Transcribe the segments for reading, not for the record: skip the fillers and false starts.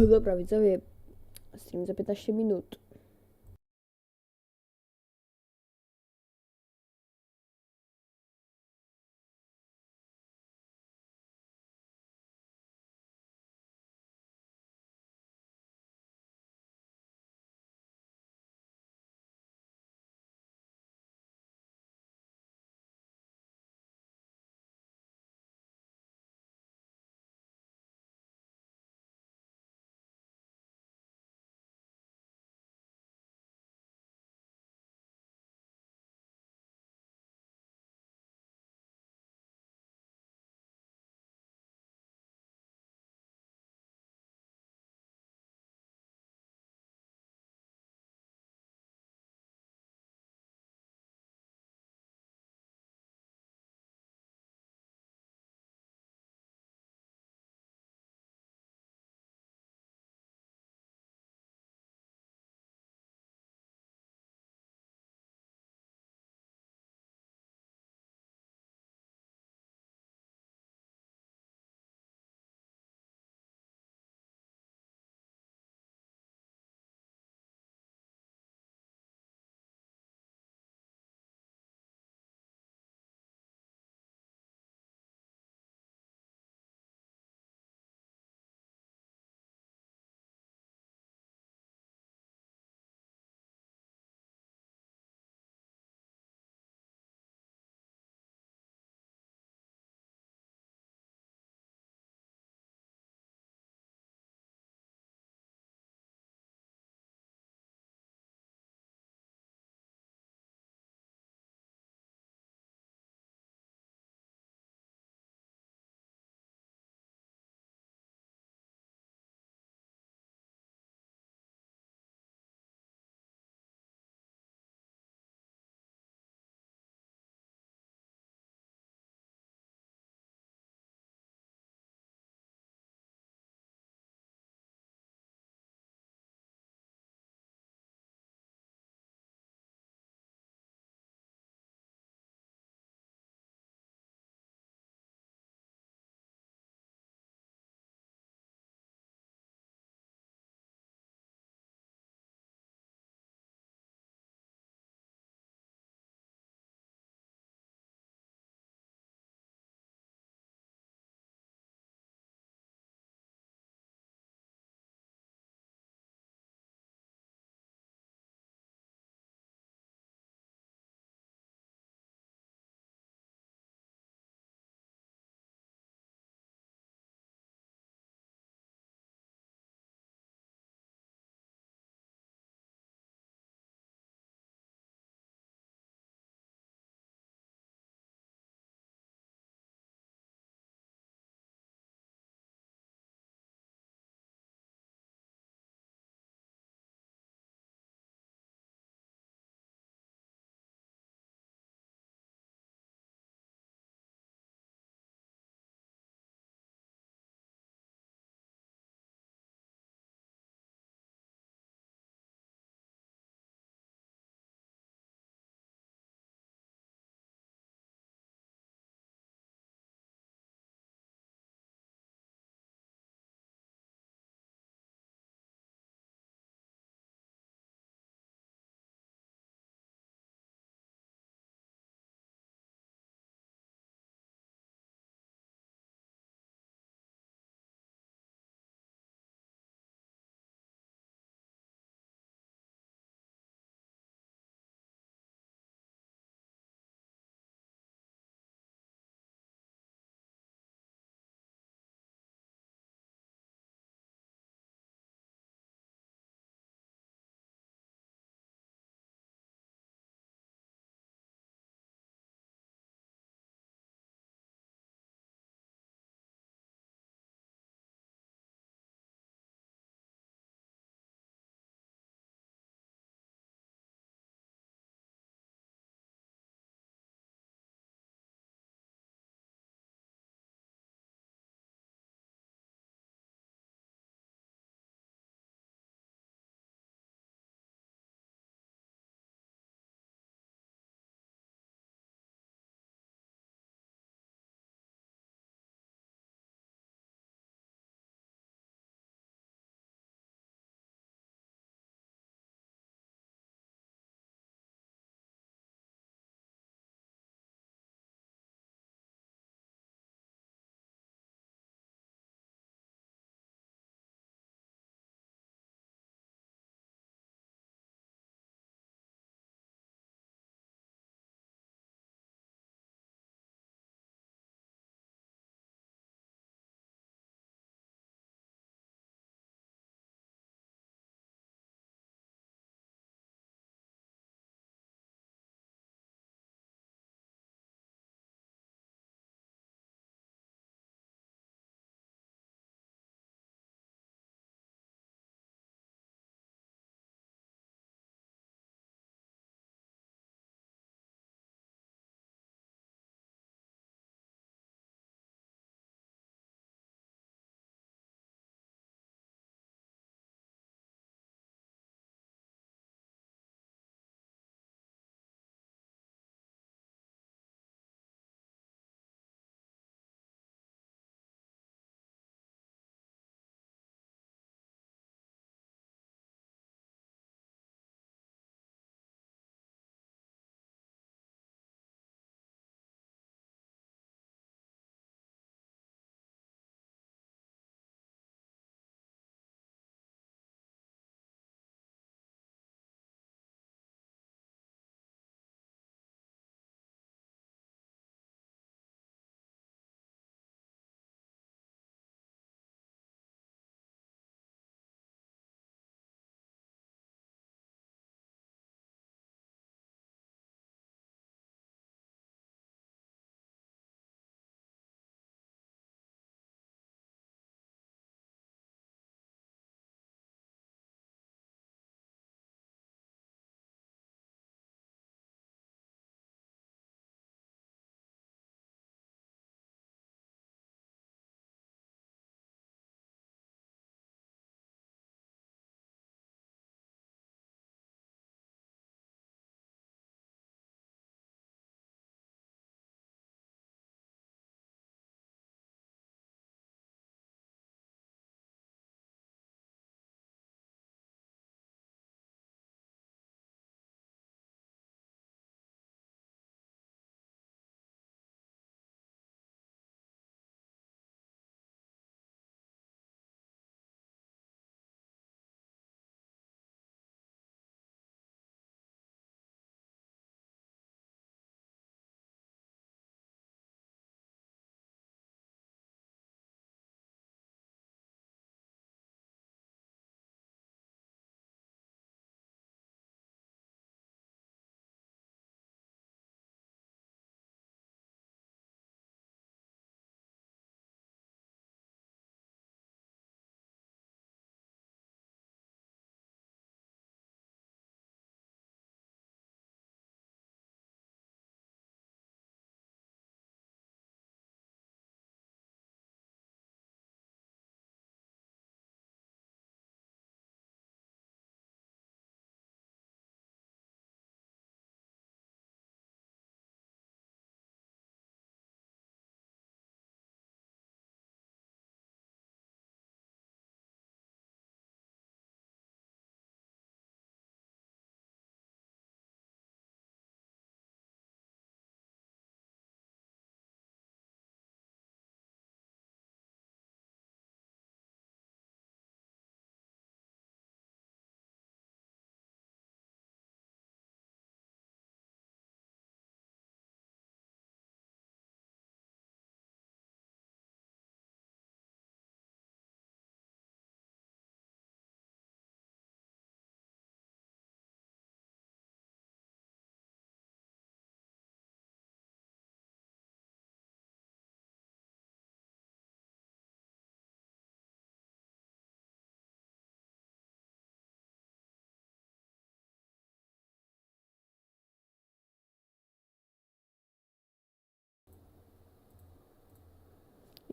Dobra, widzowie, stream za 15 minut.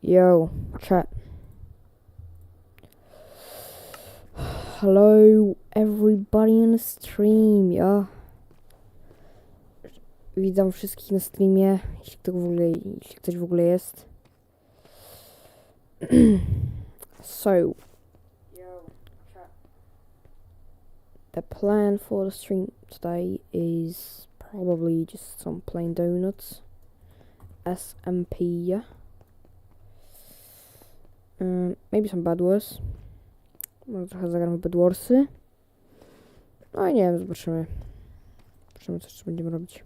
Yo, chat. Hello, everybody on the stream, yeah. Witam wszystkich na streamie, jeśli ktoś w ogóle jest. So, the plan for the stream today is probably just some plain donuts, SMP, yeah. Maybe some Bed Wars. Może trochę zagramy Bed Warsy. No i nie wiem, zobaczymy. Zobaczymy, co jeszcze będziemy robić.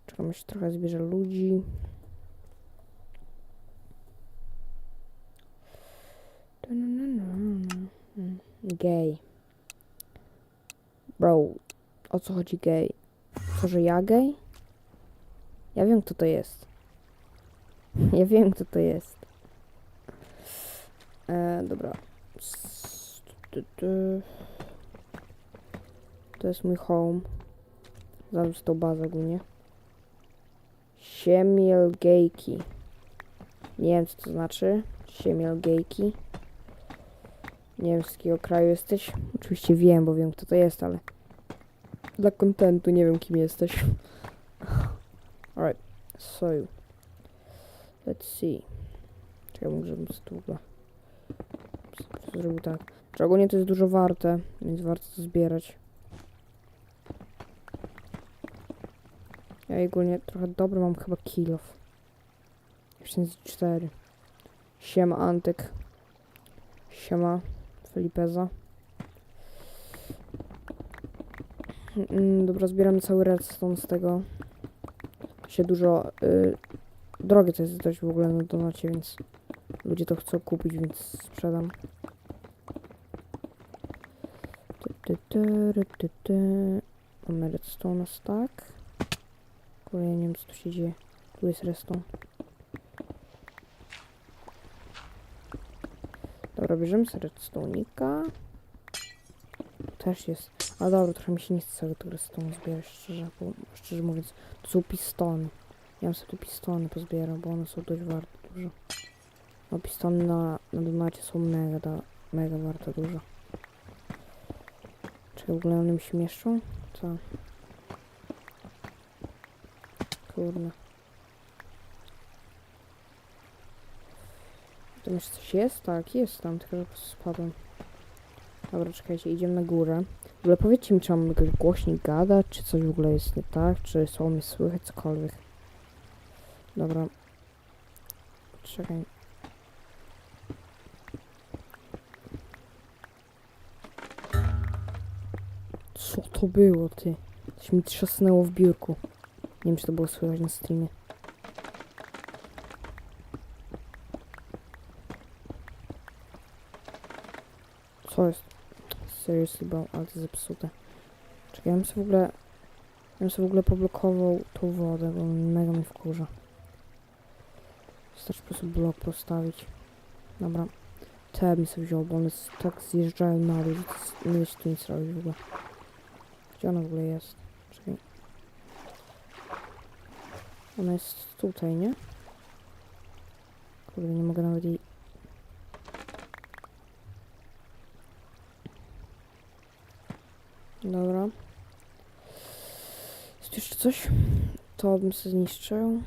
Czekam, się trochę zbierze ludzi. Gay. Bro, o co chodzi gay? To, że ja gay? Ja wiem, kto to jest. Ja wiem, kto to jest. Dobra. To jest mój home. Zaraz tą bazę ogólnie. Siemielgejki. Nie wiem, co to znaczy. Siemielgejki. Nie wiem, z jakiego kraju jesteś. Oczywiście wiem, bo wiem, kto to jest, ale dla kontentu nie wiem, kim jesteś. Alright, so let's see. Czekaj, żebym sobie tu w ogóle zrobił tak. Ogólnie to jest dużo warte, więc warto to zbierać. Ja ogólnie trochę dobry mam chyba kill off. Jeszcze 4. Siema Antyk. Siema Felipeza. Dobra, zbieramy cały redstone z tego. Się dużo... drogie to jest dość w ogóle na donacie, więc ludzie to chcą kupić, więc sprzedam. Mamy redstone stack. Kurde, ja nie wiem, co tu się dzieje. Tu jest redstone. Dobra, bierzemy sobie redstone'ika. Też jest. A dobra, trochę mi się nie chce całego tego redstone zbierać, szczerze mówiąc. To są pistony. Ja bym sobie te pistony pozbierał, bo one są dość warte dużo. No pistony na donacie są mega warte dużo. Czy w ogóle one mi się mieszczą? Co? Kurde. Tam jeszcze coś jest? Tak, jest tam, tylko że po prostu spadłem. Dobra, czekajcie, idziemy na górę. W ogóle powiedzcie mi, czy mam jakoś głośniej gadać, czy coś w ogóle jest nie tak, czy słowo mnie słychać, cokolwiek. Dobra. Czekaj. Co to było, ty? Coś mi trzasnęło w biurku. Nie wiem, czy to było słychać na streamie. Co jest? Seriously, bro, ale to jest zepsute. Czekaj, ja bym sobie w ogóle poblokował tą wodę, bo mega mnie wkurza. Wystarczy po prostu blok postawić. Dobra. Te bym sobie wziął, bo one tak zjeżdżają na dół, że nie da się tu nic robić w ogóle. Gdzie ona w ogóle jest? Czekaj. Ona jest tutaj, nie? Kurde, nie mogę nawet jej... Dobra. Jest tu jeszcze coś? To bym sobie zniszczył.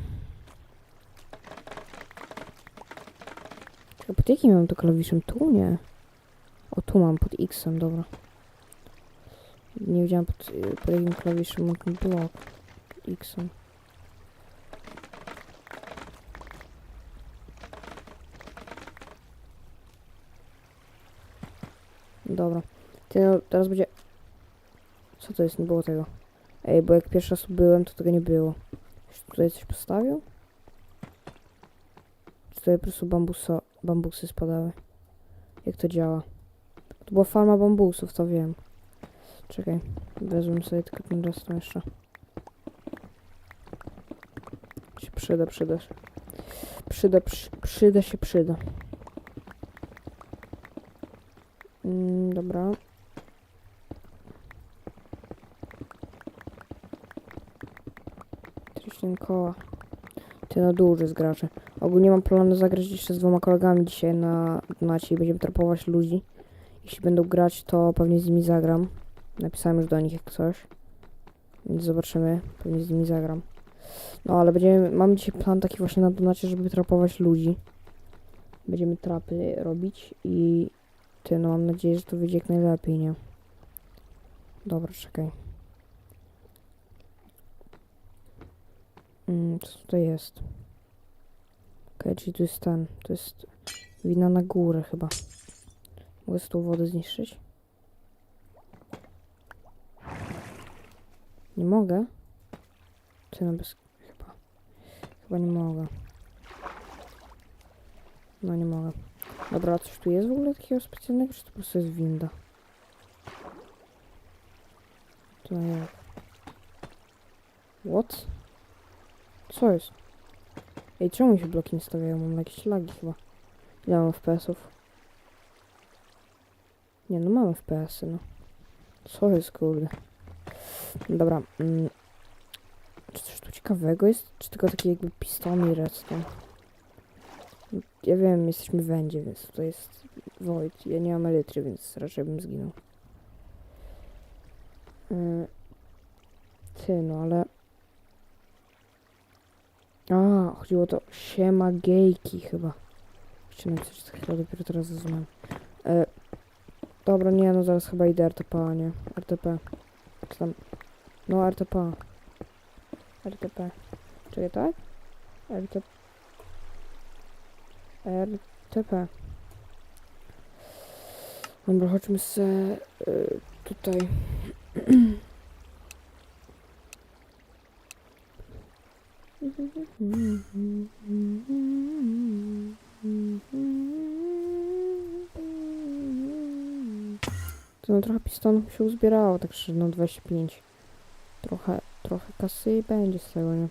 Czekaj, pod jakim mam to klawiszem? Tu? Nie. O, tu mam, pod X-em, dobra. Nie wiedziałam pod jakim klawiszem mam ten blok. X-em. Dobra. Ty, no, teraz będzie... Co to jest? Nie było tego. Ej, bo jak pierwszy raz tu byłem, to tego nie było. Czy tutaj coś postawił? Czy tutaj po prostu bambusy spadały? Jak to działa? To była farma bambusów, to wiem. Czekaj, wezmę sobie tylko ten redstone jeszcze. Się przyda. Przyda. Dobra. Koła. Ty no duży z graczy. Ogólnie mam plany zagrać jeszcze z 2 kolegami dzisiaj na Donacie i będziemy trapować ludzi. Jeśli będą grać, to pewnie z nimi zagram. Napisałem już do nich jak coś. Więc zobaczymy. Pewnie z nimi zagram. No ale mam dzisiaj plan taki właśnie na Donacie, żeby trapować ludzi. Będziemy trapy robić i no mam nadzieję, że to wyjdzie jak najlepiej, nie? Dobra, czekaj. Co tutaj jest? Okej, czyli tu jest to jest wina na górę chyba. Mogę z tą wodę zniszczyć? Nie mogę? No bez... Chyba nie mogę. No nie mogę. Dobra, a coś tu jest w ogóle takiego specjalnego, czy to po prostu jest winda? To jak? What? Co jest? Ej, czemu mi się bloki nie stawiają? Mam jakieś lagi chyba. Ile mam FPS-ów? Nie, no mam FPS-y, no. Co jest, kurde? Dobra, czy coś tu ciekawego jest? Czy tylko takie jakby pistony i redstone? Ja wiem, jesteśmy w Wędzie, więc to jest Void. Ja nie mam elitry, więc raczej bym zginął. Ty, no ale... A, chodziło o to siema gejki chyba. Chciałem napisać to chyba dopiero teraz zrozumiałem. Dobra, nie, no zaraz chyba idę RTP, nie? RTP. Czy tam... No, RTP. RTP. Czekaj, tak? RTP. RTP. Dobra, chodźmy se tutaj. To no trochę pistonów się uzbierało, także no 25. Trochę kasy i będzie z tego, nie?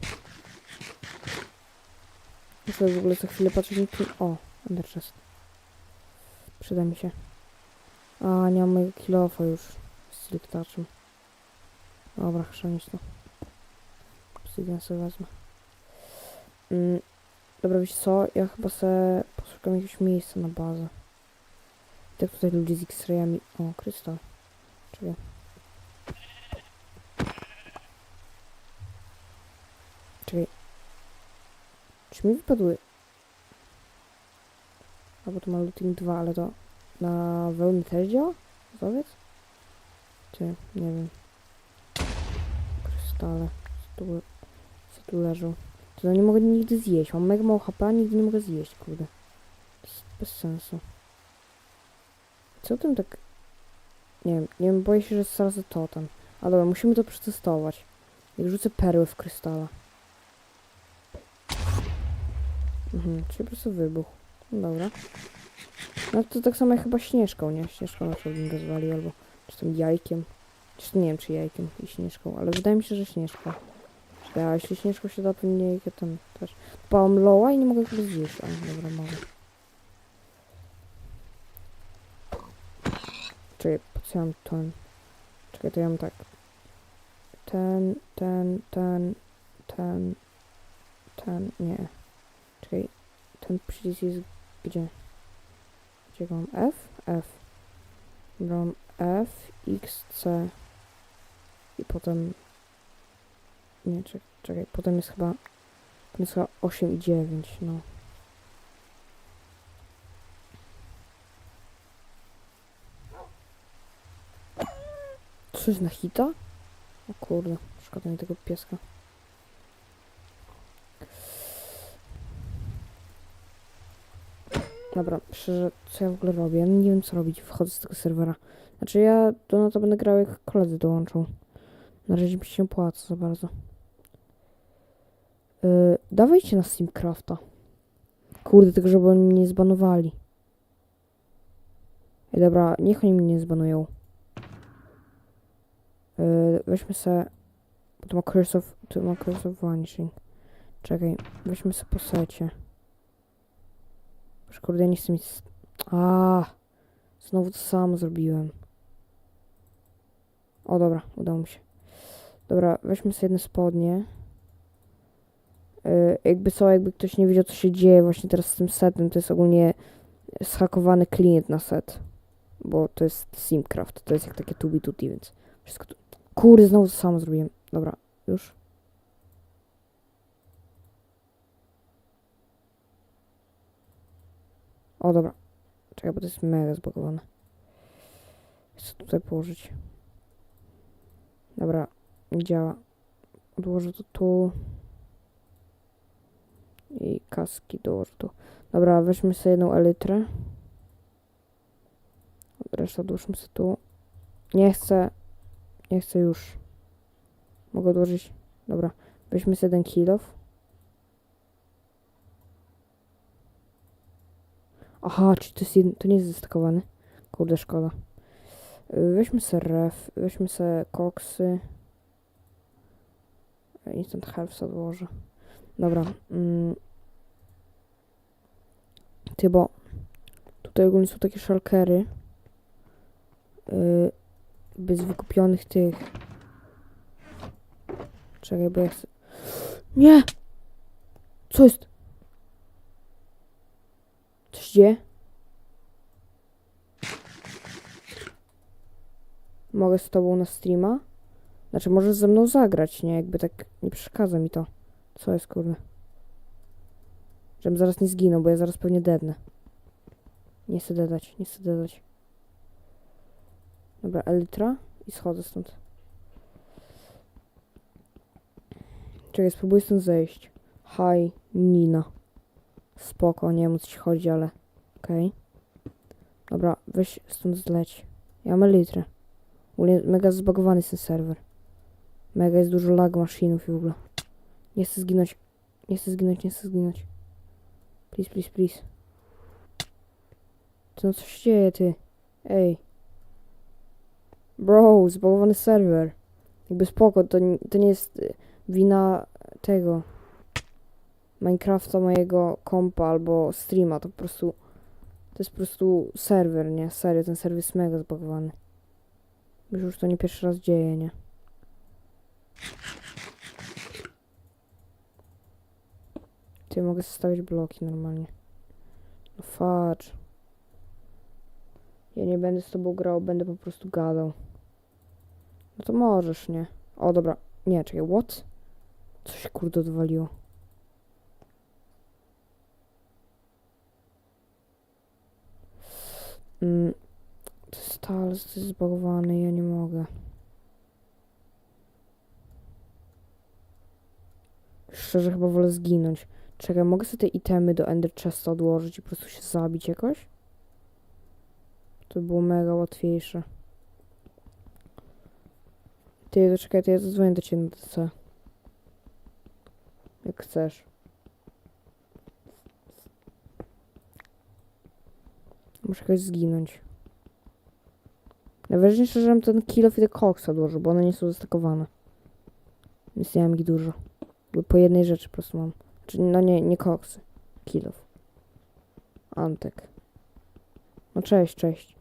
Muszę w ogóle za chwilę patrzeć na tym. O, Ender Chest. Przyda mi się. A, nie mam mojego kill-offa już z Silk-Touchem. Dobra, chrzanić to. Obsidian sobie wezmę. Dobra, wiesz co? Ja chyba se poszukam jakiegoś miejsca na bazę. Tak tutaj ludzie z X-rayami. O, krystal. Czekaj. Czekaj. Czy mi wypadły? Albo to ma looting 2, ale to na wełny też działa? Powiedz? Czy, nie wiem. Krystale. Co tu leżą? To nie mogę nigdy zjeść. Mam mega mało HP, a nigdy nie mogę zjeść, kurde. To jest bez sensu. Co o tym tak... Nie wiem, boję się, że jest zaraz totem. A dobra, musimy to przetestować. Jak rzucę perły w krystala. Czyli po prostu wybuch. No dobra. No to tak samo jak chyba śnieżką, nie? Śnieżką na przykład bym rozwalił, albo czy tam jajkiem. Czy nie wiem, czy jajkiem i śnieżką, ale wydaje mi się, że śnieżką. A jeśli śnieżką się da, pewnie jajkę tam też. Pałam loła i nie mogę go zjeść. A, dobra, mogę. Czekaj, po co ja mam ten? Czekaj, to ja mam tak. Ten, nie. Czekaj, ten przycisk jest gdzie? Gdzie go mam? F? F. Dobra, mam F, X, C. I potem... Nie, czekaj, potem jest chyba... 8 i 9, no. Coś na hita? O kurde, szkoda mi tego pieska. Dobra, szczerze, co ja w ogóle robię? Ja nie wiem, co robić. Wchodzę z tego serwera. Znaczy ja na to będę grał, jak koledzy dołączą. Na razie mi się nie opłaca za bardzo. Dawajcie na Steamcrafta. Kurde, tylko żeby oni mnie nie zbanowali. Ej, dobra, niech oni mnie nie zbanują. Weźmy se... Bo to ma Curse of Vanishing. Czekaj, weźmy se po secie. Już kurde, ja nie chcę mieć... Znowu to samo zrobiłem. O dobra, udało mi się. Dobra, weźmy sobie jedne spodnie. Jakby co, jakby ktoś nie wiedział, co się dzieje właśnie teraz z tym setem, to jest ogólnie zhakowany klient na set. Bo to jest Simcraft, to jest jak takie tubi tuti, więc wszystko tu... Kurde, znowu to samo zrobiłem. Dobra, już. O, dobra. Czekaj, bo to jest mega zbagowane. Chcę tutaj położyć. Dobra, nie działa. Odłożę to tu. I kaski dołożę tu. Dobra, weźmy sobie jedną elytrę. Resztę odłóżmy sobie tu. Nie chcę. Nie chcę już. Mogę odłożyć. Dobra, weźmy sobie 1 kilof. Aha, czy to jest to nie jest zestakowany. Kurde, szkoda. Weźmy sobie ref, weźmy sobie koksy. Instant health odłożę. Dobra. Ty, bo tutaj ogólnie są takie shulkery. Bez wykupionych tych. Czekaj, bo ja chcę... Nie! Co jest? Co się dzieje? Mogę z tobą na streama? Znaczy, możesz ze mną zagrać, nie? Jakby tak nie przeszkadza mi to. Co jest, kurde? Żebym zaraz nie zginął, bo ja zaraz pewnie dednę. Nie chcę dedać, nie chcę dedać. Dobra, elytra i schodzę stąd. Czekaj, spróbuj stąd zejść. Hi, Nina. Spoko, nie wiem o co ci chodzi, ale... Okej. Dobra, weź stąd zleć. Ja mam elytrę. W ogóle mega zbagowany jest ten serwer. Mega jest dużo lag maszynów i w ogóle. Nie chcę zginąć. Nie chcę zginąć, nie chcę zginąć. Please, please, please. Co, no co się dzieje, ty? Ej. Bro, zbagowany serwer. Jakby spoko, to nie jest wina tego Minecrafta, mojego kompa albo streama, to po prostu to jest po prostu serwer, nie? Serio, ten serwer jest mega zbagowany. Już to nie pierwszy raz dzieje, nie? Ty, mogę zostawić bloki normalnie. No fudge. Ja nie będę z tobą grał, będę po prostu gadał. No to możesz, nie? O, dobra. Nie, czekaj, what? Co się kurde odwaliło? To jest to jest zbagowany, ja nie mogę. Szczerze chyba wolę zginąć. Czekaj, mogę sobie te itemy do Ender Chesta odłożyć i po prostu się zabić jakoś? To by było mega łatwiejsze. Ty, to czekaj, to ja zadzwonię do ciebie na DC. Jak chcesz. Muszę jakoś zginąć. Najważniejsze, żebym ten kilof i te koks odłożył, bo one nie są zestakowane. Więc nie mam ich dużo. Bo po jednej rzeczy po prostu mam. Znaczy, no nie koksy. Kilof. Antek. No cześć, cześć.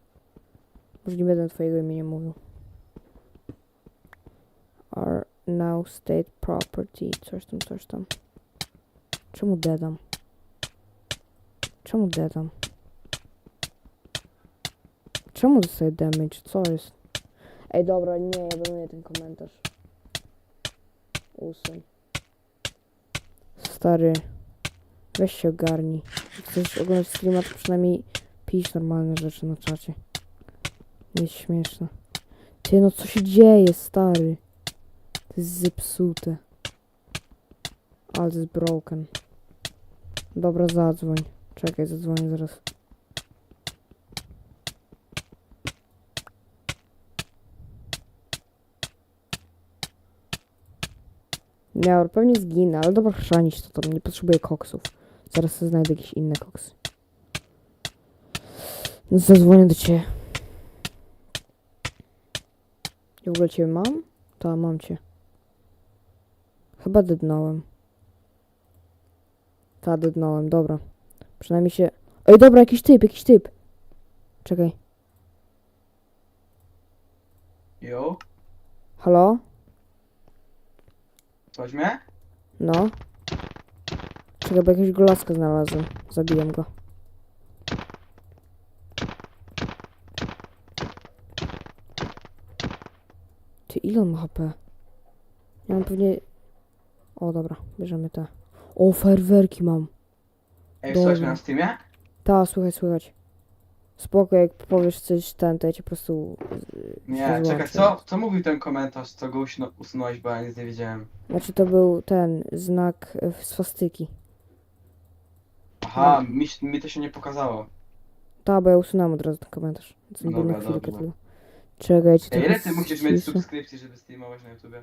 Może nie będę twojego imienia mówił. Are now state property. Coś tam, coś tam. Czemu dedam? Czemu dedam? Czemu dostaję damage? Co jest? Ej, dobra, nie, ja banuję ten komentarz. Usuń. Stary. Weź się ogarnij. Jak chcesz oglądać streama, to przynajmniej pisz normalne rzeczy na czacie. Nie jest śmieszne. Ty, no co się dzieje, stary? To jest zepsute. Ale to jest broken. Dobra, zadzwoń. Czekaj, zadzwonię zaraz. Nie, pewnie zginę, ale dobra, chrzanić to tam. Nie potrzebuję koksów. Zaraz sobie znajdę jakieś inne koksy. No, zadzwonię do ciebie. Ja w ogóle ciebie mam? Ta, mam cię. Chyba dednąłem. Ta, dednąłem, dobra. Przynajmniej się... Ej, dobra, jakiś typ. Czekaj. Jo, Halo? słychać mnie? No? Czekaj, bo jakiegoś golaska znalazłem. Zabiłem go. Ty, ile on ma HP? Ja mam pewnie... O, dobra, bierzemy te. O, fajerwerki mam. Ej, Dobra. słuchaj mnie na Steamie? Ta, słychać. Spoko, jak powiesz coś ten, to ja cię po prostu Nie, się czekaj, złączę. co mówił ten komentarz, co go usunąłeś, bo ja nic nie wiedziałem. Znaczy to był ten znak swastyki. Aha, mi to się nie pokazało. Ta, bo ja usunąłem od razu ten komentarz. Więc on był na Dobra, chwilkę dobra. tylko. Czekajcie, Ej, trochę ile ty musisz mieć ściszę. subskrypcji, żeby streamować na YouTubie?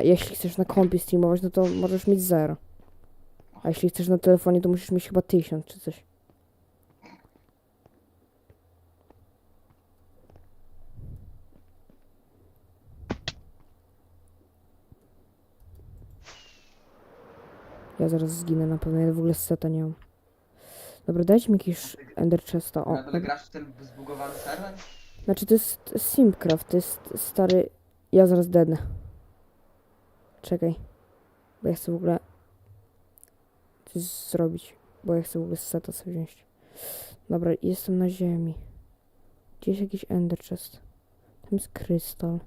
Jeśli chcesz na kompie streamować, no to możesz mieć 0. A jeśli chcesz na telefonie, to musisz mieć chyba 1000 czy coś. Ja zaraz zginę na pewno, ja w ogóle seta nie mam. Dobra, dajcie mi jakiś Ender Chesta. O, Na dole dobra. grasz w ten zbugowany serwer? Znaczy to jest Simcraft, to jest stary... Ja zaraz dednę. Czekaj. Bo ja chcę w ogóle coś zrobić. Bo ja chcę w ogóle z seta sobie wziąć. Dobra, jestem na ziemi. Gdzie jest jakiś Ender Chest? Tam jest krystal.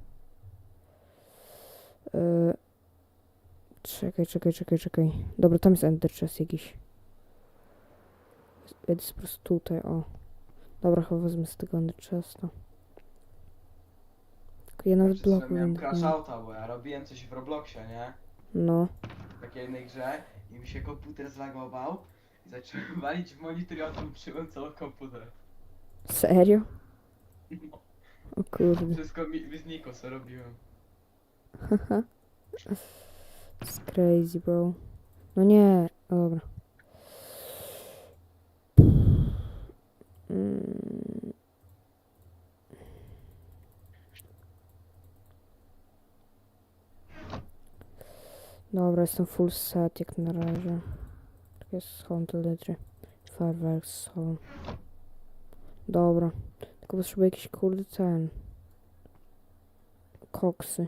Czekaj. Dobra, tam jest Ender Chest jakiś. Jest po prostu tutaj, o. Dobra, chyba wezmę z tego Ender Chesta. Tylko ja nawet bloku Miałem nie crash mam. outa, bo ja robiłem coś w Robloxie, nie? No. W takiej jednej grze i mi się komputer zlagował i zacząłem walić w monitor i odłączyłem cały komputer. Serio? O kurde. Wszystko mi znikło, co robiłem. It's crazy, bro. No nie, dobra. Mm. Dobra, jestem full set jak na razie. Tak jest Haunted Ledger. Fireworks są. Dobra. Tylko potrzebuję jakiś kurde ten. Koksy.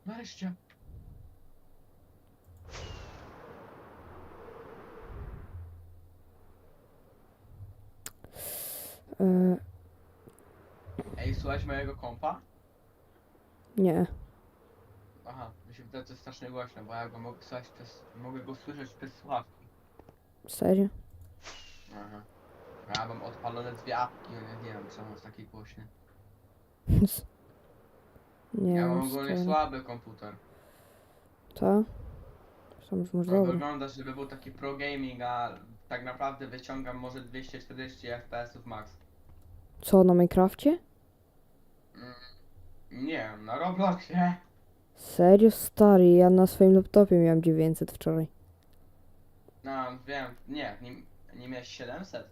Nareszcie. E, Ej, słuchałeś mojego kompa? nie. Aha, mi się wydaje, to jest strasznie głośno, bo ja go mogę go słyszeć przez słuchawki. Serio? Aha. Ja mam odpalone dwie apki, ale nie wiem, czemu jest taki głośny. Nie Ja mam wiem, ogólnie stary. słaby komputer. To? Sam już masz dobry. Wygląda, żeby był taki pro gaming, a tak naprawdę wyciągam może 240 FPS max. Co, na Minecrafcie? Mm, nie, na Robloxie. Serio, stary? Ja na swoim laptopie miałem 900 wczoraj. No, wiem, nie miałeś 700?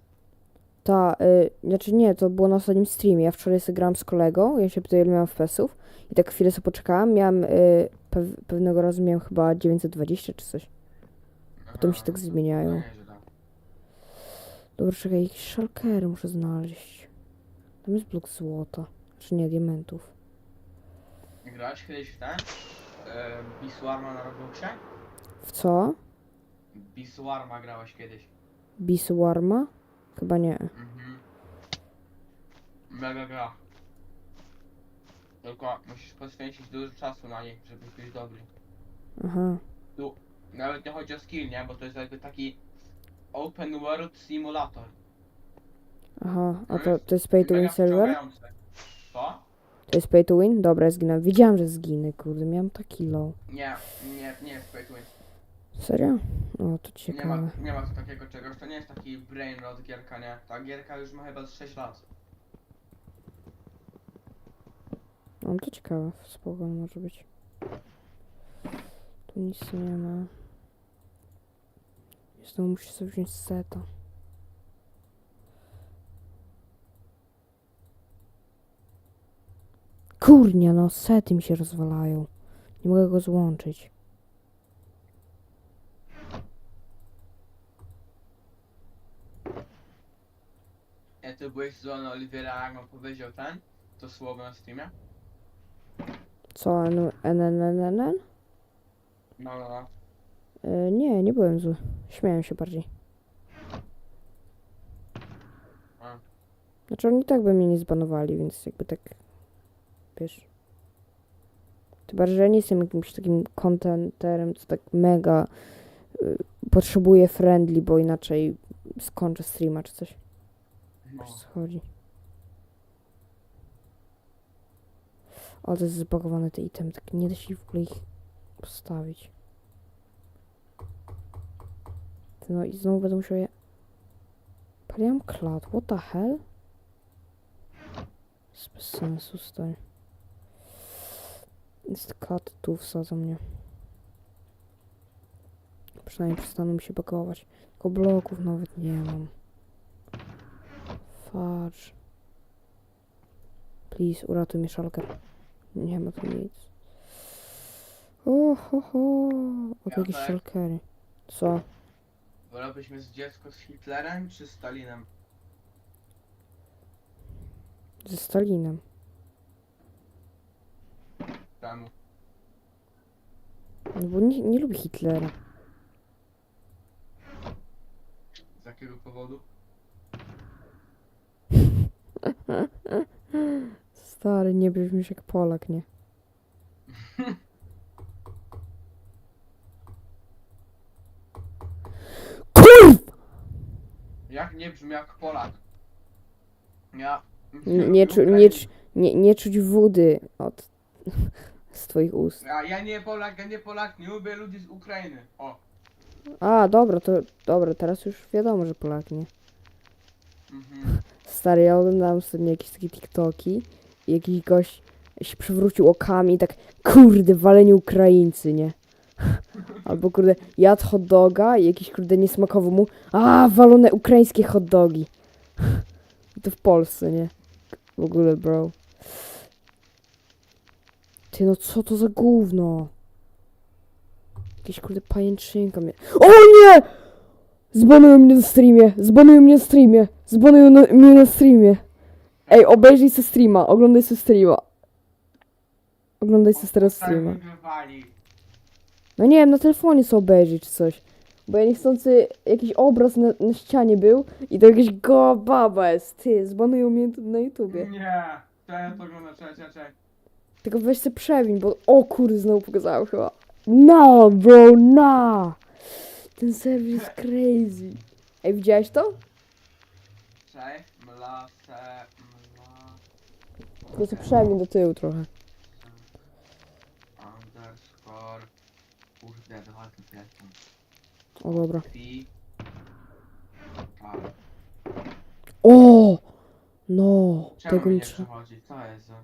Ta, znaczy nie, to było na ostatnim streamie. Ja wczoraj sobie grałem z kolegą, ja się pytałem, ile miałem FPS-ów i tak chwilę sobie poczekałam, miałem, pewnego razu miałem chyba 920 czy coś. Potem się tak zmieniają. No nieźle. Dobra, czekaj, jakieś szalkery muszę znaleźć. Tam jest blok złota. Czy nie, diamentów. Grałeś kiedyś w ten? Biswarma na Robloxie? W co? Biswarma grałeś kiedyś. Biswarma? Chyba nie. Mhm. Mega gra. Tylko musisz poświęcić dużo czasu na niej, żeby być dobry. Aha. Tu nawet nie chodzi o skill, nie? Bo to jest jakby taki open world simulator. Aha, a to jest pay to win Mega server? wciągające. Co? To jest pay to win? Dobra, zginąłem. Wiedziałam, że zginę, kurde, miałem taki low. Nie jest pay to win. Serio? O, to Nie ma, ciekawe. nie ma tu takiego czegoś, to nie jest taki brain rot gierka, nie? Ta gierka już ma chyba z 6 lat. No to ciekawe, spoko może być. Tu nic nie ma. Znowu muszę sobie wziąć seta. Kurnia, no sety mi się rozwalają. Nie mogę go złączyć. Ty byłeś złony Olivera, jak on powiedział to słowo na streamie? Co, NNNN? No. Nie, nie byłem zły. Śmiałem się bardziej. A. Znaczy oni tak by mnie nie zbanowali, więc jakby tak... Wiesz... Tym bardziej, że ja nie jestem jakimś takim kontenterem, co tak mega potrzebuje friendly, bo inaczej skończę streama czy coś. No. Wiesz, co chodzi. O, to jest zbagowany te item, tak nie da się w ogóle ich postawić. No i znowu będę musiał je... Paliłam klad, what the hell? Jest bez sensu, stary. Jest klad tu wsadzą mnie. Przynajmniej przestaną mi się bagować. Tylko bloków nawet nie mam. Fudge. Please, uratuj mnie, Shulker. Nie ma tu nic. Ohoho. Od jakieś Piotrek. Shulkery. Co? Wolałbyś mieć dziecko z Hitlerem czy Stalinem? Ze Stalinem. Temu. No bo nie lubię Hitlera. Z jakiego powodu? Stary, nie brzmisz jak Polak, nie? Jak nie brzmi jak Polak? Ja... Nie czuć wody od... z twoich ust. Ja nie Polak, nie lubię ludzi z Ukrainy. O. A, dobra, to... Dobra, teraz już wiadomo, że Polak, nie? Mhm. Stary, ja oglądałem sobie jakieś takie TikToki i jakiś gość się przewrócił okami i tak, kurde, waleni Ukraińcy, nie? Albo kurde, jadł hot doga i jakiś kurde nie smakował mu, walone ukraińskie hot dogi. I to w Polsce, nie? W ogóle, bro. Ty, no co to za gówno? Jakieś kurde pajęczynka mnie... O nie! Zbanują mnie na streamie! Zbanują mnie na streamie! Zbanują mnie na streamie! Ej, obejrzyj se streama, oglądaj se streama. Oglądaj se teraz streama. Wygrywali. No nie wiem, na telefonie sobie obejrzyj czy coś. Bo ja niechcący jakiś obraz na ścianie był i to jakaś goła baba jest. Ty, zbanują mnie tu na YouTubie. Nie. To ja to oglądam, czekaj. Tylko weź se przewin, bo... O kurde, znowu pokazałem chyba. No, bro, no! Ten serwer jest crazy. Ej, widziałeś to? Cześć, mla. Tylko se przewin do tyłu trochę. Underscore. Kurde, dwa tu jestem. O, dobra. Fi. A. O! No, Czemu tego mi mi, nie przechodzi? Co jest za...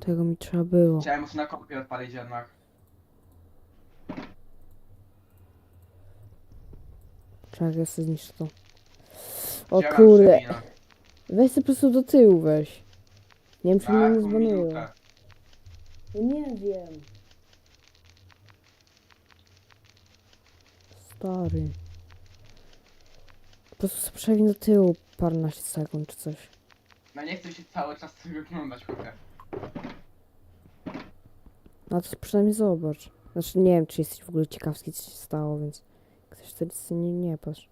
tego mi trzeba było. Chciałem muszę na kompie odpalić jednak. Czekaj, ja sobie zniszczę to. O Chciałem kurde. przewinąć. Weź sobie po prostu do tyłu weź. Nie wiem, czy mnie nie Taką zbanują. minutę. No nie wiem. Stary. Po prostu sobie przewin do tyłu paręnaście sekund czy coś. No nie chcę się cały czas tego oglądać, chłopie. No to przynajmniej zobacz. Znaczy nie wiem, czy jesteś w ogóle ciekawski, co się stało, więc... Ktoś wtedy nie patrz.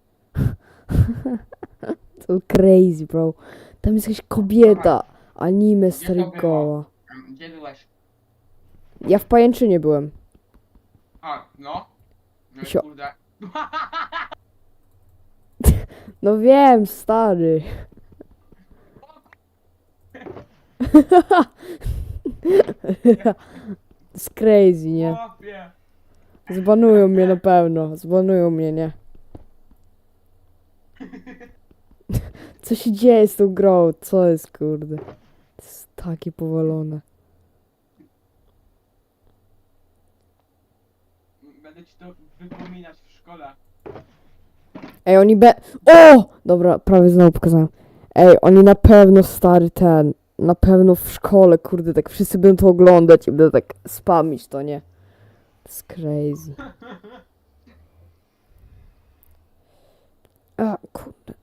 To crazy, bro. Tam jest jakaś kobieta. Anime Gdzie to Starikoła. Gdzie byłeś? Ja w pajęczynie byłem. A, no. No i Sio. kurde. No wiem, stary. To jest crazy, nie? Chłopie. Zbanują mnie na pewno. Zbanują mnie, nie? Co się dzieje z tą grą? Co jest, kurde? To jest takie powalone. Będę ci to wypominać w szkole. Ej, oni O! Dobra, prawie znowu pokazałem. Ej, oni na pewno stary ten. na pewno w szkole, kurde, tak wszyscy będą to oglądać i będą tak spamić to, nie? To jest crazy. A, kurde.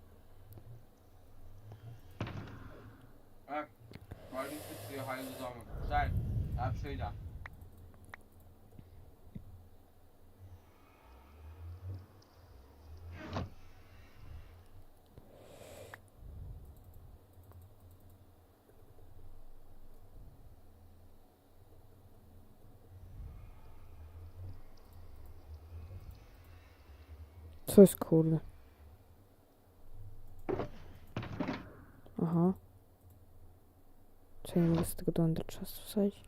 Rodzice przyjechali do domu. Cześć, ja przyjdę. Co jest kurde? Aha. Co ja mogę z tego do Underchesta wsadzić?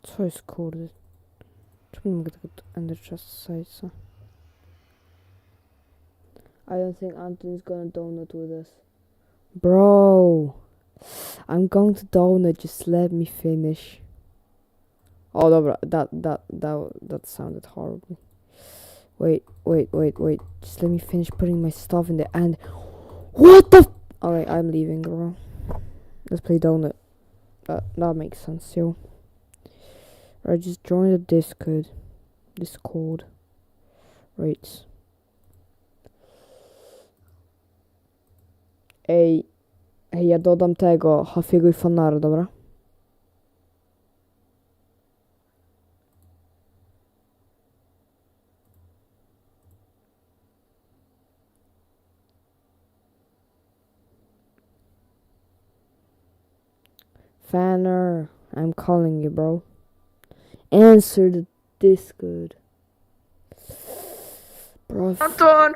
Co jest kurde? Czemu nie mogę tego do Underchesta wsadzić, co? I don't think Anthony's gonna donut with us. Bro! I'm going to donut, just let me finish. Oh, dobra, that sounded horrible. Wait. Just let me finish putting my stuff in there and... What the f- Alright, I'm leaving, bro. Let's play donut. That makes sense, yo. Right, just join the Discord. Right. Ej, ja dodam tego, Hafiego i Fanara, dobra? Fanner, I'm calling you, bro. Answer the Discord. Bro. Anton!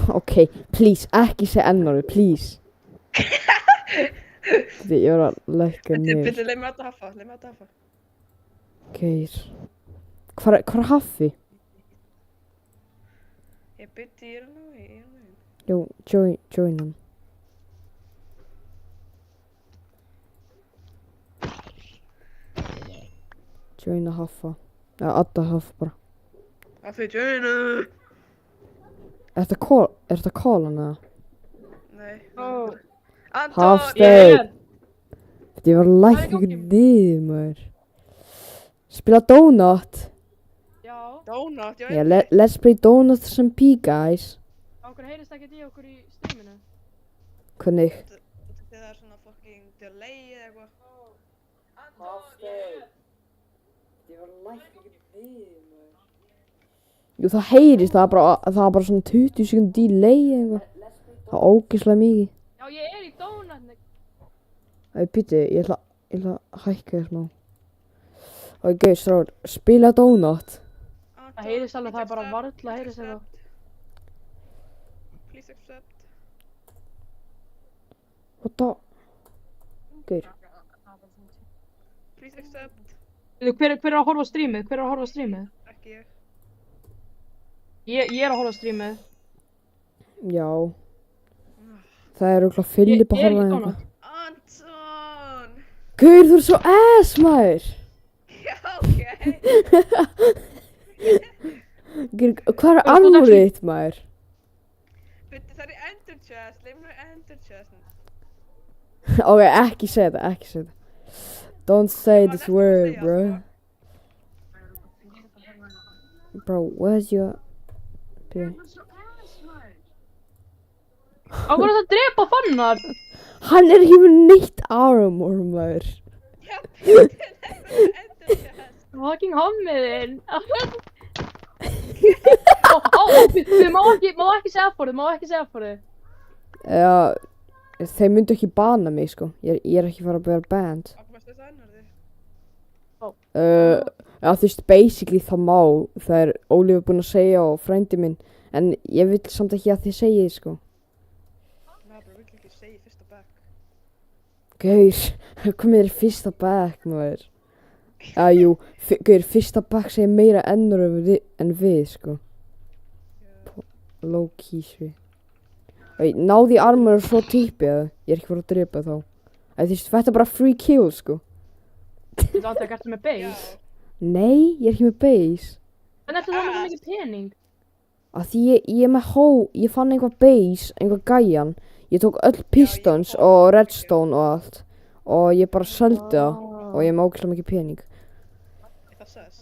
Okay, please, ekki segja ennari, please. Þið ég var að lækka niður. Byrju, leið mig að hafa. Geir. Hvar er Haffi? Ég byrju, ég er alveg. Jú, join hann. Joina Haffa. Eða adda Haffa bara. Að þau joinu! Er þetta call hann eða? Nei. Ó. Anton! Hafsteinn! Ég var að lækka niður, maður. Spila Donut. Já, Donut, já. Yeah, let's play Donut some P, guys. okkur heyrist ekkert í okkur í streaminu. Hvernig? Það er svona fucking delay eða eitthvað. Ég var að lækka niður, maður. Jú, það heyrist, það er bara svona 20 sekund delay eða eitthvað. Það er ógeðslega mikið. Já, ég er í donutni. Æ, býttu, ég ætla að hækka þér smá. Ok, stráður, spila Donut. Það heyrist alveg, það er bara varla heyrist eitthvað. Please accept. What the? Geir. Please accept. Hver er að horfa á streamið? Ekki ég. Ég er að horfa á streamið. Já. Það er okkur Filip að Ég er horfa ekki á donut. Anton! Geir, þú er svo ass, maður. Já, ok. Geir, hvað er armorið þitt, maður? Byrju, það er ender chest. Leið mér ender chest. Ok, ekki segja þetta. Don't say this word, bro. Bro, where's your... Byrju. Á hvernig það drepa Fannar? Hann er ekki með neitt armor, maður. Já, byrju, leið mér ender chest. Fucking hommiðinn. Þið má ekki segja for þið. Já, þeir myndu ekki bana mig, sko. Ég er ekki fara að vera banned. Akkur varst þess að ennar þig? Já, þú veist, basically það má. Það er Ólífur búinn að segja og frændi minn. En ég vil samt ekki að þið segið, sko. Nei, bara vill ekki segja í fyrsta bekk. Gaur, komið þér í fyrsta bekk, maður. Já, jú, gaur, fyrsta bekk segir meira ennur en við, sko. Low key, svið. Náði í armor og svo típið það. Ég er ekki fara að drepa þá. Þú veist, þetta er bara free kill, sko. Þú átti að gæta með base. Já. Nei, ég er ekki með base. Hvernig ertu það með svo mikið pening? Að því ég er með ég fann einhvað base, einhvað gæjan. Ég tók öll pistons og redstone og allt. Og ég bara seldi það. Og ég er með ógeðslega mikið pening. Það sess.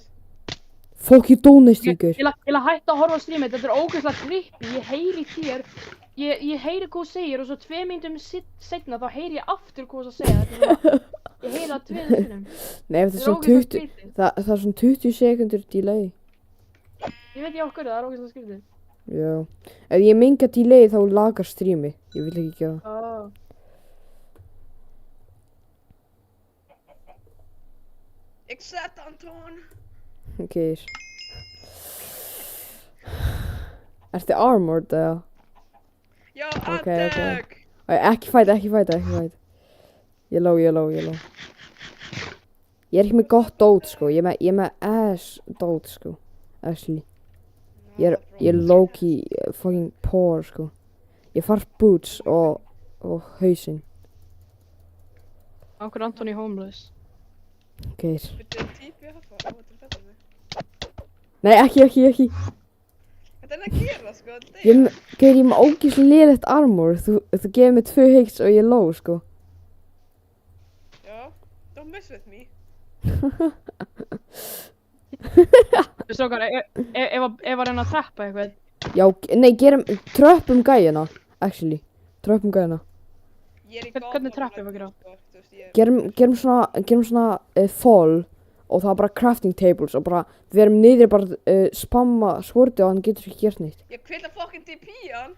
Fólk, ég dónist ykkur. Til að hætta að horfa á streamið, þetta er ógeðslega creepy, ég heyri þér, ég heyri hvað þú segir og svo 2 mínútum seinna þá heyri ég aftur hvað þú segir, þetta er svona, ég heyri það 2 sinnum. Nei, það er svona 20, það er svona 20 sekundur delay. Ég veit ég okkur, það er ógeðslega skrítið. Já. Ef ég minga delay þá lagar streami. Ég vil ekki gera það. Except Anton. Ok. Ertu armored eða? Já, Ok, attack. Æ, ekki fæta. Ég lá. Ég er ekki með gott dót, sko. Ég er með ass dót, sko. Actually. Ég er low-key fucking poor, sko. Ég far boots og hausinn. Okkur Anthony homeless. Ok. Byrju, típi að hafa. Ó, þetta er þetta mig. Nei, ekki. Þetta er að gera, sko. Þetta er Ég er með ógeðslega lélegt armor. Þú gefur mig 2 hits og ég er low, sko. Já, don't mess with me. Þú strókar, ef að reyna að trappa eitthvað. Já, nei, tröppum gæjana, actually. Tröppum gæjana. Ég er í Hvernig gáðum trappi var ekki á? sko, þú veist, ég- Gerum svona fall og það er bara crafting tables og bara við erum niður bara spamma svorti og hann getur ekki gert neitt. Ég kvilla fucking DP-an.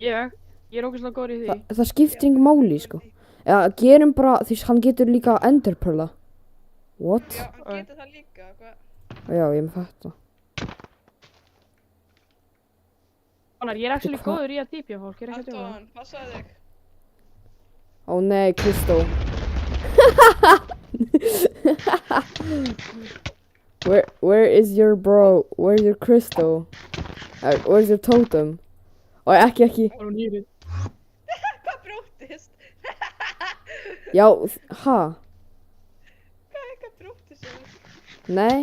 Ég er ógeðslega góður í því. Það skiptir engum máli, sko. Eða gerum bara, því hann getur líka enderpearla. What? Já, hann getur það líka. Hvað? Já, ég er með þetta. Þannig, ég er actually Hvað? góður í að típja fólk, ég er ekki að tjóka. Anton, passaðu þig. Ó nei, Kristó. Where is your bro? Where's your Kristó? Where's your totem? Ó, ekki. Það var nýrið. Hvað bróttist? Já, ha? Hvað bróttist þér? Nei,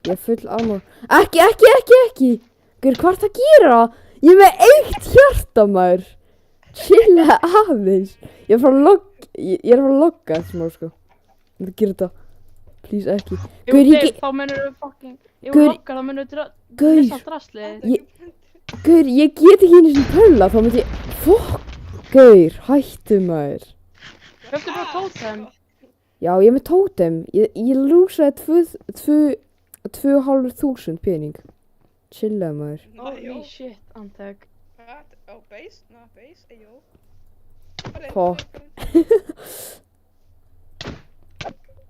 ég er full armor. Ekki! Guður, hvað ert að gera? Ég er með 1 hjarta, maður. Chilla aðeins. Ég er að fara að logga smá, sko. Ég gera þetta. Please, ekki. Guður, Þá mennur við fucking, ef Gaur- við lokkar þá mennur við Gaur. missa drastlið. Guður, ég get ekki einu sinni pölla, þá myndi ég... Guður, hættu, maður. Köptu bara tótem. Já, ég er með totem. Ég lúsaði 2.500 pening. Chilla, maður. Holy shit, Anteg. Hvað? Ó, base? Ná, base? Ejó. Fuck.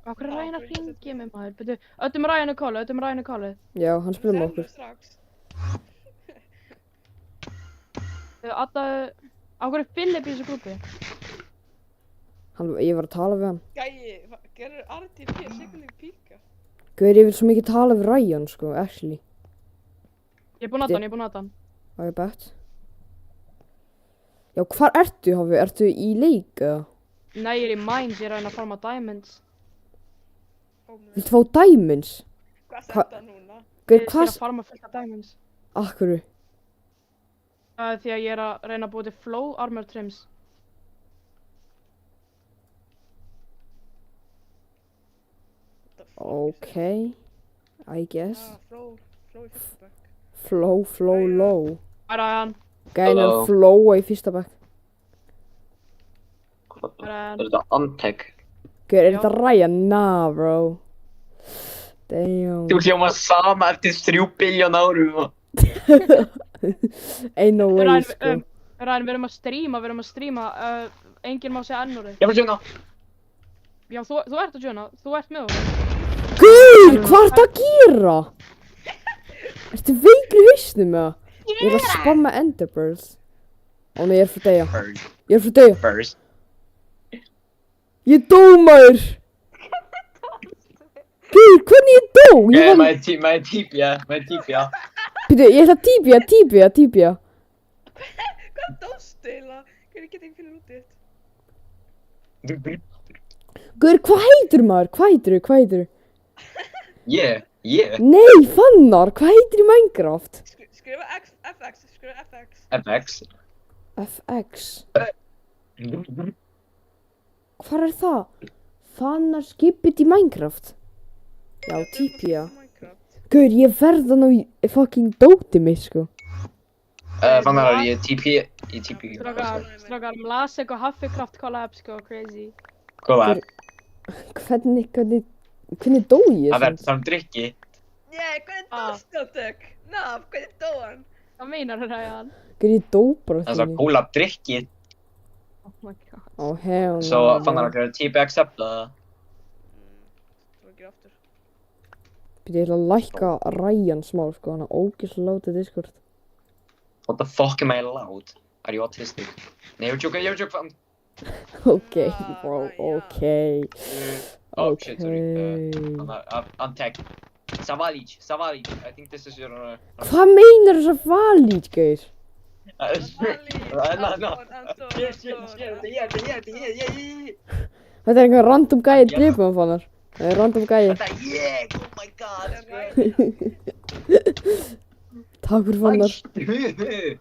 Okkur er Ryan að hringja mig, maður. Byrju, öllum Ryan er kálið. Já, hann spilur með okkur. Strax. Okkur er Philip í þessu grúpi. Ég var að tala við hann. Gæi, gerur RTP sekundi píka? Guður, ég vil svo mikið tala við Ryan, sko, actually. Ég er búinn að hann. Á ég bett. Já, hvar ertu, Hafi? Ertu í leik, eða? Nei, ég er í mines, ég er að reyna að farma diamonds. Viltu fá diamonds? Hvað Hva- senda núna? Guður, Ég er hvað... að farma fullt af diamonds. Akkurru? Því að ég er að reyna að búa til flow armor trims. Okay. I guess. Ah, flow í fyrsta bekk. Flow, low. Ryan, Gæðin er Hello. að flowa í fyrsta bekk. Ryan. Er þetta Anteg? Guður, er Já. þetta Ryan? Nah, bro. Damn. Þú hljóma sama eftir 3 biljón árum. Ain't no way, Ryan, sko. Ryan, við erum að stríma. Enginn má segja ennúrið. Ég var svona. Já, þú ert að joina, þú ert með okkur. Guður, hvað ertu að gera? Ertu veikur í hausnum með það? Ég er að spamma enderpearls. Ó nei, ég er fyrir degja. Ég er fyrir degja. First. Ég dó, maður. Guður, hvernig ég dó? Ég var... Maður típja. Býtu, ég ætla að típja. Hvað dóstu eiginlega? Hvernig get ég finna út í þetta? Guður, hvað heitir maður? Hvað heitir? Ég Ég? Nei, Fannar, hvað heitir í Minecraft? Skrifa FX, skrifa FX. FX. FX. Hvar er það? Fannar skipit í Minecraft. Já, típja. Gaur, ég verð hann á fucking dóti mitt, sko. Fannar, ég TP. Strákar, las eitthvað Huffycraft collab, sko, crazy. Góða, Hvernig dó ég það verður samt? samt drikki. Nei, hvernig dóst Átök? Naf, hvernig dó hann? Hvað meinar það, Ryan? Gaur, ég dó bara Það er svo cool af drikki. Oh my god. Ó, hell Svo no. Fannar, hvað er TP accepta það? Svo ekki aftur. Býtu, ég ætla að lækka Ryan smá, sko, hann er ógeðslega látið Discord. What the fuck am I loud? Are you autistic? Nei, ég er að joke. Ok, bro, ok. Oh shit, sorry. Okay. Fannar, untag. Savalic. I think this is your... Hvað meinar þess að valít, gaur? Þetta er einhver random gæi að dripa hann, Fannar. Það er random gæi. Þetta er ég! Oh my god! Takk fyrir, Fannar. Fannar!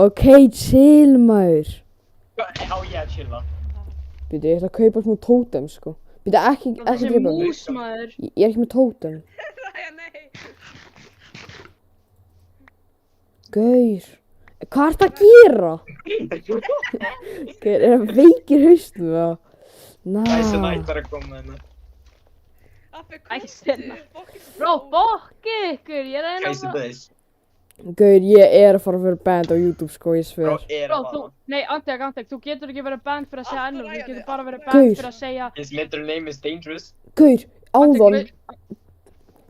Ok, chill, maður. Já, ég er chilla. Býtu, ég ætla að kaupa smá tótem, sko. Býtu, ekki Þessi dripa mig. mús, maður. Ég er ekki með tótem. Ryan, nei. Gaur. Hvað ert að gera? Gaur, er það veikir haustum það? Æsson ætlar að koma hérna. Affi, Æsina. komdu. Bro, bokki ykkur, ég reyna Kæsi Böðis. Gaur, ég er að fara að vera band á YouTube, sko, ég Bro, sver. er Bro, að þú, fara. nei, Anteg, þú getur ekki verið band fyrir að segja ennur, þú getur bara verið Gaur. band fyrir að segja... His middle name is dangerous. Gaur, áðan. Anteg,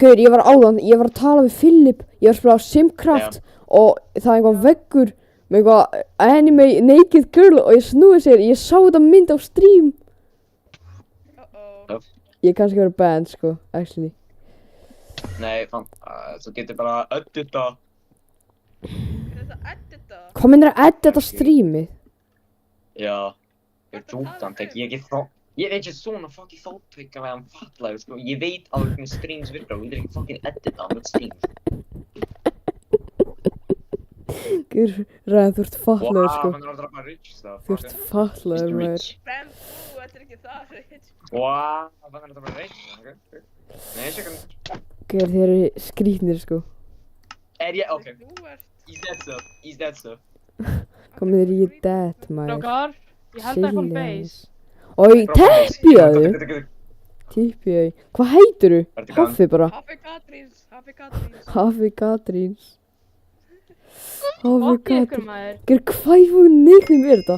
Gaur, ég var að tala við Philip, ég var að spila á Simcraft og það er einhvað veggur með eitthvað anime naked girl og ég snúi sér, ég sá þetta mynd á stream. Uh-oh. Ég er kannski að vera band, sko, actually. Nei, fan, þú getur bara öddita. Er þetta edita? Hvað minnir að edda þetta streamið? Já. Ég er djútan, tek ég ekki frá. Ég er ekki svona fucking fátveika með hann fatlaður, sko. Ég veit alveg hvernig streams virkar og ég er ekki fucking edita með streams. Gaur, ræðan, þú ert fatlaður, sko. Wow, hann er að drapa rich stuff. Þú ert fatlaður, Mr. maður. Rich. Ben, þú, þetta er ekki það, Rich. Wow, hann er að drapa rich. Ok. Nei, ég sé hvernig. Gaur, þeir eru skrýtnir, sko. Er ég, ok. Þú ert... Is that so? Hvað minnir ég dead, maður? Strákar, ég held að kom base. Oi, teppiðaðu. Teppiðaðu. Hvað heitir þú? Vertu gang. Haffi bara. Haffi Katríns, Haffi Katríns. Haffi Katríns. Haffi Bokki ykkur, Katríns. maður. Gaur, hvað í fóðu neiknum er þetta?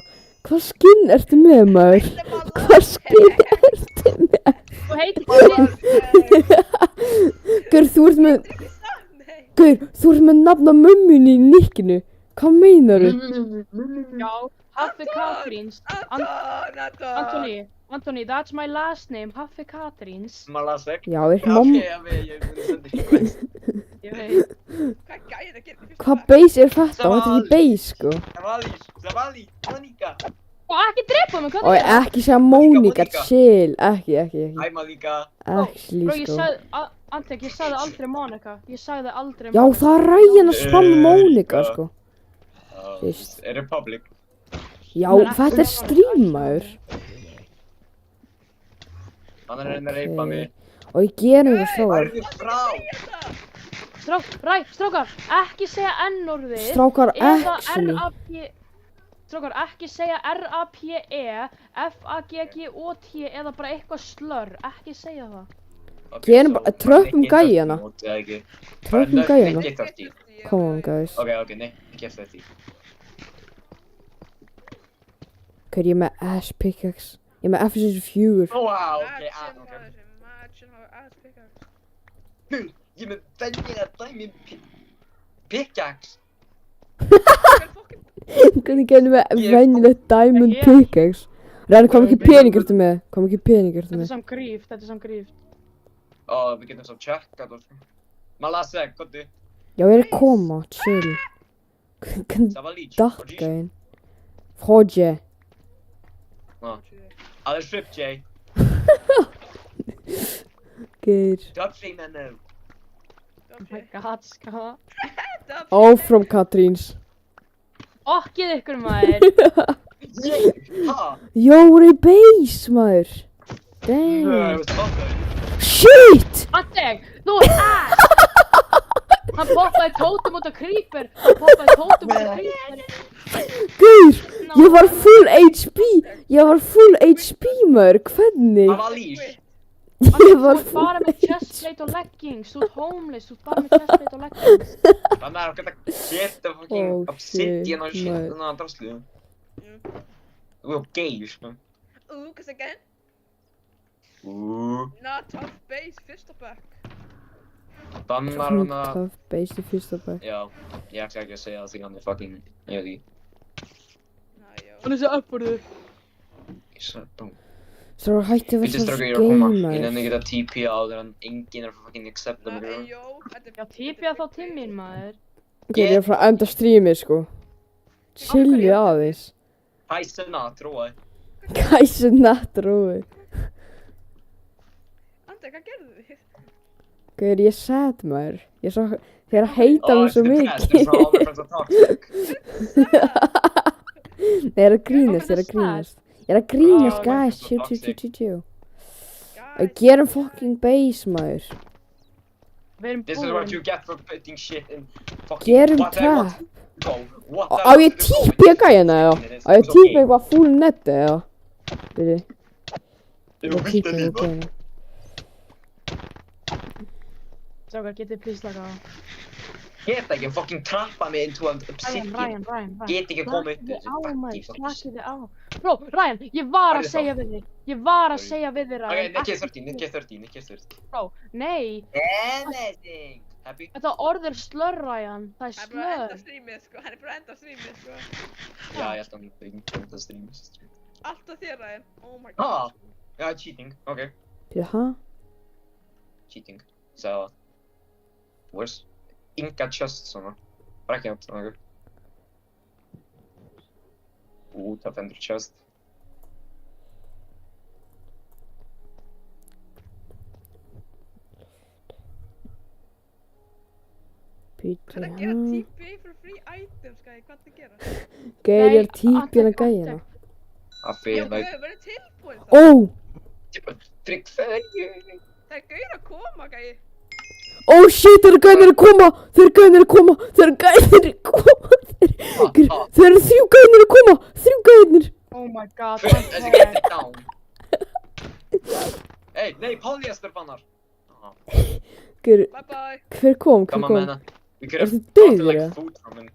Hvað skinn ertu með, maður? Hvað skinn ertu með? Þú heitir Chris. Gaur, þú ert með... Nei. Gaur, þú ert með nafn á mömmunni í nickinu. Hvað meinar Já, Haffi Katríns. Antoni, that's my last name, Haffi Katríns. Malasek. Já, er mamma... Ég mun senda request. Ég veit. Hvað gæði að gera? Hvað base er þetta? Þetta er ekki base, sko. Savali, Monika. Og ekki drepa mig, hvað Og er það? ekki segja Mónika, Mónika. chill. Ekki. Hæ Malika. Actually, Bro, ég sko. sagði, Anteg, ég sagði aldrei Monika. Ég sagði aldrei Já, það er ræðan að spamma Mónika, sko. Fyrst. Republic. Já, þetta er streamaður. Hann er að reyna að reypa mig. Og ég gerum það strákar. Værðu frá. Strákar, ekki segja N-orðið. Strákar, Eða actually. R-A-P... Strákar, ekki segja R-A-P-E, F-A-G-G-O-T eða bara eitthvað slör. Ekki segja það. Gerum bara- tröppum gæjana. Tröppum gæjana. Nick 30. Come on, guys. Ok, Nick 30. Hver, ég er með ass pickaxe. Ég er með F64. Wow, ok, Imagine ok. maður, imagine how ass pickaxe. Ég er með venjulega dæmi pickaxe. Hvernig gerum við Ég- venjulegt diamond Ég- pickaxe? Ræðan, hvað mikið pening ertu með? Hvað mikið pening ertu Þetta er með? samt gríf, Ó, við getum svo checkat og svo. Malasek, góttu. Já, ég er að koma, chill. Hvernig Savalic. datt gæinn? Fodje. Aðeins Strip J. Gaur. Dropstream hennar. Oh my god, sko. Áfram Katríns. Okkið ykkur maður. Ha? Jóri Beis, maður. Nei, Damn. veistu hvað það er? Shit! Andeg, þú er ass! Hann poppaði tótum út af creeper. Hann poppaði tótum út af creeper. Gaur, ég var full HP. Ég var full HP, maður. Hvernig? Það var lýs. Ég Þú var ert bara full með chestplate og leggings. Þú ert homeless. Þú ert bara með chestplate og leggings. Þannig að geta geta fucking Oh, obsidian og shit, shit maður. og náða draslu. Þú er gay, sko. Kas again? Þannig Tough base, fyrsta bekk. er hann að... Tough Beis í fyrsta bæk. Já, ég ætla ekki að segja það því hann er fucking... Ég veit ekki. Hann er svo uppbúrður. Ég sagði bara... Svo hætti að Býttu vera strákar, svo ég er að koma. Ég skeimaður. nenni ekki að TP áður en enginn er að fucking accepta mig. Já, tipja þá til mín maður. Gaur, ég er frá að enda strímið, sko. Chilli aðeins. Hæ, Senna, tróði. Gæsi natt rói. Andri, hvað gerðu þið? Gaur, ég er sad, maður. Ég er svo... Þið er að heita mig svo mikið. Þetta er svona all my friends are toxic. Ég er að grínast, ég er að grínast. Ég er að grínast, Oh, guys. my Chill, God, chill, chill, toxic. chill, chill. Gerum fucking base, maður. Við erum This is what búin. you get for putting shit in fucking... Gerum whatever. trap. Go. What Á ég típi að gæjana, eða? Á ég típi eitthvað full netti, eða? Byrju, Jú, ég típi viltu að líka? gæjana. Strákar, getið please slaka á. Get ekki fucking trappa mig into an obsidian. Ryan. Get ekki komið upp Slakið á, þessu maður, fucking slakið á. Bro, Ryan, ég var Hvað að er segja við þig. Ég var að Sorry. segja við þig, Ok, Ryan. Nicky 13, Nicky 13, Nicky 13. Bro, nei. Anything. Happy? Þetta orð er slör, Ryan. Það er Hann er bara að enda slör. strímið, sko. Hann er bara að enda strímið, sko. Já, ég held að hann er að streama. Alltaf þér, Ryan. Oh my Ah, god. já, cheating. Ok, Byrju, hæ? cheating. So, where's Inga chest svona? Bara ekki átt, ok. Tough ender chest. Byrju, Hvað er að gera hæ? TP for free items, gæði? Hvað er að gera? Gaur, ég er típi að Andeg, gæjana. Affi, Já, like, gauður, verður tilbúin þá. Ó! trygg fyrir. Það er gauður að koma, gæði. Ó, shit, þeir eru gæjnir að koma! Þeir eru gæjnir að koma! Þeir eru gæjnir að koma! Þeir eru 3 gæjnir að koma! 3 gæjnir! Oh my god, Þessi get it down. Hey, nei, polyester bannar. Gaur, Bye bye. hver kom? Hver Come on, kom? man. We could have Ertu gotten dauður, like eða? food from him.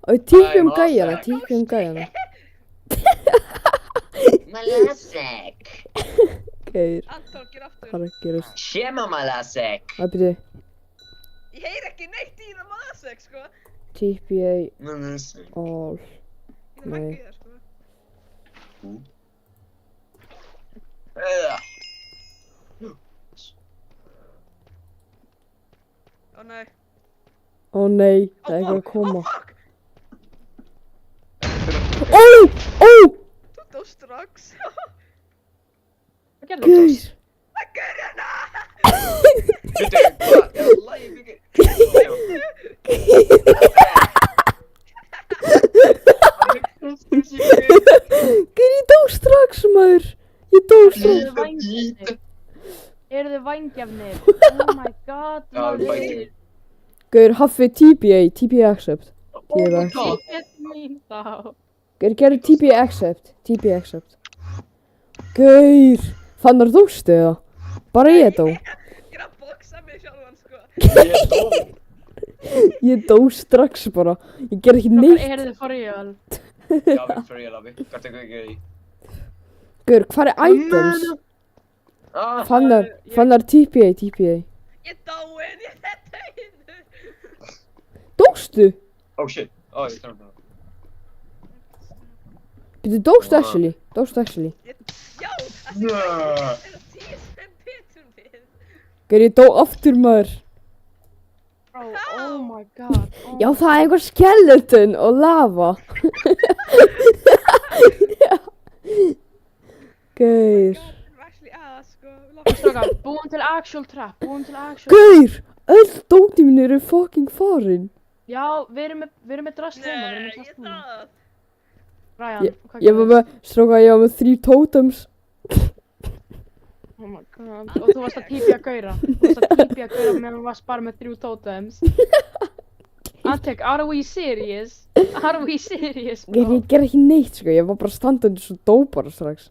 Ó, típi Æ, um maður gæjana, sagði- típi um gæjana. Malasek. Gaur, Anton, ger aftur. hvað er að gerast? Shema Malasek. Það byrju, Ég heyr ekki neitt í það maðursek, sko. TPA Malasek. all. Ég þarf Nei. ekki í það, sko. Ó nei. Ó nei, Ó, það er eitthvað að fuck. koma. Ó, fuck. Ó, ó, Þú dóst strax. Hvað gerðu? gaur. Hvað gerir hérna? Veitu, hvað er lægi fyrir? Gaur, ég dó strax, maður. Ég dó strax. Eru þið vængjafnir? Oh my god, Já, vængjafnir. Gaur, haffi TPA, TPA accept. Oh my god. Típið mín þá. Gaur, gerðu TPA accept, TPA accept. Gaur, fannar dóstu eða? Bara ég dó. Ég er að boxa mig sjálfan, sko. Ég dó strax bara. Ég gerði ekki Strákar, neitt. eru þið for real? Já, við fyrir ég lafi. Hvað tekur ekki í? Gaur, hvað er items? Ah, Fannar TPA, TPA. Ég er dáin, ég er dáin. Dóstu? oh shit. Oh, ég þarf það. Býttu, dóstu actually? Dóstu actually? Já, það sé er að 10 sem betur við. Gaur, ég dó aftur maður. Bro, oh my god. Oh Já, það er einhver skeleton og lava. Gaur. sko. Strákar, búin til actual trap, búin til actual Gaur, öll dóti mín eru fucking farin. Já, við erum með drast heima, við erum Nei, með ég drast heima. það. Ryan, hvað Ég var með, stróka, ég var með 3 totems. Oh my god, og þú varst að típja gauðra. Þú varst að típja gauðra meðan þú varst bara með 3 totems. Antek, are we serious? Are we serious, Gaur, bro? ég ger ekki neitt, sko, ég var bara standandi svo dópar strax.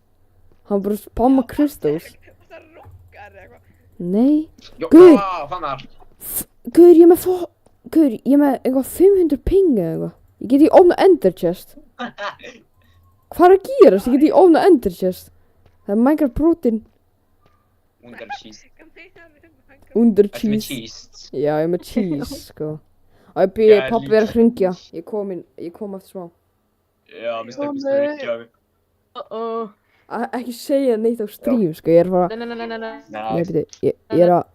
Hann bara spamma crystals. Það rukkar eitthvað. Nei. Já, Guð. fannar. Gaur, ég er með Gaur, ég er með eitthvað 500 ping eða eitthvað. Ég get í ofna ender chest. Hvað er að gerast? Ég get í ofna ender chest. Það er Minecraft brotin Under cheese. Hvað meinar við Minecraft? under Ertu með cheese. cheese? Já, ég er með cheese, sko. Og ég byrja, Já, pappi líka. er að hringja. Ég kom eftir smá. Já, mér Komdu. stökkust þrykja. Uh-oh. Ekki segja neitt á stream, sko. Ég er að fara... Nei. Nei, Nei, byrju, ég er að...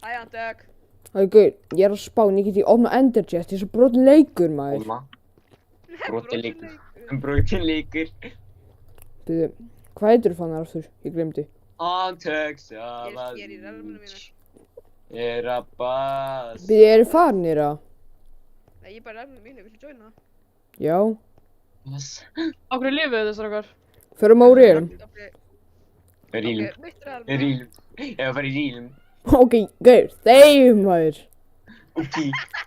Æ, Antek. Það er gaur, ég er að spána, ég get í ofna ender chest. Ég er svo brotin leikur, maður. Óma. Brotin leikur. leikur. Brotin leikur. Byrju, hvað heitir þú fannar aftur? Ég glemdi. Antek, Ég er í relmunu mínu. Ég er að bas. Byrju, eru farnir að? Nei, ég er bara í relmunu mínu, viltu joina? Já. Bas. Á hverju lifuðu þið, strákar? Förum á rýrum. Rílum. Mitt relmunu. Rílum. Ég var að fara í rílum. Ok, gaur, þeim, maður. Ok.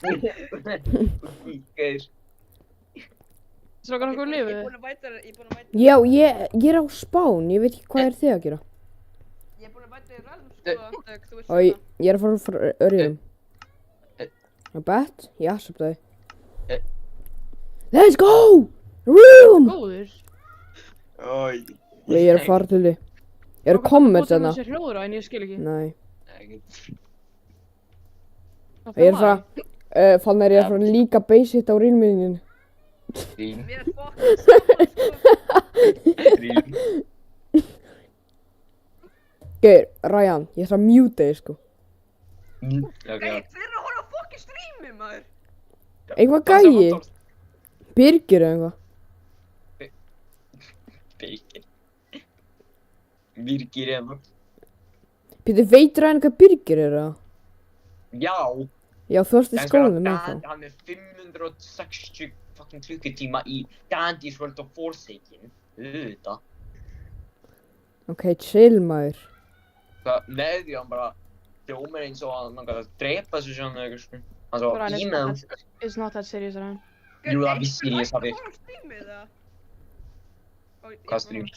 Ok, gaur. Strákar, á hverju Ég lifuðu er þið? búin að bæta þér, ég er búin að bæta Já, ég er á spán, ég veit ekki hvað er þið að gera. Ég er búin að bæta þér relm, sko, Antek, þú veist Og ég er að fara frá örjum. Og bet, ég acceptaði. Let's go! Room! Góður. Ói. Ég er að fara til því. Ég er að komment þarna. þarna. Þú ert hljóðra en ég skil ekki. Nei. Það Ég er að hljómar. fara, fann er ég að fara líka basic á rýmminnin. Rílum. Mér er fokkin saman, sko. Rílum. Gaur, Ryan, ég ætla að mute þig, sko. Ok. Nei, þeir eru að horfa á fokkin streami, maður. Eitthvað gæi. Birgir eða eitthvað. Bacon. Virkir hérna. Pétur, veitur Ryan hvað Birgir er það? Já. Já, þú varst í skólanum með Dan- þá. Hann er 560 fucking klukkutíma í Dandy's World of Forsaken. Auðvitað. Ok, chill, maður. Það neði hann bara hljómar eins og hann langar að drepa þessu svona eitthvað sko. Hann svo Ryan, e-mail. it's not that serious, Ryan. Jú, það vissi ég, Safi. Hvað er streamið, það? Hvað stream?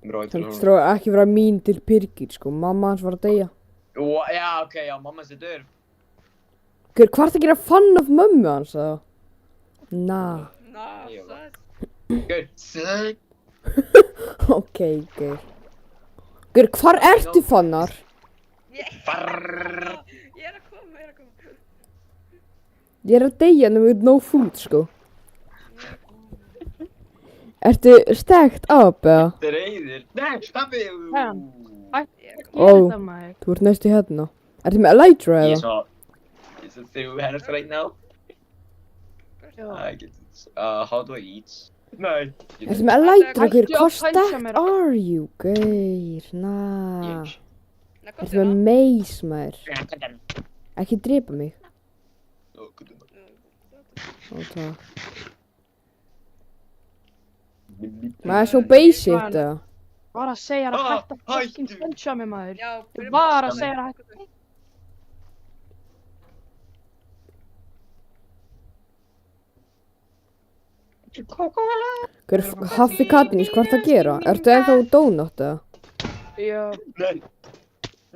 Hann stróði ekki vera mín til Birgir, sko. Mamma hans var að deyja. Jú, já, ok, já, mamma sér dör. Gaur, hvað er það að gera fann af mömmu hans, eða? Nah. Ná, Ég var- það Gaur, sæk. Ok, gaur. Gaur, hvar ertu fannar? Ég Farrrrrr. ég er að koma, ég er að koma. Ég er að deyja með no food, sko. Ertu stekt up, eða? Þetta er reyðir. Nei, stoppi! Hæ? Ó. Gerðu þetta maður. Þú ert næstu hérna. Ertu með elytra, Ég er eða? svo... Ég er svo þrjú right now. Já. I get it. How do I eat? Nei. Ertu með elytra, Hættu gaur? að Hvað pælsa stekt mér. are you, gaur? Na. Ég. Nei, Ertu með meis, maður? Ég. Ekki drepa mig. Ó, takk. Maður er svo basic, eða? Var að segja þér að Ah, hætta fucking hættu. puncha mig maður. Já, Ég var að segja þér að hætta. Gaur, Haffi Katnís, hvað ertu að gera? Ertu ennþá donut, eða? Já. Nei.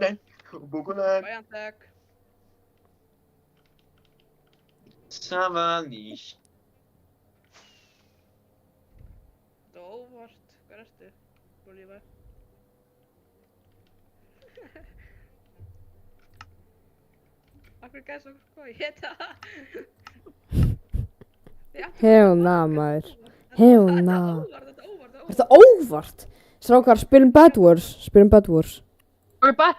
Nei. Búkunar. Bæjantek. Savanís. Það er óvart. Hvað ertu? Bolívar. Akkur gæs okkur hvað ég heita. Hell nah, maður. Hell nah. Þetta er óvart. Er það óvart? Strákar, spilum Bad Wars. Spilum Bad Wars. Ok, bet.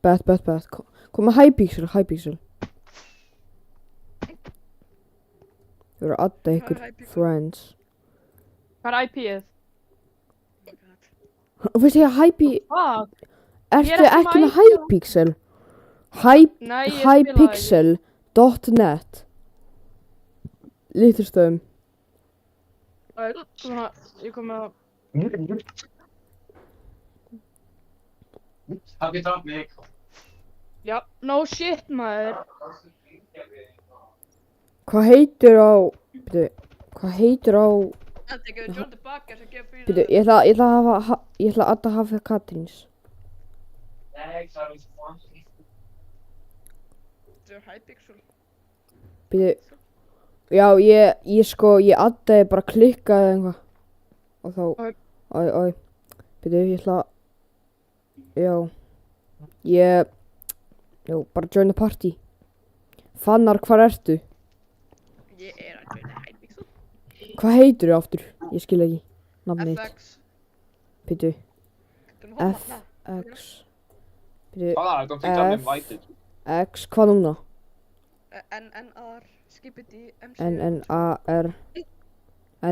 Bet. Kom með Hypixel. Þú eru að adda ykkur Hvað er Hypixel? friends. Hvað er IP-ið? Og finnst ég að Hypi... Hvað? Ertu ekki með ekki með IP. Hypixel? Nei, ég spilaði Hypixel.net Líturstöðum. Svona, ég kom með að... Happy topic. Já, no shit maður. Hvað heitir á... Bíddu, hvað heitir á... En það gefur John tilbaka sem gefur fyrir Bíddu, ég ætla að adda Haffi Katríns. Nei, það er svo. Það er Hypixel. Bíddu... Já, ég addaði bara klikkaði eitthvað. Og þá... Æ. Bíddu, ég ætla að... Já, bara join the party. Fannar, hvar ertu? Ég er að joina Hypixel. Hvað heitir þú aftur? Ég skil ekki. Nafnið þitt. FX. Bíddu, Þú má hoppa. FX. Bíddu, I don't think I'm F. invited. X, hvað núna? NNR. Skipiti. MC. NNAR.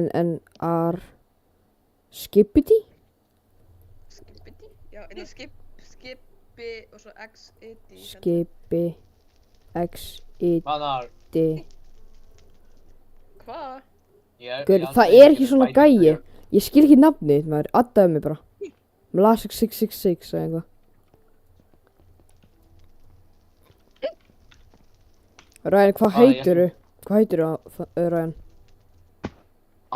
NNR. Skipiti? Skipiti? Já, en ég skipi og svo XID. Skipi. XID. Mannar. Hvað? Gaur, það er ekki svona gæi. Ég skil ekki nafnið þitt, maður. Addaðu mig bara. Mlasik 666 eða eitthvað. Ryan, hvað heitirðu? Hvað heitirðu, Ryan?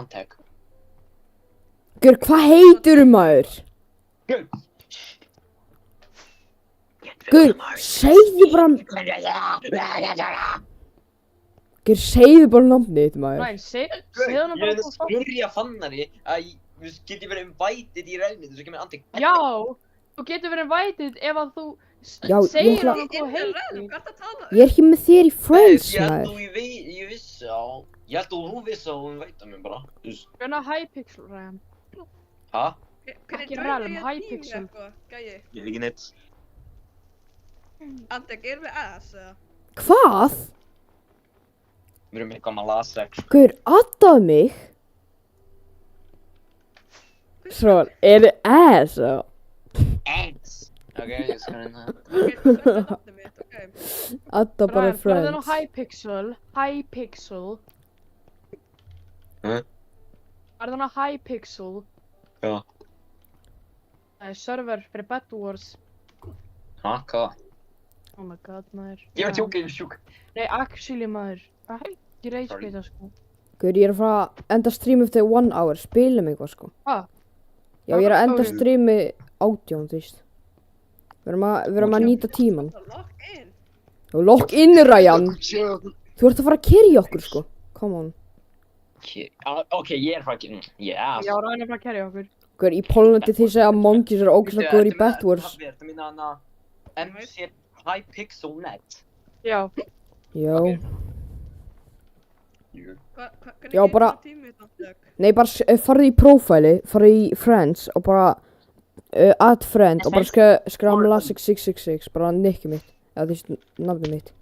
Antek. Gaur, hvað heitirðu, maður? Gaur. Gaur, segðu bara... Gaur, segðu bara nafnið þitt, maður. Ryan, segðu hann Ég er bara að spyrja Fannari að get ég verið invited í rælmið þess að kemur Antek. Já, þú getur verið invited ef að þú Já, ég segir ætla- hann hvað heitir. Hvað er það að tala? Ég er ekki með þér í Friends, Ég held maður. þú ég vissi á. Ég held þú vissi á og veita mig bara. Þú veist. Hvernig Hypixel, Ryan? Ha? Ekki rælum, Hypixel. Gæi. Ég er ekki neitt. Andek, erum við ass eða? Hvað? Við erum eitthvað maður lasex. Gaur, addaðu mig. Svo, er þið ass, eða? Eggs! Ok, ég skal reyna það. Ok, þú sagði nafnið mitt, ok. Adda bara Ryan, farðu nú Friends. Hypixel. Farðu nú Hypixel. Já. Það er server fyrir Bad Wars. Ha, hvað? Oh my god, maður. Ég var tjók, ég er sjúk. Nei, actually, maður. Ekki reisbita, sko. Gaur, ég er að fara að enda stream eftir 1 hour. Spilum eitthvað, sko. Hvað? Já, ég er að enda Ok. streami 18, þú veist. Við erum að nýta tíman. Lock in. Og lock in, Ryan. Þú ert að fara að kerja okkur, sko. Come on. Ok, ég er fucking, yeah. Já, Ryan er bara að kerja okkur. Gaur, í Pólandi því segja að monkeys eru ógeðslega góður í Bad Wars. Þetta minna hana MC Hypixel.net. Já. Já. Ok. Hvernig Já, gengur bara- það tímið þetta? Nei, bara farið í prófæli, farið í friends og bara add friend og bara skrifa Malasek666, bara nikki mitt, eða þú veist, nafnið mitt.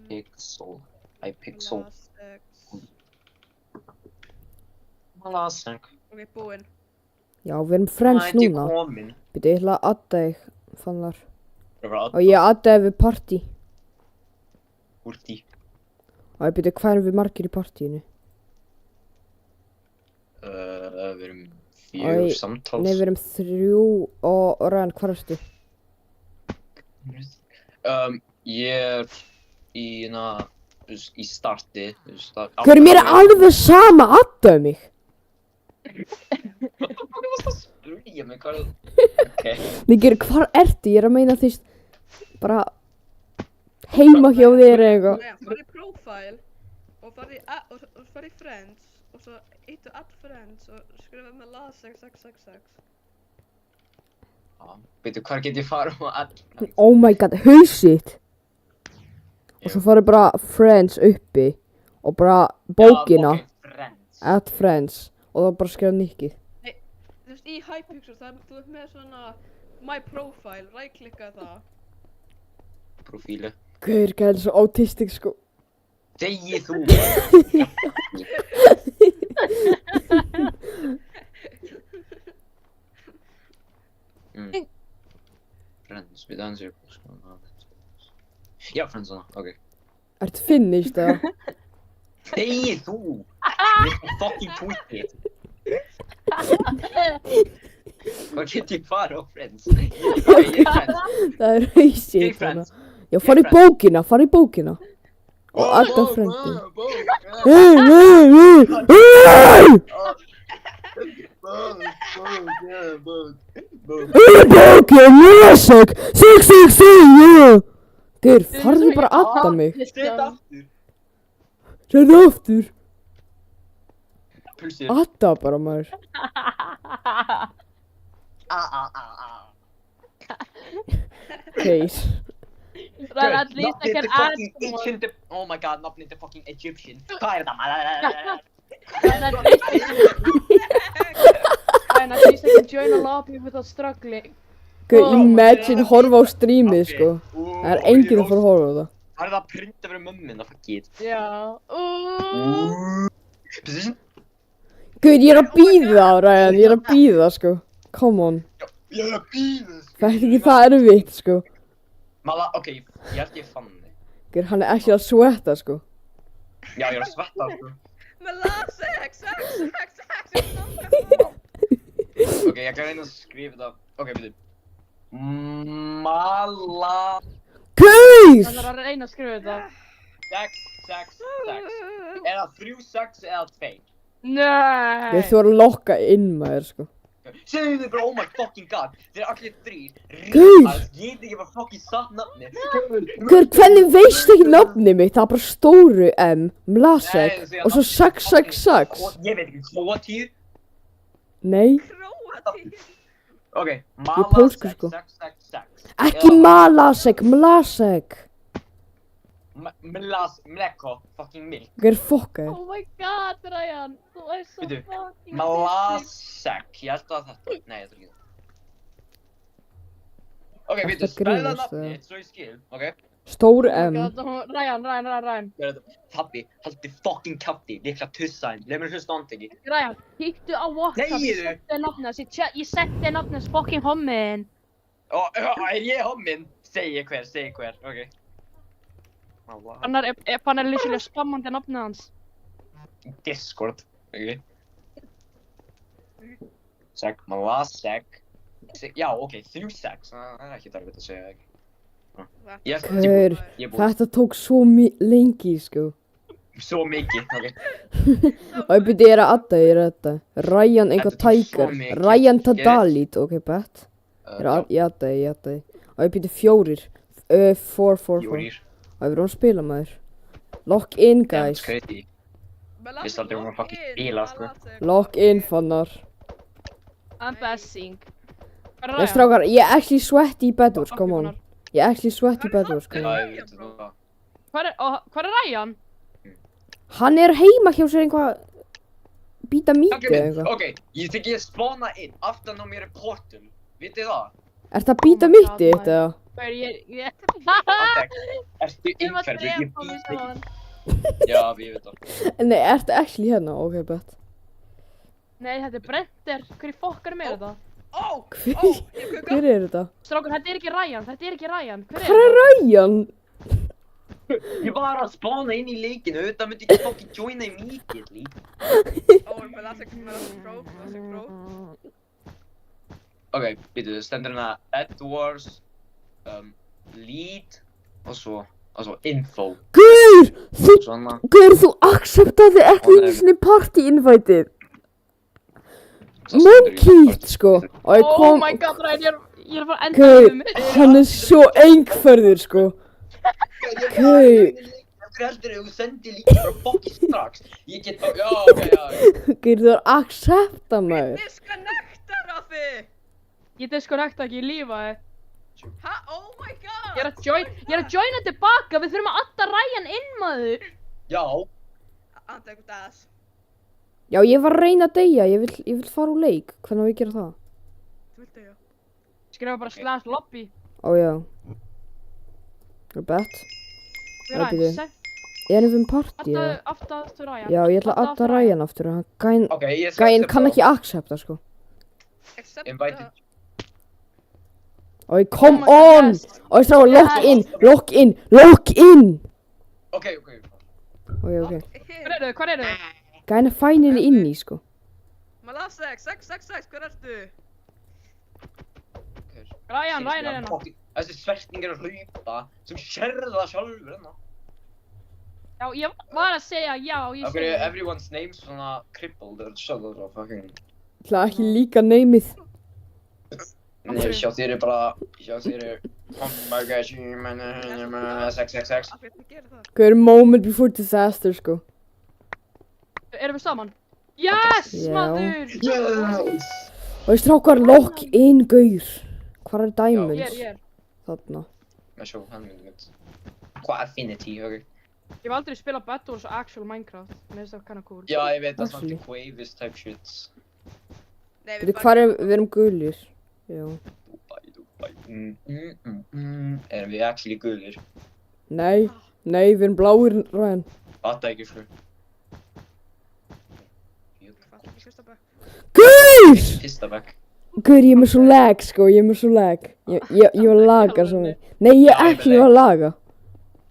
Pixel. Æ, Pixel. Lasex. Malasek. Ok, búinn. Já, við erum friends núna. Komin. Býtu, ég ætla að adda þig, fannar. Það var Og ég addaði við partí. úr því. Og ég býtu, hvað erum við margir í partíinu? Við erum Æ, 4 samtals. Nei, við erum 3 og Ryan, hvað ertu? Ég er í, í starti. Hver mér er alveg sama, addaðu mig. Hvað varst að spyrja mig, hvað er það? Ok. Nei, hvað ertu? Ég er að meina því, bara heima hjá þér eða eitthvað. Nei, farið í profile og farið í friends og svo eittu add friends og skrifa með Lasex666. Veitu, hvar get ég farið og all? Oh my god, hausið. Og svo farið bara friends uppi og bara bókina, Já, ok, friends. add friends og þá bara skrifa nikkið. Þú veist, í Hypixel, þú ert með svona my profile, right-klikka það. Profílu. Guður, hvað er svo autistic sko. Þegi þú! Friends, við aðeins eru Já, friends hana, ok. Ertu finished eða? Þegi þú! Ég er fucking tweetið. Hvað get ég farið á friends? Ég er friends. Það er Ég er hausið hana. friends. Já, farið í bókina. Og adda friendin. Bókin, Malasek, 666, Guður, farðu bara að adda mig. Þetta aftur. Þetta aftur. Pulsið. Adda bara maður. Case. Ryan, at least I can add someone. Ancient, oh my god, nafnið er fucking Egyptian. Hvað er þetta? Ryan, at least I can join a lobby without struggling. Guður, imagine horfa á streamið sko. Það er enginn að fara að horfa á það. Það er það að printa fyrir mömmin, fuck it. Já. Position? Guður, ég er að býða, Ryan, ég er að býða sko. Come on. Ég er að býða. Það er ekki það erfitt sko. Ok, ég held ég fann þig. Guður, hann er ekki að svetta sko. Já, ég er að svetta, sko. Með Lasex666. Ok, ég kan reyna að skrifa þetta. Ok, byrju. Mala... Guður! Það er að reyna að skrifa þetta. 6. Er það 3 6 eða 2? Nei. Guður, þú er að lokka inn maður sko. Segðu þið bara, oh my fucking god. Þeir eru allir 3. Guð! Ég veit ekki bara fucking satt nafni. Guður, hvernig veistu ekki nafnið mitt? Það er bara stóru M, Malasek og svo 666. Ég veit ekki, Króatíu? Nei, Króatíu. Ok, Ég er Mala pólskur, sko. 666. ekki Malasek, Malasek. Mleko, fucking milk. Guður, fokka þér. Oh my god, Ryan. Þú er svo Bíddu, fucking Malasek, ég held að þetta, nei þetta er ekki það. Ok, Ertu býtu, að spæla grínast, nafni, eða? svo ég skil, ok? Stór Oh my M. god, Ryan. Pabbi, haldi fucking kjafti, líkla tussaðinn, leið mér hlusta andegi. Ryan, kíktu á WhatsApp, ég Þegiðu. setti nafnið hans, ég setti nafnið hans fucking hommin. Er ég homminn? Segi hver, ok. Hann er literally spammandi nafnið hans. Discord, ok. Malasek. Já, ok, 3-6, það er ekki þarfið að segja, ekki. Ég er Guður, ég er búinn. þetta tók svo lengi sko. Svo mikið, ok. Og ég byrja, ég er að adda, ég er að adda. Ryan einhver Þetta tók svo Tiger. mikið. Ryan Tadalit, ok, bet. Ég Já, addaði. Og ég byrja 4. 4. Júrir. Og við erum að spila maður. Lock in, guys. Crazy. Visst aldrei hún var fucking spila, sko. Lock in, fannar. I'm passing. Nei, strákar, ég actually sweaty í Bedwars, come on. Ég actually sweaty í Bedwars, come on. Já, ég veit það. Hvar er Ryan? Hann er heima hjá sér einhvað býta mítið eða eitthvað. Ok, ég tek ég spána inn, aftan á mér er portal. Vitið það? Er það býta Oh my mítið God, þitt eða? Hver ég... Antek, ertu Ég var innferð? Ég drepa mig býst ekki. saman. Já, ég veit það. Nei, ertu actually hérna? Ok, bet. Nei, þetta er Brenter. Hver í fokkar með þetta? Ó, Hver, ég kuka. hver er þetta? Strákur, þetta er ekki Ryan. Þetta er ekki Ryan. Hver Hvar er Ryan? Ég var að spána inn í leikinu, auðvitað myndi ekki fokkin joina immediately. Ó, með lasik bró. Ok, býtu, það stendur hérna Edwards, lead, og svo info. Guður! Svona. Guður, þú acceptaði ekki einu sinni party inviteið. Monkey, sko. Og ég Oh kom... my god, Ryan, ég er að fara að enda Guður, um mig. hann er svo engferður, sko. Hverju heldur þú sendir líka bara fokkin strax? Ég get bara, já, ok, já. Guður, þú er að accepta maður. Disconnectar af þig. Ég disconnecta ekki, ég lífaði. Ha, oh my god. Ég er að joina tilbaka, við þurfum að adda Ryan inn, maður. Já, Antek das. Já, ég var að reyna að deyja, ég vill fara úr leik. Hvernig á ég að gera það? Þú viltu já. Skrifa bara slash lobby. Ó, já. Er bet? Hver bíddu. Ryan? Erum við um party, eða? Aftur Ryan. Já, ég ætla að adda Ryan aftur. Hann ok, ég skal gæinn kann ekki accepta, sko. Accept Invited. Oi, come Oh my on! God. Oi, strá, lock in! Ok. Ok. Hvar eru? Gæinn er fænir inni, sko. Malasek, 666, hver ertu? Ryan er hérna. Þessi svertning er að hlaupa sem sérða það sjálfur hérna. Já, ég var að segja já, ég Ok, segi. everyone's name's svona crippled, það er svo fucking... Það ekki líka neymið. Nei, sjá þér bara, hamburger, 666. Af hvernig gerir það? Hvað er moment before disaster, sko. Erum við saman? Yes, Já. maður! Yes! Oi, strákar, lock in, gaur. Hvar er diamonds? Ég er. Þarna. Með sjó, hann myndi mitt. Hvað affinity, ok? Ég hef aldrei spilað Bad Wars og actual Minecraft. Mér finnst það kinda cool. Já, ég veit það er Actually. svona Quavis type shit. Nei, Veitu, hvar er, við erum gulir. Já. Dubai. Erum við actually gulir? Nei, við erum bláir, Ryan. Fatta ekki, sko. Fattar ekki fyrsta bekk. Gaur! Fyrsta bekk. Gaur, ég er með svo lag, sko, ég var að laga svo mig. Nei, ég actually var að laga.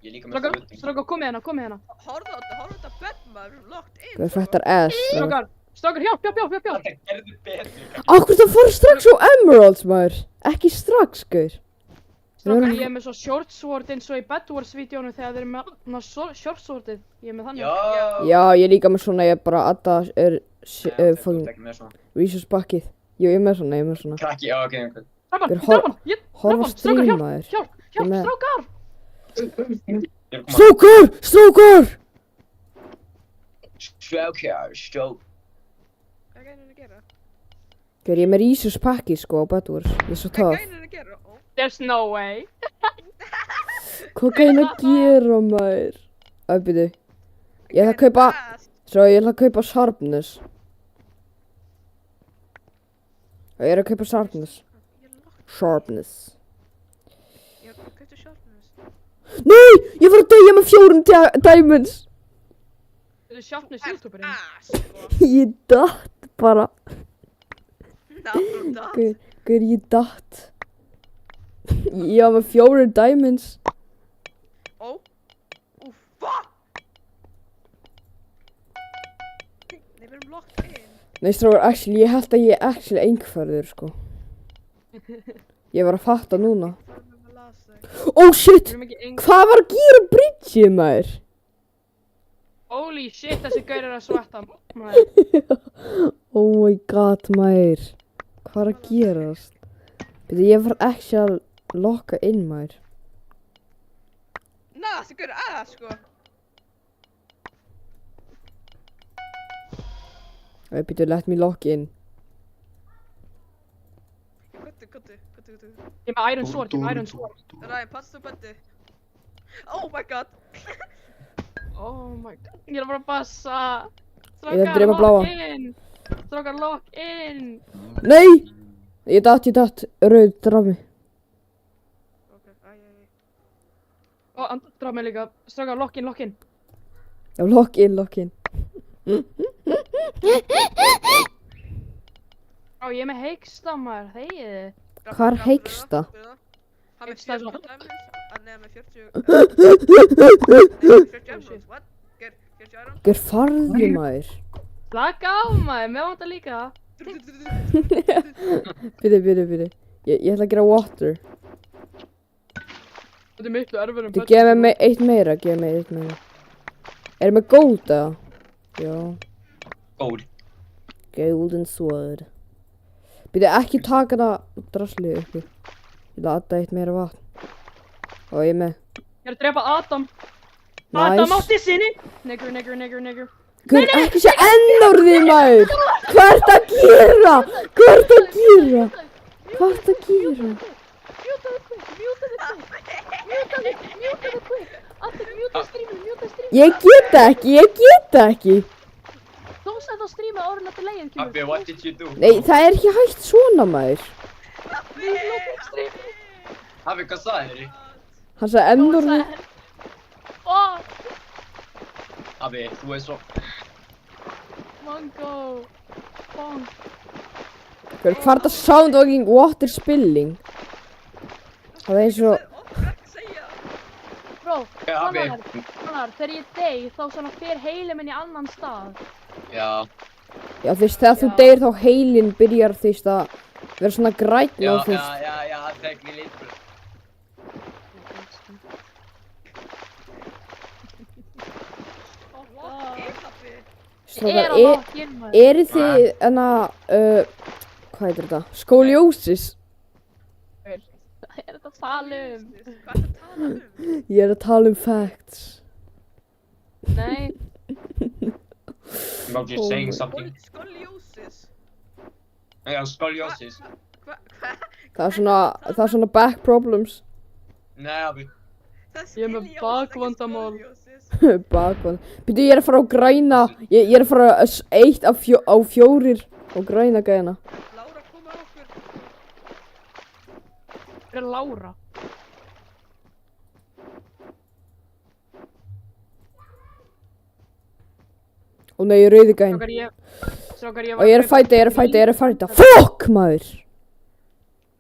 Ég líka með það Strákar, komið hérna. Horfðu á þetta bett maður, locked in. Gaur, þetta er ass, strákar. Strákar, hjálp. Það gerði betur. Akkur það fór strax á Emeralds, maður. Ekki strax, gaur. Strákar, ég er með svo short sword eins og í Bad Wars vídeónu þegar þeir eru með short swordið. Ég er með þannig. Já. Já, ég líka með svona, ég bara adda, Þú fucking, ert ekki með svona. resource bucket. Jú, ég er með svona. Krakki, já, ok. Strákar, Gaur, strákar, horfa á strákar, stream, maður. hjálp, Ég með. strákar! Ég er að koma. Strákar! Strókar. Hvað er gænin að gera? Gaur, ég er með resource bucket, sko, á Bad Wars. Ég er svo Hvað er töff. gænin að gera? Ó, There's no way. Hvað gæn að gera, maður? Æbbiðu. Ég ætla að kaupa, fast. svo ég ætla að kaupa sharpness. Og ég er að kaupa sharpness. Ég er locked. Sharpness. Ég kaupi sharpness. Nei! Ég var að deyja með 4 diamonds! Þetta er sharpness youtuberinn. Sko. Ég datt bara. Náttúrulega það. Gaur, ég datt. Ég var með 4 diamonds. Ó. Ú, fuck. Nei, við erum locked in. Nei, strákar, actually, ég held að ég er actually einhverður, sko. Ég var að fatta núna. Það er með lasik. Oh shit! Við erum ekki ein... Hvað var að gera bridgeið, maður? Holy shit, þessi gaur er að svetta. Maður. Oh my god, maður. Hvað er að gerast? Bíddu, ég var actually að lokka inn, maður. Na, það gør sko. Bíddu, let me lock in. Kuttu. Ég er með iron sword. Ræði, pass þú betti. Oh my god. Oh my god. Ég er að fara að passa. Ég þarf að drepa bláa. Strákar, lock in. Nei! Ég datt, rauð, draf mig. Ok, æj. Ó, hann draf mig líka. Strákar, lock in. Já, lock in. Ó, ég er með heiksta maður, þegiði. Hvað er heiksta? Hann er Heiksta er 40 svona- dæmis, hann er með 40 emeralds, what? Ger 40 iron? Hver farði maður? Slaka á maður, mér vantar líka. Byrju. Ég ætla að gera water. Þetta er miklu erfur en Þú gefið mig eitt meira, Er með gold eða? Já. Góð. Golden sword. Byrju ekki taka það draslið uppi. Ég ætla að adda eitt meira vatn. Og ég er með. Ég er að drepa Adam. Nice. Adam átti sinni. Nigger. Guð, ekki sé ennorðið maður! Hvað ertu að gera? Mjútaðu quick. Addi, mjútaðu streaminu. Ég get ekki. Þú sagði á streamið áður en þetta leiðin kemur. Abbi, what did you do? Nei, það er ekki hægt svona maður. Abbi, hvað sagði þér? Hann sagði ennorðið. Ó, Abbi, þú er svo... Mango. Bong. Hvað er þetta sound fucking water spilling? Það er eins og... Bro, Ja, Abbi. Hannar, þegar ég dey þá svona fer heilin minn í annan stað. Já. Já, þú veist, þegar þú deyr þá heilinn byrjar þú veist að vera svona grænn Já, og þú veist... það þekni litur. Strákar, lock in maður. eru þið enna... hvað heitir þetta? Skoliosis? Hvað er þetta að tala um? Hvað er það að tala um? Ég er að tala um facts. Nei, About you saying something. Skoliosis. Já, skoliosis. Hva? Það er svona back problems. Nei, Abbi. Það Ég er með skilja bakvandamál. Bakvann. Býtu, ég er að fara á græna. Ég er að fara eitt á fjórir á græna gæðina. Lára, koma okkur. hver er Lára? Ó nei, ég er rauði gæðin. Strákar, ég Og ég er að fæta. Fuck, maður!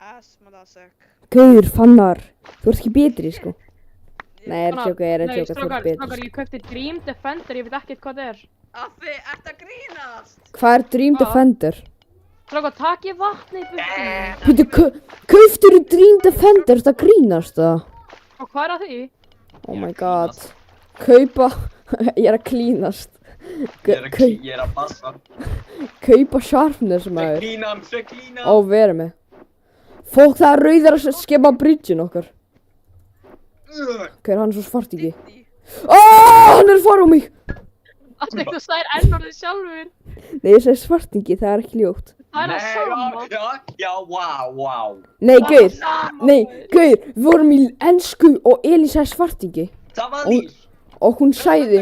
Ass, maðursak. Gauður, fannar. Þú ert ekki betri, sko. Nei, ég er að tjóka, Nei, þú ert strákar, betri. ég kaupti Dream Defender, ég veit ekkert hvað það er. Affi, ert að grínast? Hvað er Dream Hvað? Defender? Strákar, takk ég vatni í burtu. Býtu, kauftur þú Dream Defender? Þetta grínast það? Og hvað er að því? Oh my god. Kaupa, ég er að klínast. Ég er að passa. Kaupa sharpness, maður. Klína. Ó, verið með. Fólk, það er rauðar að skemma bridgein okkar. Hvað er hann svo svart ekki? Hann er að fara á mig! Allir þú sagðir ennorðið sjálfur. Nei, ég segi svartingi, það er ekki ljótt. Það er að sama. Já, wow. Nei, Það er Gaur, sama, nei, maður. Gaur, við vorum í ensku og Elín sagði svartingi. Það var Og, og hún sagði,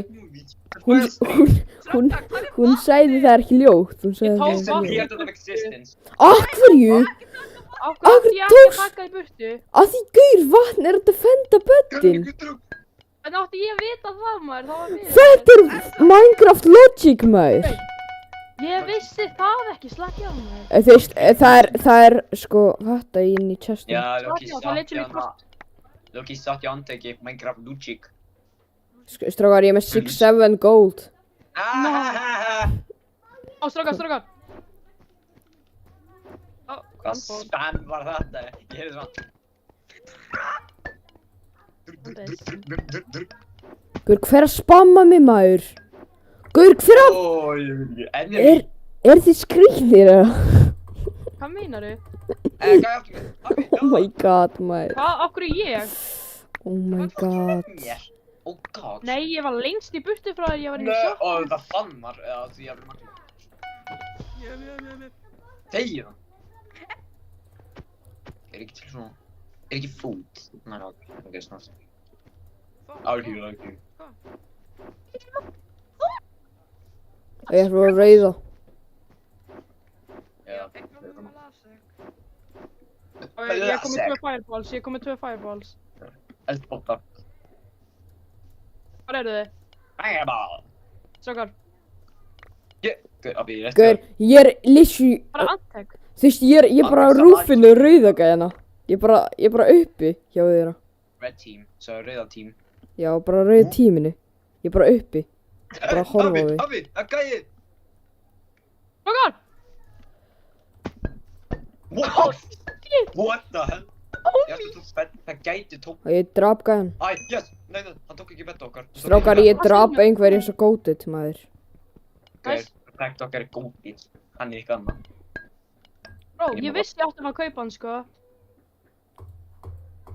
hún sagði það er ekki ljótt. Hún sagði Ég tók það er ekki vatn. ljótt. of existence. Af hverju? Af hverju átti ég ekki að taka í burtu? Af því, Gaur, vatn er að defenda böttin. Hvernig átti ég að vita það, maður? Það var mér. Þetta er Minecraft logic, maður. Ég vissi það ekki, slakki á maður. Þú veist, það er sko, þetta inn í chestinu. Já, Loki Slakki á, það leit satt í sem ég hana. Loki satt í andteki Minecraft Luchik. Strákar, ég er með 6-7 gold. Á, strákar. Hvað spam var þetta? Ég heyrði svona. Gaur, hver að spamma mig, maður? Gaur, hver að... Ó, ég veit ekki. Er þið skrýnir, eða? Hvað meinaru? Hvað er aftur með? Oh my god, maður. Hvað, af hverju ég? Oh my god. Oh god. Nei, ég var lengst í burtu frá því ég var inn í Nei, sjokk. og það fannar, eða því að við makkum. Þegið það. Er ekki til svona... Er ekki food? Nei, ok, snart. Out here, out here. Ég er frá að rauða. Já. Eitthvað með lasik. Ég kom með 2 fireballs. Eldbóta. Hvar eru þið? Fireball. Strákar, Gaur, ég er literally, bara Antec. þú veist, ég er bara á rúfinu rauða gæjana. Ég er bara uppi hjá þeirra. Red team, svo rauða team. Já, bara rauð tíminu. Ég er bara uppi. Bara að horfa á þig. Abi, að gæði! Strákar! What the hell? Ég ætla að tók bett, það gæti tók. Og ég drap gæjan. Æ, yes! Nei, hann tók ekki bett okkar. Strákar, ég drap einhver eins og gótið, maður. Guys, Protect okkar er góðið. Hann er ekki annað. bro, ég vissi ég átti að kaupa hann, sko.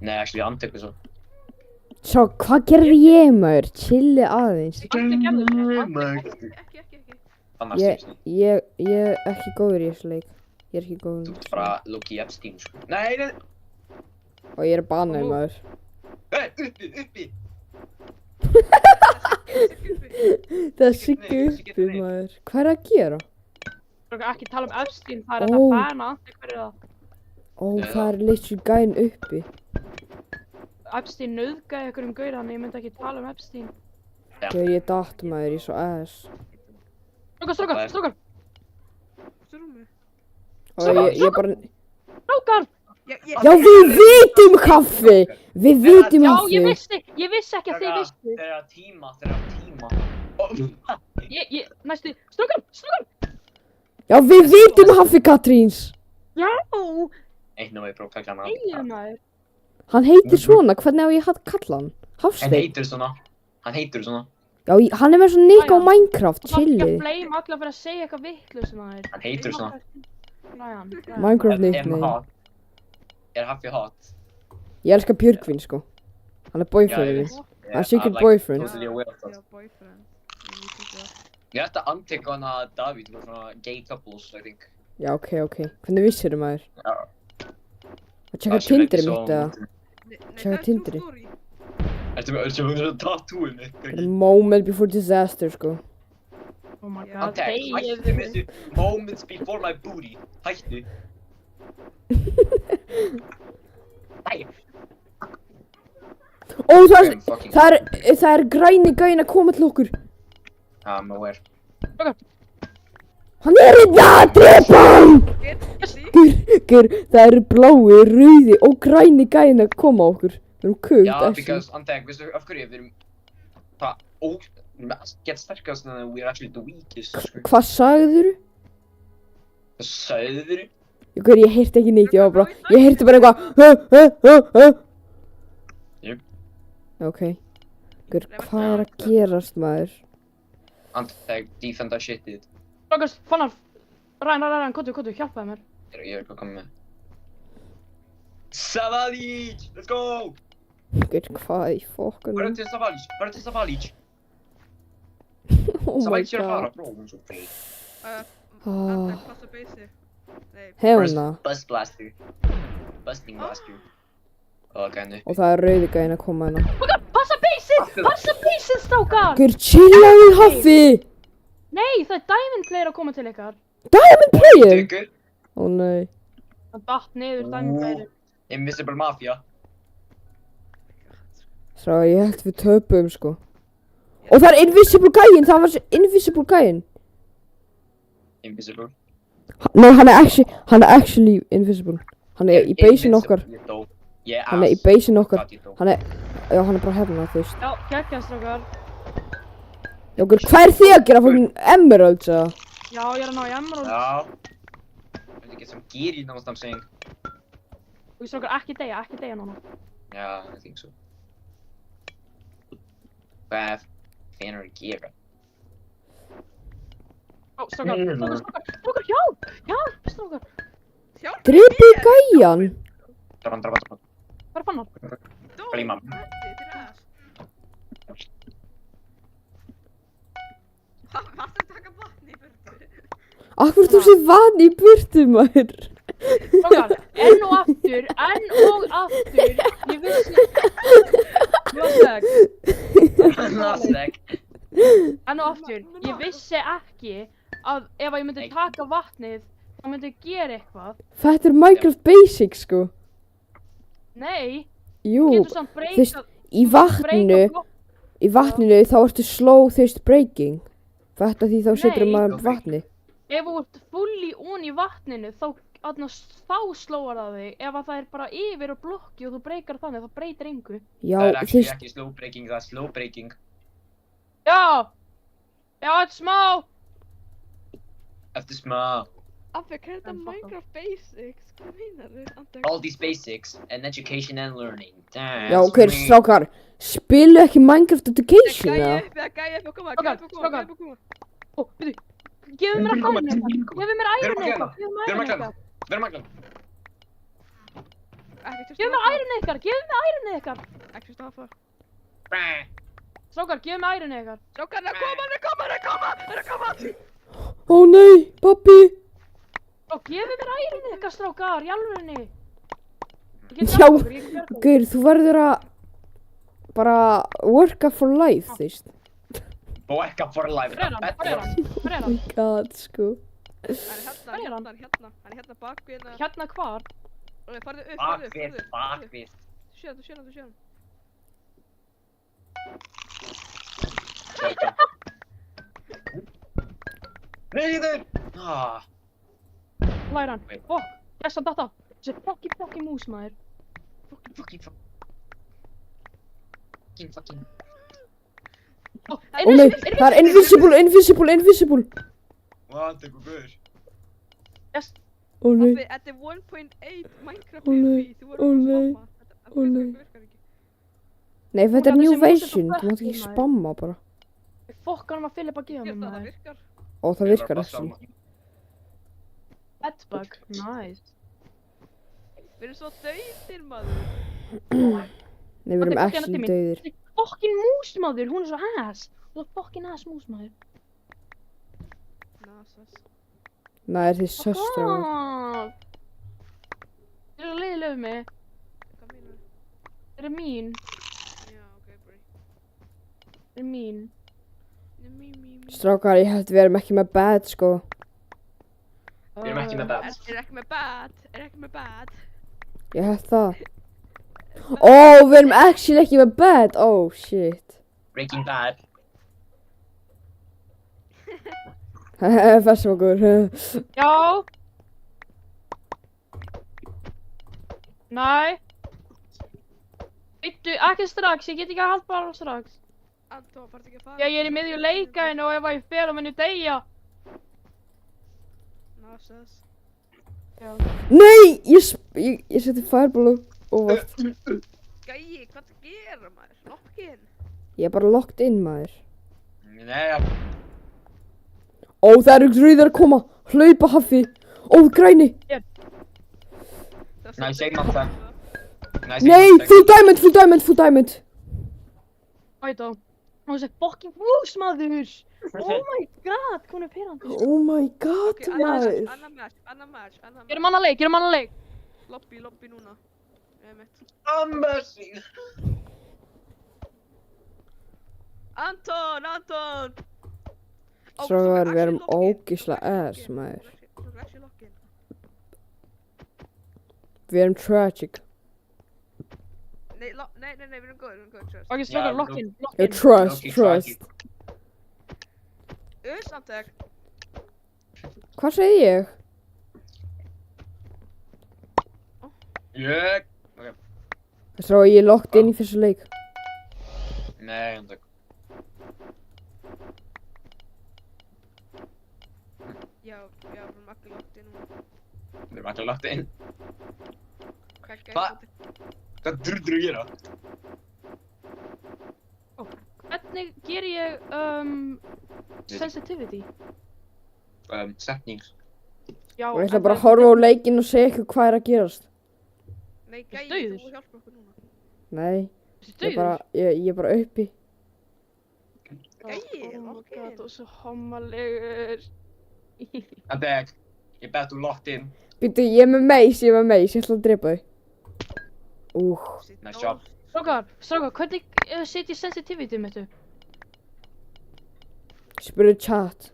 Nei, actually, hann tekur svo. Sjá, hvað gerði ég, maður? Chilli aðeins. Antec gerði þetta. Ekki. Annars Ég tímsni. er ekki góður í þessu leik. Ég er ekki góður. Þú ert bara Loki Epstein, sko. Nei! Og ég er banið, maður. Uppi! Það er siggu uppi, maður. Hvað er að gera? Strákar, ekki tala um Epstein, það er Ó. þetta bana Antec, hver er það? Ó, það er literally gæjan uppi. Epstein nauðgaði ykkur gaur, þannig ég myndi ekki tala um Epstein. Gaur, ég datt, maður, ég er svo ass. Strákar! Þú rúmi. Og ég bara... Strákar! Já, við vitum kaffi! Við vitum Já, kaffi! ég vissi ekki að þið vissu. Þeir eru að tíma. Næstu, strákar! Já, við vitum kaffi, Katríns! Já! Eitt náðu bró, hvað hann Egið maður. Hann heitir svona, hvernig á ég að kalla hann? Hann Hafsteinn? heitir svona. Já, hann er með svona Nick á Ryan. Minecraft, Þú þarf ekki chillið. að blame alla fyrir að segja eitthvað vitlaust maður. Hann heitir svona. Ryan. Minecraft Er nickname. hot. Er Happy hot? Ég elska Björgvin, sko. Hann er boyfriendið minn. Hann er secret boyfriend. Totally aware of that. Já, boyfriend. Ég veit ekki það. Ég ætti að Antec og hana Davíð voru svona gay couples, I think. Já, ok. Hvernig vissir þú, maður? Já. Að tjekka Tinderið mitt, eða? Nei, Sjá það er Tindri. true story. Ertu með svona tattooið Það er mig? moment before disaster, sko. Oh my god, Antec, hættu með þessu moments before my booty. Hættu. Æ, Ó, fucking. það er græni gæinn að koma til okkur. I'm aware. Hann er hérna, drepa hann! Gur, það er blái, rauði og græni gæinn að koma á okkur. Við erum kugt, Já, actually. because Antec, veistu af hverju við erum get sterkast and we're actually the weakest, sko. Hvað sagðirðu? Hvað sagðirðu? Gur, ég heyrti ekki neitt, ég heyrti bara eitthvað. Jú. Ok. Gur, hvað er að gerast, maður? Antec, defend that shitið. Strákar, fannar. Ryan, kottu, hjálpaði mér. Ég er ekki að koma með. Savalic! Let's go! Gur, hvað í fokkunum? Bara til Savalic. Oh my Savalic er að fara, god. bro, hún er svo feil. Antec, passa basic. Nei, Hefna. Bust blaster. Busting blaster. Ok, nu. Og það er rauði gæinn að koma hérna. Passa basic, strákar! Gur, chillaðu Haffi! Nei, það er Diamond Player að koma til ykkar. Diamond Player! Tekur. Ó nei. Það datt niður Diamond Player. Invisible Mafia. Strá, ég held við töpum, sko. Og það er Invisible gæinn, það var Invisible gæinn. Invisible. Nei, hann er actually invisible. Hann er í basin okkar. Hann er í basin okkar. Hann er bara hérna, þú veist. Já, geggjað, strákar. Já, Gur, hvað er þið að gera fucking Emeralds, eða? Já, ég er að ná í Emerald. Já. Veit ekki sem gerir í náttúrulega saying. Og strákar, ekki deyja núna. Já, I think so. Hvað er að gera? Ó, strákar, hjálp, strákar. hjálp Dripi gæjan! Drapan. Hvað er fannar? Blíma. Varstu að taka vatni í burtu? Akkur þú séð vatn í burtu, maður? Strákar, enn og aftur, ég vissi. Þú veist það. Lasek. En og aftur, ég vissi ekki að ef að ég myndi taka vatnið, þá myndi ég gera eitthvað. Þetta er Minecraft Basics, sko. Nei, Jú, getur samt þú veist, breyta... í vatninu þá ertu slow, þú veist, breaking. Þetta því þá setur Nei. maður vatni. Ef þú ert fulli ón í vatninu, þá slóar það þig. Ef að það er bara yfir og blokki og þú breykar þannig, þá breytir engu. Já, Það er þú actually veist, ekki slow breaking, það er slow breaking. Já! Já, þetta er smá! Eftir smá. Affi, hvað er þetta En fuck Minecraft Basics? Hvað meinar þau? All these basics and education and learning. já, hver strákar, spilu ekki Minecraft Education, eða? Gæi upp og koma, Strákar, gæi upp og strákar. koma. Ó, veitu, gefðu mér að Bílum ærin koma, eitthvað. Gefðu mér ærin Við erum að eitthvað. gera. Gefðu mér ærin eitthvað. Við erum að glæða. Gefðu mér ærin eitthvað. Gefðu mér ærin eitthvað. Ekki staffa. Strákar, gefðu mér ærin eitthvað. Strákar, það er að koma! Ó nei, pappi. Ó, gefðu mér ærin eitthvað, strákar, í alvörinni. Já, gaur, þú verður að bara worka for life, þú veist. Worka for life. Hver er hann? My god, sko. Hann er hérna bak við hérna. Hérna hvar? Farðu upp. Bakvið. Þú sér hann. Neyður! Læra hann. Fokk, þess að datta. Þessi fokki mús, maður. Fucking. Ó, Ó nei, það er invisible. What, það er guður. Yes. Ó nei, Affi, þetta er 1.8 Minecraft Ó nei, PvP. Þú ó verður nei, að spamma. ó nei. Virkar ekki. nei, þetta er Þessi new mús er svo version, þú mátt bökki, ekki maður. spamma bara. Fokk hann að Filip að gefa Ég mér, það maður. virkar. Ó, það virkar ekki. Bedbug, nice. Við erum svo dauðir, maður. Nei, við erum Þetta er fokkin actually að dauðir. Þessi fokkin mús, maður, hún er svo ass. Þú er fokkin ass mús, maður. Nasas. Nei, þið söstrar. Þið er að leiðilega um mig. Hvað meinar? Þið er mín. Já, ok, bro. Þið er mín. Mí. Strákar, ég held við erum ekki með bad, sko. Við erum ekki með bad. Er ekki með bad. Ég held það. Ó, við erum actually ekki með bad. Oh, shit. Breaking Bad. Fessum okkur. Já. Nei. Vittu, ekki strax, ég get ekki að halda bara strax. Anton, farðu ekki að fara? Já, ég er í miðju leikaðinu og ef að ég fer og muni deyja. Nasas. Já. Nei, ég seti fireball óvart. Gæi, hvað það gera, maður? Lokkin. Ég er bara locked in, maður. Nei, Ó, það eru rauðar að koma. Hlaupa, Haffi. Ó, græni. Nei, segð maður það. Nei, full diamond. Ætó. Hún er fokkin mús, maður. Oh my god, hún er perandi. Oh my god, Ok, maður. annar match. Gerum annan leik. Lobby núna. Mitt. Ambersing. Anton! Ó, Strákar, svo við erum actually lock-in. ógeðslega ass, maður. Svo actually lock-in. Við erum tragic. Nei, við erum góður, trust. Ok, strákar, Já, lock in. Trust. Samtök. Hvað segi ég? Ég. Svo ég er locked in í fyrsta leik. Nei, hann takk. Já, við erum ekki lock-in núna. Við erum allir lagt inn. Hvað? Hvað drurður að gera? Hvernig ger ég, sensitivity? Setnings. Já, Og ég ætla bara að horfa á leikinn og segja ykkur hvað er að gerast. Nei, gæi, Dauður. þú hjálpa okkur núna. Nei, Dauður? ég er bara uppi. Gæi, Oh my lock-in. god, þú er svo hommalegur. Adek, ég bet þú locked in. Býttu, ég er með meis, ég ætla að drepa þau. Nice job. Strákar, hvernig set ég sensitivity mitt upp? Spurðu chat.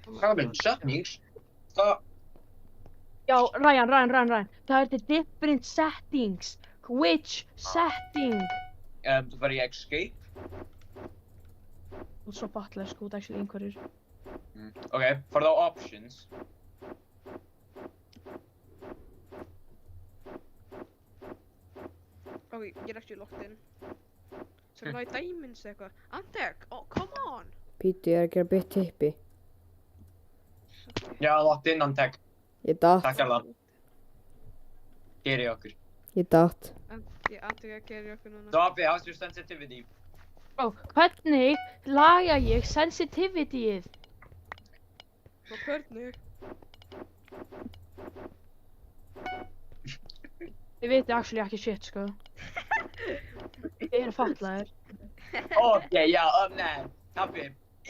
Hvað með settings? Hvað? Já, Ryan. Það er the different settings. Which setting? Þú fær í escape. Þú ert svo fatlaður sko, þú ert actually einhverjir. Ok, farðu á options. Ok, ég er ekki locked in. Svo ná í diamonds eitthvað. Antek, oh, come on! Pítu, ég er að gera beitt tippi. Já, locked in, Antek. Ég datt. Takk alveg. Geri okkur. Ég datt. Antek að gera okkur núna. Dobby, how's your sensitivity? Bro, hvernig laga ég sensitivityið? Og hvernig? Þið veitir actually ekki shit sko. Þið eru fatlaðir. Ok, já, nei. Dobby,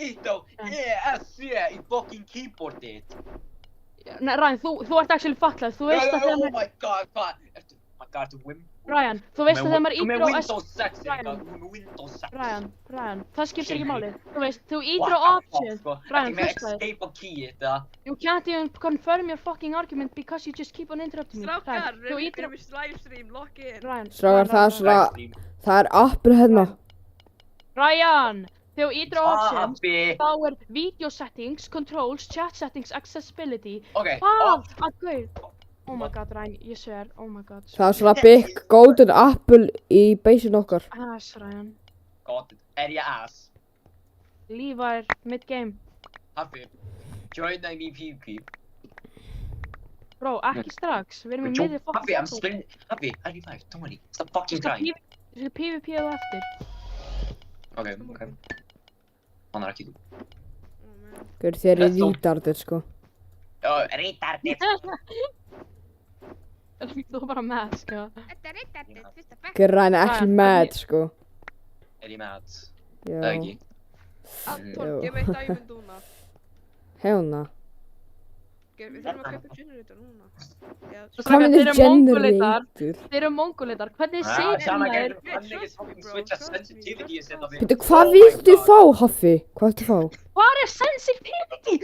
íttu ESC í fucking keyboardið. Nei, Ryan, þú ert actually fatlaður. Þú veist að þegar Oh maður... my god, hvað? Ertu Wim? Ryan, þú veist að þegar maður Þú með ítir á... Windows 6 Ryan. eitthvað, þú með Windows 6. Ryan, það skiptir ekki máli. Þú veist, þú What ítir á the fuck, option. sko? Ryan, Ertu með hlustaðu. escape á key þetta? You can't even confirm your fucking argument because you just keep on interrupting me. Strákar, Ryan, þú við ítir á... erum í livestream, lock in. Ryan, Strákar, það er svona... Livestream. Það er appur hérna. Ryan, þegar þú ítir á option, Dobby. þá er video settings, controls, chat settings, accessibility. Ok, Hvað? Að gauð. Oh my god, Ryan, ég sver, oh my god. Það er svona big golden apple í beisin okkar. Ass, Ryan. God, er ég ass? Lífar, mid-game. Haffi, joina í PvP. Bro, ekki strax, við erum í miðju fucking... Haffi, I'm spinning. Haffi, I revive, don't worry. Stop fucking crying. Ég skal PvP á eftir. Ok. Hann er ekki þú. Oh man. Hver þér er Let's go. retarded sko. Já, retarded. Þú er bara með, sko. Þetta er retarded, fyrsta bekk. Hver er actually mad sko. Er ég mad? Já. Það ekki. Anton, Jú. gef eitt diamond núna. Hefna. Við þurfum að kaupa generator núna. Já, Hvað Þeir með eru generator? Þeir eru mongolitar, hvernig Já, segir sama þær? gæður. Hann ekki fucking switcha sensitivity að setja við. Pítu, hvað viltu fá, Haffi? Hvað viltu fá? Hvað er sensitivity?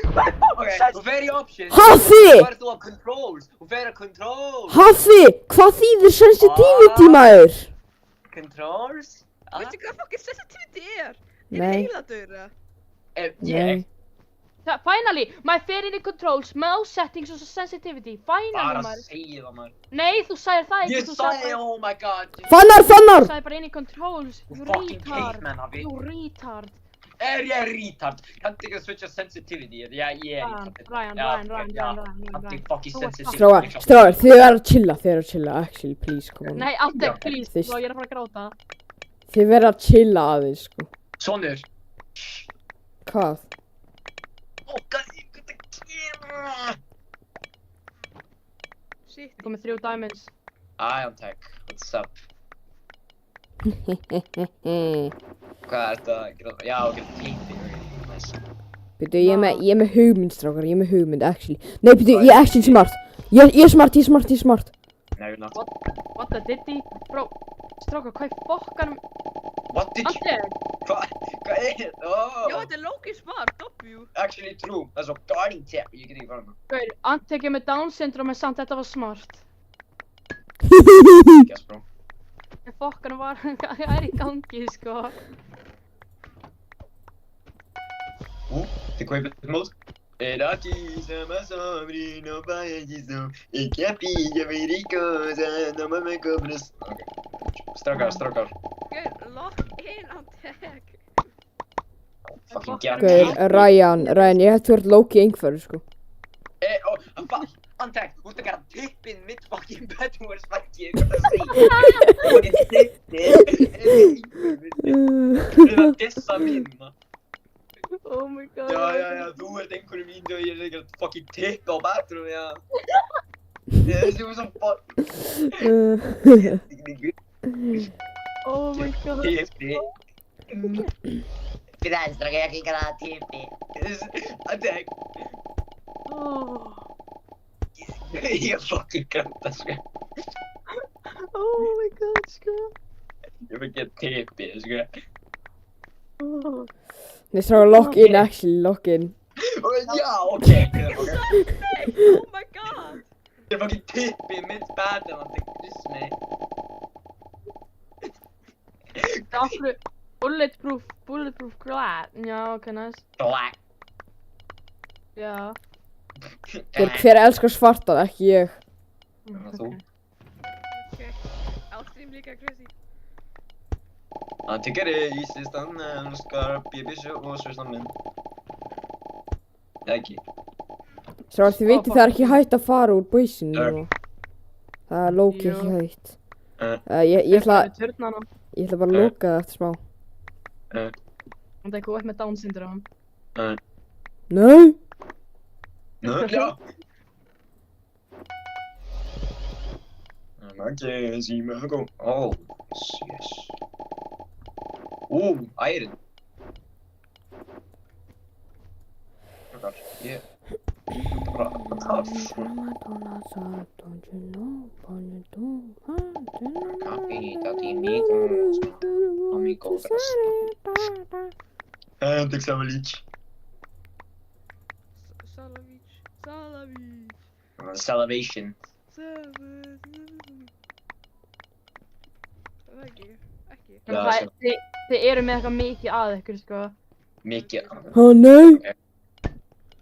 Ok, þú fer í options. Haffi! Þú fer þú á controls. Þú fer á controls. Haffi! Hvað þýðir sensitivity, maður? Controls? veistu hvað fucking sensitivity er? Nei. Heiladauða. Nei. Finally, maður fer inn í controls, mouse settings og svo sensitivity. Finally, Bara maður. segið það maður. Nei, þú sagðir það ekki. Ég Þú sagði, oh my god. Fannar! Þú sagðir bara inn í controls. Þú You fucking retard. caveman, Haffi. You retard. Er ég retard? Kanntu ekki að switcha sensitivity? Já, ég er retard. Ryan. Kanntu ekki fucking Þú ert sensitivity? Strákar, þið verða að chilla, actually, please, come on. Nei, Antek, please, Fyrst. bro, ég er að fara að gráta. Þið verða að chilla aðeins, sko. Sonur. Hvað? Oh god, ég get að gera. Shit. Ég kom með 3 diamonds. Tech, what's up? Hvað er þetta að gera? Já, ok, títi, nice. Pítu, ég er með hugmynd, strákar, ég er með hugmynd, actually. Nei, pítu, ég er actually smart. Ég er smart. No, you're not. What the diddy? Bro, strákar, hvað í fokkanum? What did you... Antek, Hvað er þetta? Oh! Já, þetta er Loki smart, W. Actually true. Það er svo guarding tap, ég get ekki fara með. gaur, Antek er með Down syndrome en samt þetta var smart. Guess, bro. En fokkanum var, hvað er í gangi, sko? Þið kaupið mót? Er ekki sama somri, no pajaciso. Ekki að píja fyrir í kosa, no mamma kobras. Ok. Strákar. Gaur, lock in, Antek. Fucking Gaur, gert. Ryan, ég hef þú ert Loki einhverju, sko. Antek, þú ert að gera tippinn mitt fucking bedwars fætti, hvað það segir? Þú ert tippinn. Þú ert að dissa minna. Oh my god. Já, þú ert einhverju vídeo og ég er ekki að fucking tippa á bathroom, já. Þessi var svo Oh my god. tippi. Grazie, raga, che cara tippi. Antek. Oh. Ég fucking gráta, sko. Oh my god, sko. erum ekki tippi, sko. Nei, strákar, lock in, actually, lock in. Já, ok. Oh my god! Ég er fucking tippi, mitt betur en það kiss me. Aftur, bulletproof glass. Já, ok, nice. Black. Já. Hver elskar svartan, ekki ég. Þú. Ok, ástrím líka crazy. Hann tycker i sistan elskar bebisjö og svistan minn. Eða ekki. Strákar, þið vitið það er ekki hægt að fara úr bausinu núna. Það er lóki Jú. ekki hægt. Eh. Ég ætla Turnana. bara að loka það eftir smá. Hann tekur upp með Down syndrom. Nei! Nö, já. Maggi, síma, hugó. Oh, yes. Ærin. Strákar, ég... bara það sko. Kaffi, dati, amigos. Amigos. Tek Salavich. Salivation. Ekki. Þið eru með eitthvað mikið að ykkur, sko. Mikið. Nei!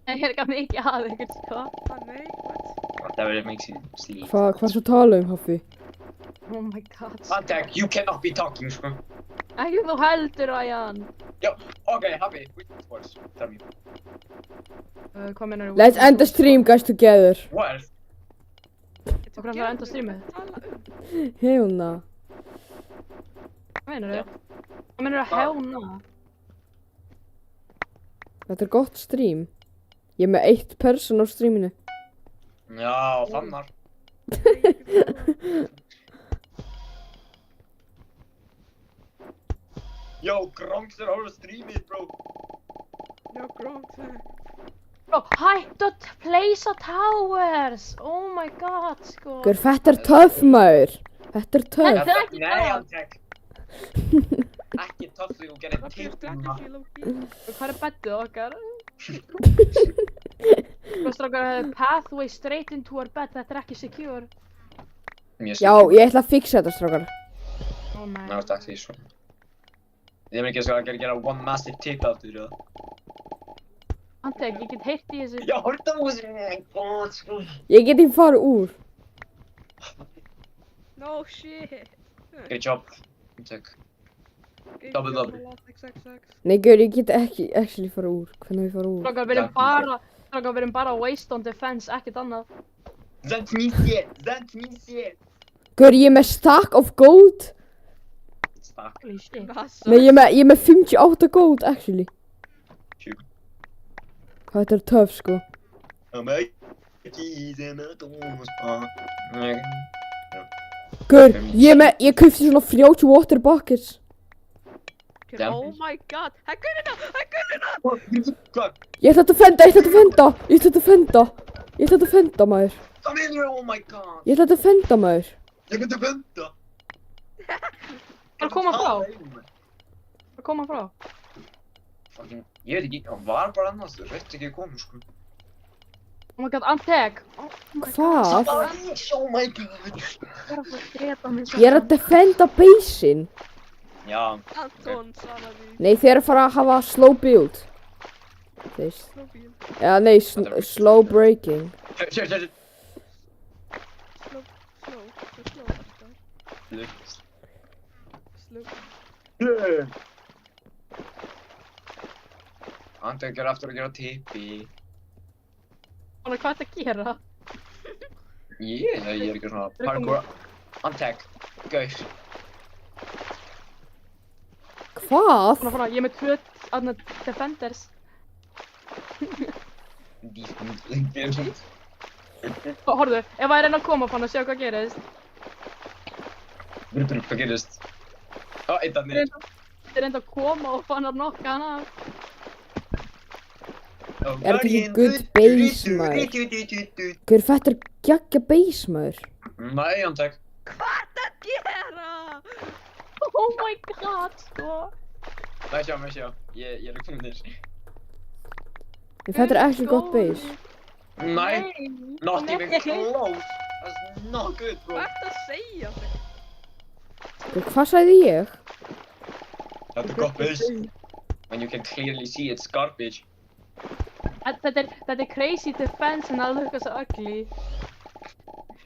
Það er eitthvað mikið að ykkur, sko. Nei, what? Það verður mikið slíf. Hvað svo tala Haffi? Oh my god. Antek, you cannot be talking, sko. Ekki þú heldur, Ryan. Okay, Happy, which words? Tell me. Hvað meinar þú? Let's end the stream guys together. What? Og hvernig það enda streamið? Hefna. Hvað meinar þú? Hvað meinar þú að hefna? Þetta er gott stream. Ég er með 1 person á streaminu. Já, fannar. Yo, Gronks er að horfa streamið, bro. Já, grónt. Bro, hættu að placea towers! Oh my god, sko. Þetta er töff maður. Þetta er töff. Þetta er ekki Nei, töff. Antek. Ekki töff þegar þú gerir Hvað er tippuna. strategy, Loki? Hvað er bettið okkar? Hvað strákar, pathway straight into our bed, þetta er ekki secure. Já, ég ætla að fixa þetta strákar. Oh nei. Ná, takk því svo. Ég er ekki að gera one massive tip aftur, já. Antek, ég get heyrt í þessu. Já, horta músið mig, god, sko. Ég get ekki farið úr. No shit. Great job, Antek. Double, double. Nei, gaur, ég get ekki actually farið úr. Hvernig á ég farið úr? Strákar, við erum bara waste on defense, ekkert annað. Zent mísið. Gaur, ég er með stack of gold. Stakk. Holy shit. Nei, ég er með 58 gold actually. Tjú. Hvað þetta er töff sko. Gaur, ég kaupti svona 30 water buckets. Oh my god. Hækkunina! Hvað? Ég ætla að fenda maður. Hvað meinarðu, oh my god? Ég ætla að fenda maður. Ég myndi venda. Bara koma frá. Bara koma frá. Fucking, ég veit ekki, hann var bara annars, þú veit ekki að koma, sko. Oh my god, Antek. Hvað? Oh my god. Ég er að defenda baseinn. Já. Anton Salavi. Nei, þið eru að fara að hafa slow build. Þeist. Slóbíl. Já, nei, slow breaking. Sjö. Sló. Antek er aftur að gera tippi. Hvað er þetta að gera? Ég er ekki svona parkour. Antek, gaur. Hvað? Ég er með 2 defenders. Horfðu, ef það er enn að koma fann að sjá hvað gerist. Hvað gerist? Eitt að niður. Þið er enda að koma og fann að nokka hann af. Er þetta ekki good base, maður? Gaur, þetta er geggja base, maður. Nei, Antek. Hvað er að gera? Oh my god, sko. Má sjá, ég er komin þér. Þetta er actually gott base. Nei, not even Nei. close. That's not good, bro. Hvað ert að segja þig? Hvað sagði ég? Þetta er gott base. When you can clearly see it's garbage. Þetta er crazy defense and that looks so ugly.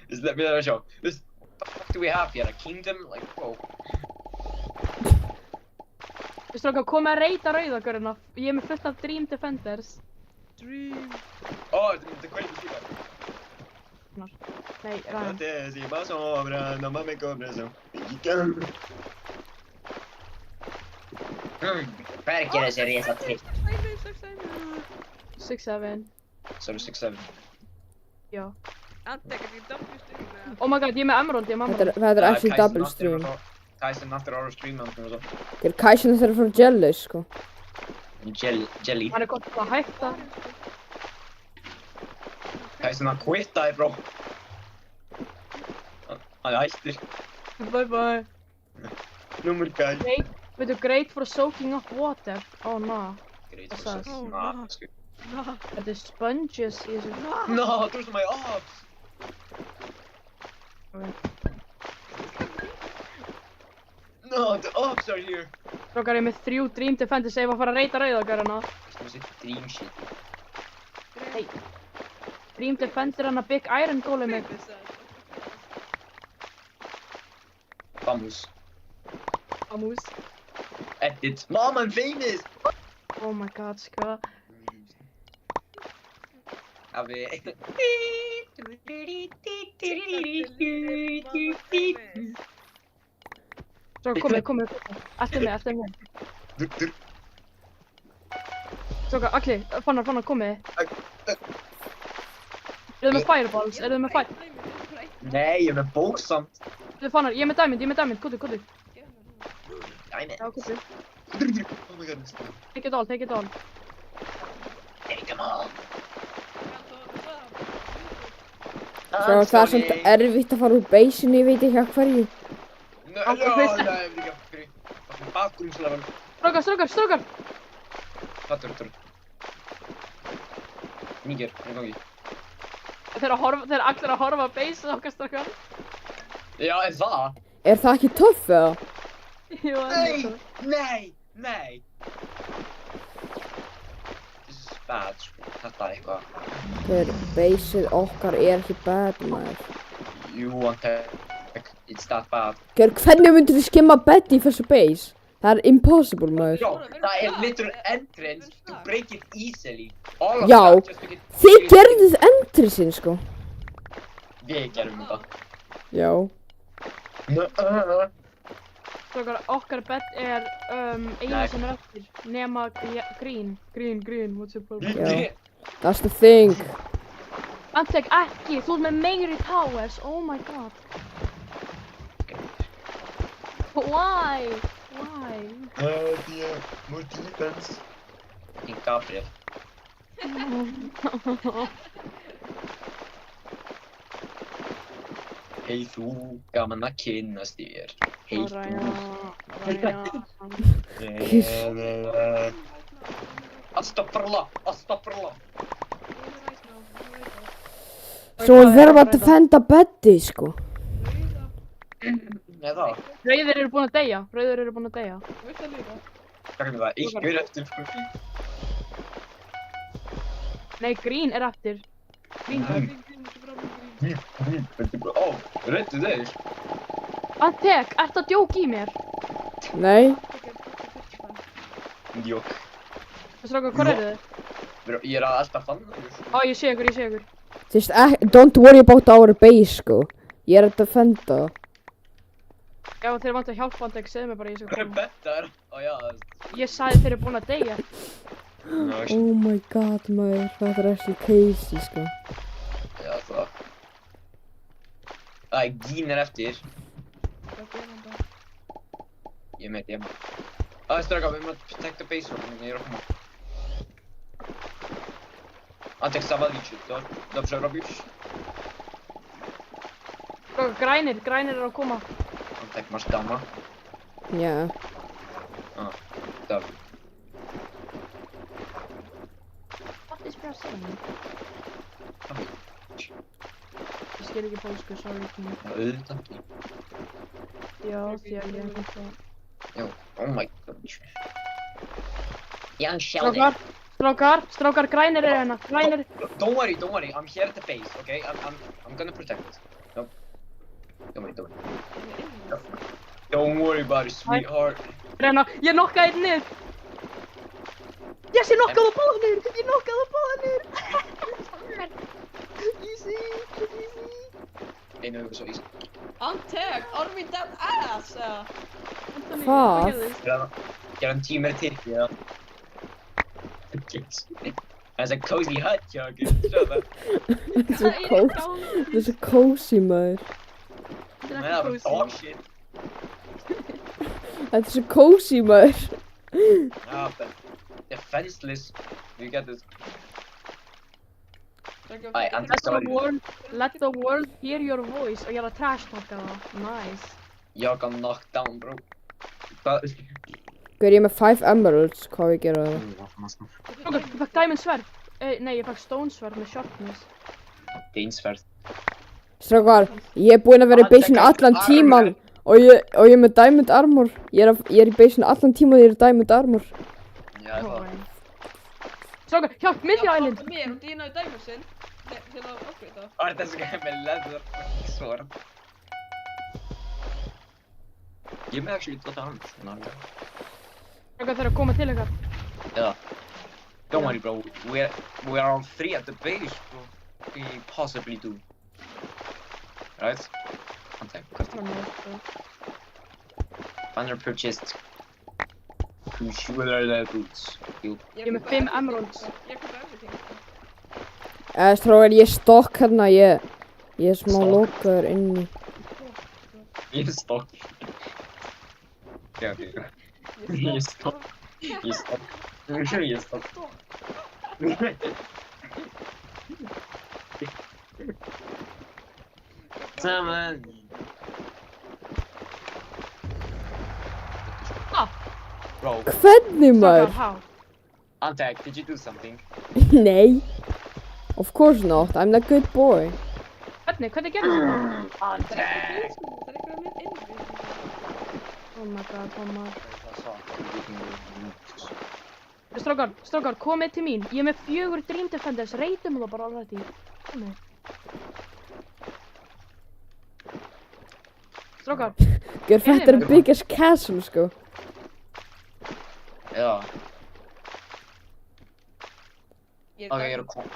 Let me sjá. What the fuck do we have here? A kingdom? Like, whoa. Þú strókar, komið að reyta rauðagörðuna. Ég er með fullt af Dream Defenders. Dream. Oh, the crazy people. Nei, ræðan. Notte si va sopra, non mi copre su. Perché la serie è stata 6-7. Sorry, 6-7. Já. Antek, er ég W-stream Oh my god, ég er með Emerald, ég er með Emerald. Þetta er actually double stream. Tyson after our stream og svo. Þetta er Kæsin þegar frá Jealous, sko. Jelly. Hann er gott að hætta. Tyson að quitta þig, bro. Hann hættir. Bye bye. Númer gæl. Veitu, great for soaking up water. Oh no. Great What's for that? Oh, nah, no. sko. Þetta er sponges í þessu. No, those are my ops. No, the ops are here. Strókar, ég er með 3 Dream Defenders ef að fara að reyta rauðagörðuna. Þú veist, dream shit. Hey. Dream Defender hann að Big Iron Golem er. Vamos. Amús. Edit. Mom, I'm famous. Oh my god, sko. Hafi. Strókar, komið. Eftir mig. Dur. Strókar, allir, fannar, komið. Eruð með fireballs? Nei, ég er með bóksamt. Fannar, ég er með diamond, kútu. Dæmi. Já, kútu. Oh my god. Take it all. Take them all. Svo það er samt erfitt að fara úr baseinu, ég veit ekki að hverju. Nei, ég veit ekki. Bakgrúmslegan. Strókar. Fattur. Níger, í gangi. Þeir eru allir að horfa að base okkar, strókar. Já, er það? Er það ekki töff, eða? Jú, Nei. This is bad, sko. Þetta er eitthvað. Þegar baseið okkar er ekki bad, maður. You want to... It's that bad. Hvernig myndir þið skemma bed í þessu base? Það er impossible, maður. Já, það er literal entrance to break it easily. All of Já, that just make it... Þið gerðuð entrisinn, sko. Við gerum þetta. Já. Strókar, okkar bed er eina sem er eftir. Nema green, what's your problem? Já. That's the thing. Antek, ekki, þú ert með meiri towers, oh my god. Why? More defense. Fucking Gabriel. Hei þú, gaman að kynnast þér. Hei þú. Astagfirullah. Svo við verðum að defenda bedið, sko. Nei það. Rauðir eru búin að deyja. Vilt það líka? Hvað er það? Eitt gaur eftir, sko. Nei, green er eftir. Green. Ó, reddu þeir. Antek, ert að djóka í mér? Nei. Jók. Strókar, hvað eru þið? Ég er að alltaf fann það. Ó, ég sé ykkur. Þú veist, don't worry about our base, sko. Ég er að defenda. Já, þeir vantu að hjálpa Antek, segðu mér bara ég skal Hvað er koma. bettar? Ó já, Ég sagði þeir eru búin að deyja. Oh my god, maður. Þetta er actually crazy, sko. Já, það. Það er Gín er eftir. Ég með ég. Það er straka, við erum að protecta base orðin, ég er að koma. Antek Savalici, dobrze robisz? Strókar, grænir eru að koma. Antek masz dama. Nie. Dobra. What is Brazil? Ég skil ekki pólsku, sorry. Auðvitað ekki. Já, því að ég er ekki. Já, oh my god. Young Sheldon. Strákar, grænir er hérna, grænir. Don't worry, I'm here at the base, okay? I'm gonna protect it. No. Don't worry. Don't worry about it, sweetheart. Hérna, ég nokkaði einn niður. Yes, ég nokkaði á báða niður. Easy. Einu auðvitað svo easy. Anteg, army that ass! Hvað? Gera hann tímur til, já. That's a cozy hut, Jörgen. Shut up. Það er svo cozy maður. Man, that was dog shit. Þetta er svo cozy maður. Ah, but defenseless. You get this. I'm sorry. Let the world hear your voice. Og ég er að trash talka það. Nice. Jag got knocked down, bro. Hvað? Guður, ég er með 5 emeralds. Hvað á ég að gera það? Strákar, ég fekk diamond sverð. Nei, ég fekk stone sverð með sharpness. Deinsverð. Strákar, ég er búinn að vera í basinu allan tíman. Og ég er með diamond armor. Ég er í basinu allan tíman og ég er diamond armor. Já, það. Strákar, hjálp, Midja Island. Mér og Dína í dæmur sinn til að uppreita. Og þetta er svo gæði með leather sword. Ég með actually þetta hand. Strákar, þeir eru að koma til ykkar. Yeah. Don't worry, bro. We're on 3 at the base, bro. We possibly do. Right? Contact. Banner purchased. Shoulder boots. You. Ég er með 5 emeralds. Ég köpa everything. Strákar, ég er stokk hérna. Ég er smá Stokk? lokaður inni. Ég er stokk. Ok. Ég er stokk. Ég er stokk. Ég er stokk. Saman. Ah. Bro, Hvernig Strákar, maður? how? Antag, did you do something? Nei. Of course not. I'm the good boy. Hvernig gerðist þetta? Antag! Það er eitthvað með innri. Oh my god, mamma. Hvað Strákar, komið til mín. Ég er með 4 Dream Defenders, reytum það bara alveg í. Komið. Strákar, Guður, þetta er biggest castle, sko. Já, Ég ok, ég er að koma.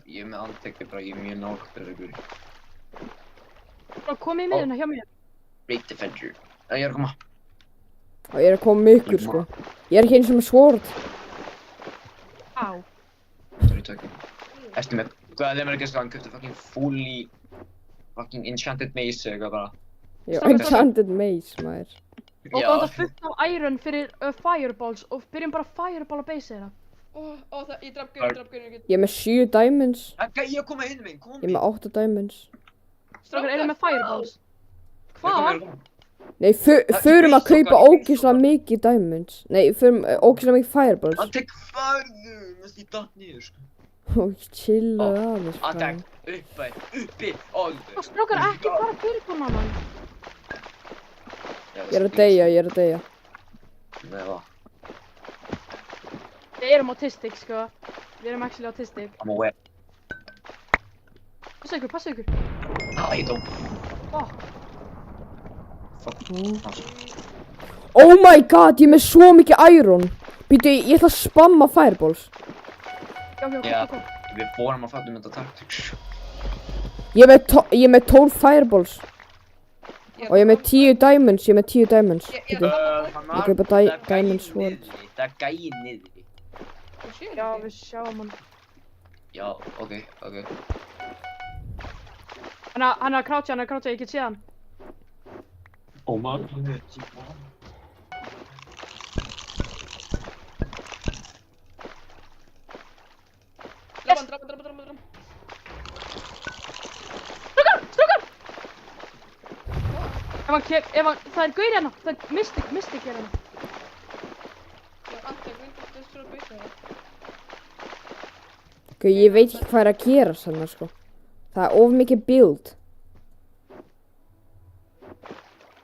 Ég er með andtekki bara, ég er mjög náttúrulega. komið í miðuna hjá mér. Great Defender. Ég er að koma. Og ég er að koma með ykkur, sko. Ég er ekki eins og með sword. Á. Sorry, tökki. Erstu með, hvað er ekki að hann köpti fucking fully fucking enchanted mace eða eitthvað bara. Ég Strákar, enchanted maze, maður. Og það fullt á iron fyrir fireballs og byrjum bara fireball að base þeirra. Ég draf Gunnar. Ég er með 7 diamonds. Ég er að koma inn minn, kom Ég er með 8 diamonds. Strákar, erum með fireballs? Ég er Hvað? koma. Nei, förum að kaupa ógeðslega mikið diamonds. Nei, förum ógeðslega mikið fireballs. Antag, farðu, mest ég datt niður, sko. Og chillaðu aðeins, Antag, fræn. uppi, alveg. Strákar, ekki bara fyrirbúna mann. Ég er að deyja. Nei, hvað? Við erum autistic, sko. Við erum actually autistic. I'm aware. Passa ykkur. Ég dó. Fuck. Oh my god, ég er með svo mikið iron. Býtu, ég ætla að spamma fireballs. Já, við vorum að fatta þetta taktík. Ég er með 12 fireballs. Og ég er með 10 diamonds. Býtu, ég kaupa diamond sword. Það er gæi niðri. Já, við sjáum hann. Já, ok. Hann er að croucha, ég get séð hann. Oh man. Draf hann. Strákar! Það er gaur hérna, það er mystik hérna. Antek, viltu þessu að byggja það? Ok, ég veit ekki hvað er að gera sannar sko. Það er of mikið build.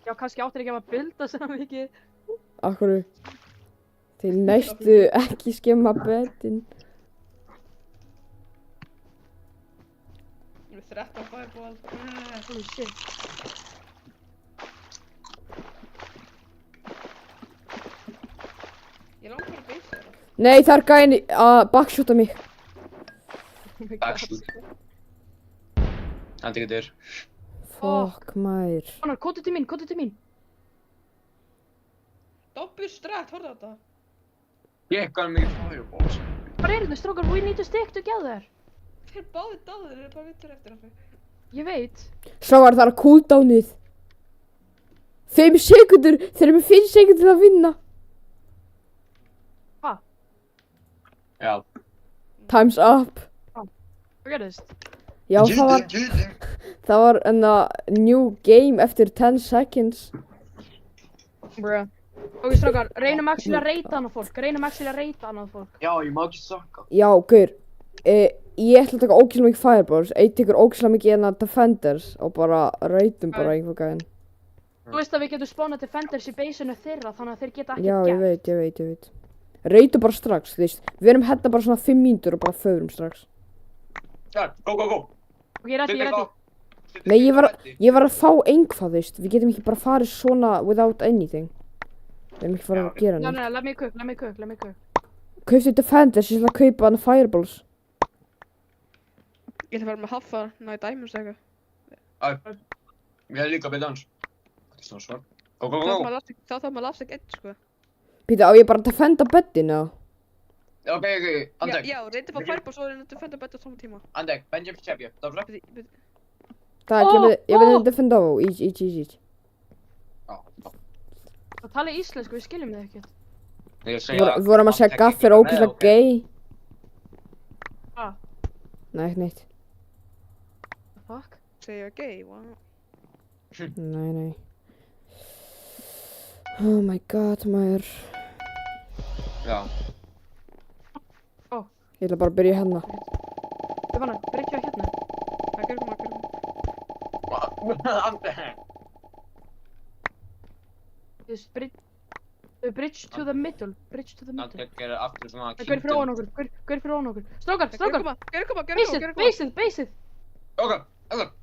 Já, kannski áttir ekki að builda svona mikið. Akkur. Til næstu ekki skemma betin. Ég er 13 fireball. Holy shit. Ég langar að byggja það. Nei, það er gæinn að backshoota mig. Oh my god. Backshoot. Antek er dör. Fuck, maður. Annar, kóttu til mín. Dobby strætt, horfðu á þetta. Ég gaf mig fireballs. Hvað er þetta, strókar? We need to stick together. Þeir báði dáður, þeir eru bara vittur eftir hann. Ég veit. Strákar, það er cooldownið. 5 sekundur. Þeir eru með 5 sekundur til að vinna. Já. Time's up. Hvað gerðist? Já, það var enna new game eftir 10 seconds. Bruh. Ok, strókar, reynum actually að reyta annað fólk. Já, ég má ekki sokka. Já, gaur. Ég ætla að taka ógeðslega mikið fireballs. Ég tekur ógeðslega mikið enna defenders og bara reytum bara einhver gæðin. Þú veist að við getum spawnað defenders í baseinu þeirra, þannig að þeir geta Já, ekkert ég veit. Reytum bara strax, þú veist. Við erum hérna bara svona 5 mínútur og bara förum strax. Já, go. Ok, ég er ready. Nei, ég var að fá einhvað, þú veist. Við getum ekki bara farið svona without anything. Við erum ekki farið að gera neitt. Nei, let me cook. Kauptu defenders, ég ætla að kaupa hana fireballs. Ég ætla að vera með haffa, næ diamonds eitthvað. Ég hef líka beðið hans. Hvað er svona svar? Go. Þá þarf maður last ekki einn, sko. Píta, á ég bara að defenda beddin, eða? Ok, Antek. Já, reyndi að fá fireball svo reyndi að defenda betur á sama tíma. Antek, będziemy w ciebie, dobrze? Tak, ja będę defendował. Idź. O. Það tala íslensku, við skiljum það ekkert. Við vorum að segja gaffer ógeðslega gay. Hvað? Nei, ekki neitt. Fuck? Segja gay, wow. Nei. Oh my god, maður. Já. Ég ætla bara að byrja hérna. Stefana, byrja hérna. Það gerur koma. Antek. Just bridge to the middle. Antek er aftur svona Það gaur fyrir ofan okkur. Strákar! Gerur koma. Baseið! Ok, Antek.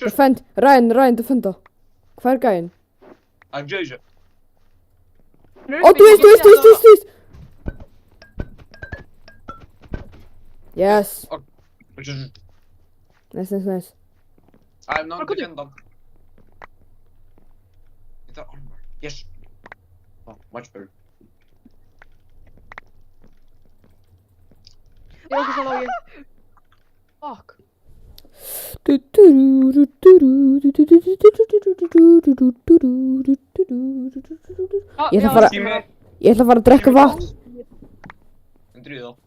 Defend, Ryan, defenda. Hvað er gæinn? Andrzejże. Ó, twist! Yes. Nice. I'm not defending. It's armor. Yes. Oh, much better. Ég er okkur svo lágið. Fuck. Ég ætla að fara að drekka vatn. Undir í þá.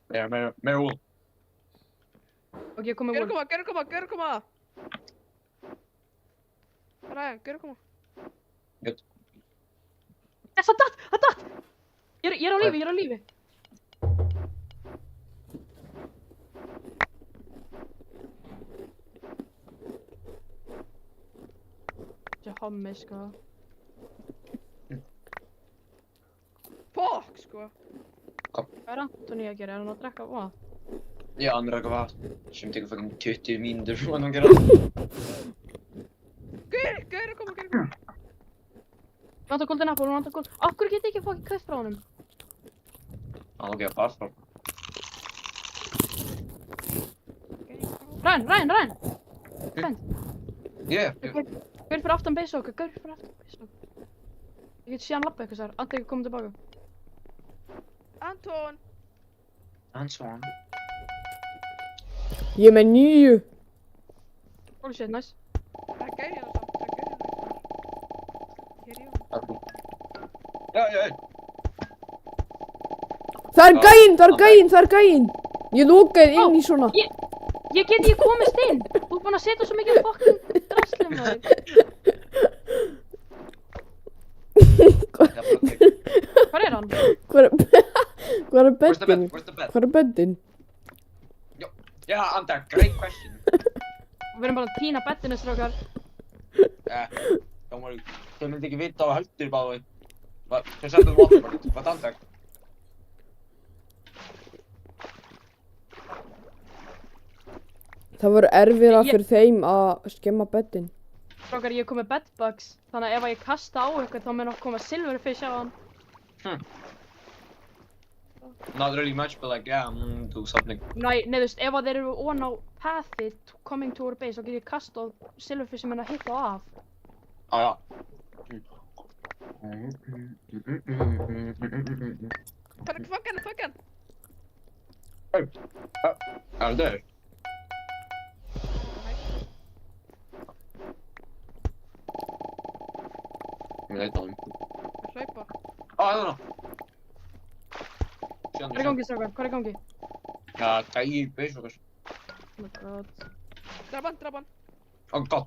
Meira úl. Ok, ég kom með Gerur úr. koma. Ryan, gerur koma. Good. Yes, það datt! Ég er á lífi. Þetta er hommi, sko. Fuck, sko. Hvað er Antoni að gera? Er hann að drekka vatn? Já, hann er eitthvað vatn sem tekur fucking 20 mínútur fyrir hann að gera. Gerur koma. Vant að golden apple, Af hverju get ég ekki fokkin kaupt frá honum? Hann er ekki að fara frá. Ryan! Yeah. Gaur fyrir aftan base okkar. Ég get síðan labba eitthvað þar. Andi ekki komið tilbaka. Anton. Anton. Ég er með 9. Holy shit, nice. Það er gæri hérna samt. Hér í Já, já, já. Það er Já, gæinn, það er hann gæinn, það er gæinn. Ég lokaði inn í svona. Ég get ekki komist inn. Þú er búinn að setja svo mikið fucking drasli maður. Það er bara þig. Hvar er hann? Hvað er Where's the bed? beddin? Where's the bed? Hvað er beddin? Yeah, Antek, great question. Við erum bara að týna beddinu, strákar. Don't worry. Þau myndi ekki vita á heldur báði. Þau settum waterboard. Hvað Antek? Það voru erfiðra Ég- fyrir þeim að skemma beddin. Strákar, ég er komið bedbugs. Þannig að ef ég kasta á eitthvað þá mun að koma silverfish á hann. Not really much, but like, yeah, I'm gonna do something. Nei, þú veist, ef að þeir eru on á pathi coming to our base, þá get ég kasta á silverfish sem mun að hitta á af. Ah, ja. Fuck hann. Er det dör? Ég veit það. Hlaupa. Ah, Hvað er í gangi, strákar? Hvað er í gangi? Ja, gæi base okkar. Oh my god. Draf hann. Oh god.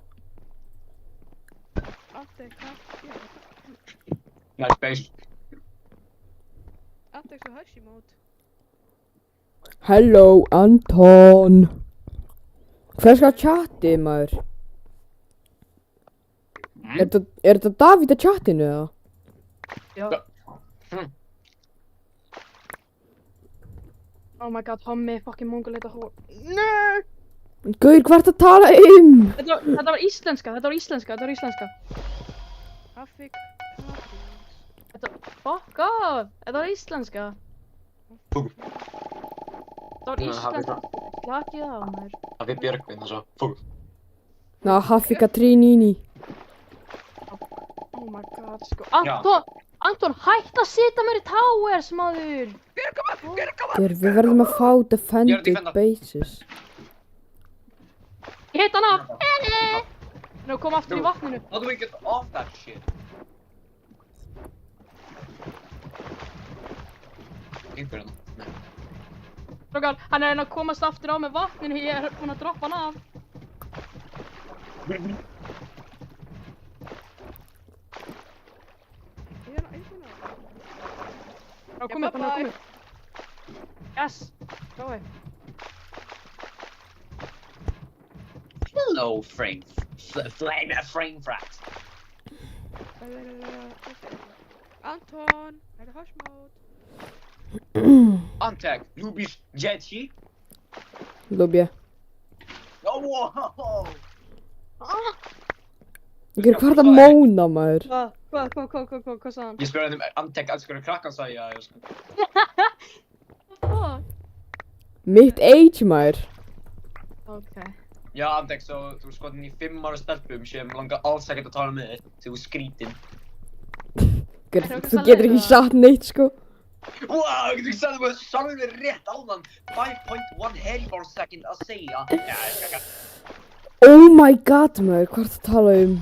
Antek, hvað? Nice base. Antek svo hush mode. Hello, Anton. Hver skal chatti, maður? Er þetta Davíð að chattinu eða? Já. Oh my god, hommi, fucking mongolita hól. Nei! Gaur, hvað ertu að tala um? Þetta var íslenska. Hafik. Fuck off! Þetta var íslenska. Fugl. Þetta var íslenska. Slakið á mér. Það fyrir Björgvin og svo. Fugl. Ná, Hafika Trinini. Oh my god, sko. Anton, hætt að sitja mér í towers, maður! Gaur, við verðum að fá defended defenda. bases. Ég hitt hann af! Nú, kom aftur í vatninu. How do we get off that shit? Einhver hérna. Nei. Strákar, hann er að komast aftur á með vatninu, ég er búinn að droppa hann af. Ég er einhvern veginn. Hann er komið, hann er komið. Yes! Sjáu. Hello, frame. Frame frat. Anton, er það hush mode? Antek, lubisz dzieci? Lubię. Oh, wow! Gaur, hvað er það að móna, maður? Hvað sagði hann? Ég spurði um Antek elskar að krakka, sagði ég. Fuck. Mitt age, maður. Ok. Já, Antek, svo þú skoðin í 5 ára stelpum sem langar alls ekkert að tala með þig, þú er skrítinn. Gaur, Er það þú ekki getur ekki sannleikur, satt neitt, sko. Wow, þú sagði mér sjálfur rétt áðan 5.1 helibar second að segja. Já. Oh my god, maður, hvað ertu að tala um?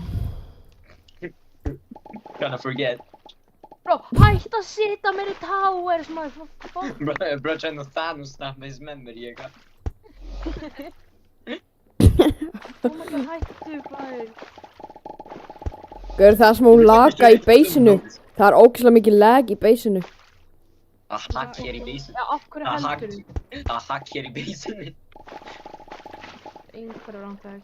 Gonna forget. Bro, hætt að sitja mér í towers, maður. Fuck. Bro, trying to Thanos snap his memory, eitthvað. Oh my god, hættu, maður. Gaur, það er smá laga í beisinu. Það er ógeðslega mikið lag í beisinu. Það hakk hér í beisinu. Já, af hverju heldur þú? Það hakk hér í beisinu. Einhverju rántæg.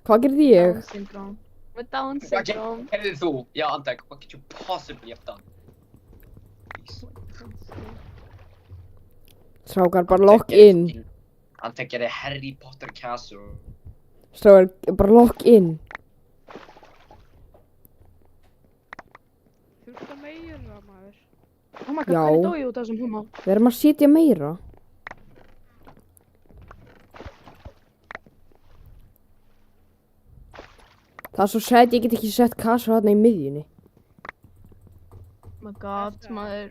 Hvað gerði ég? Down syndrome. With Down syndrome. Heyrðu þú, já Antek, what could you possibly have done? Strákar, bara lock in. Antek gerði Harry Potter castle. Strákar, bara lock in. Þú ert að meira, maður. Oh my god, Já. hvernig dói ég út af þessum húma? Við erum að sitja meira. Það er svo sætt, ég get ekki sett kassu hérna í miðjunni. Oh my god, maður.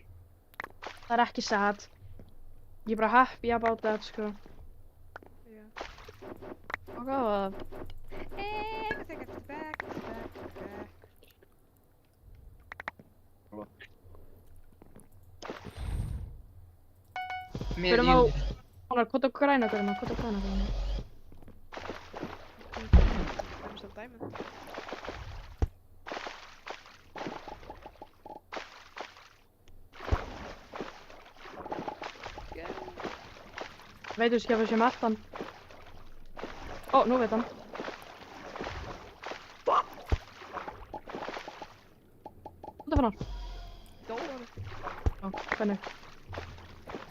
Það er ekki sad. Ég er bara happy about that, sko. Já. Oh god. Take it back. Förum á, Hannar, hvað á græna gaurana, hvað á græna gaurana? Það er svo dæmið. Veitu skjafur sem eftan. Ó, nú veit hann. Hvað er fannar? Dólar. Já, hvernig?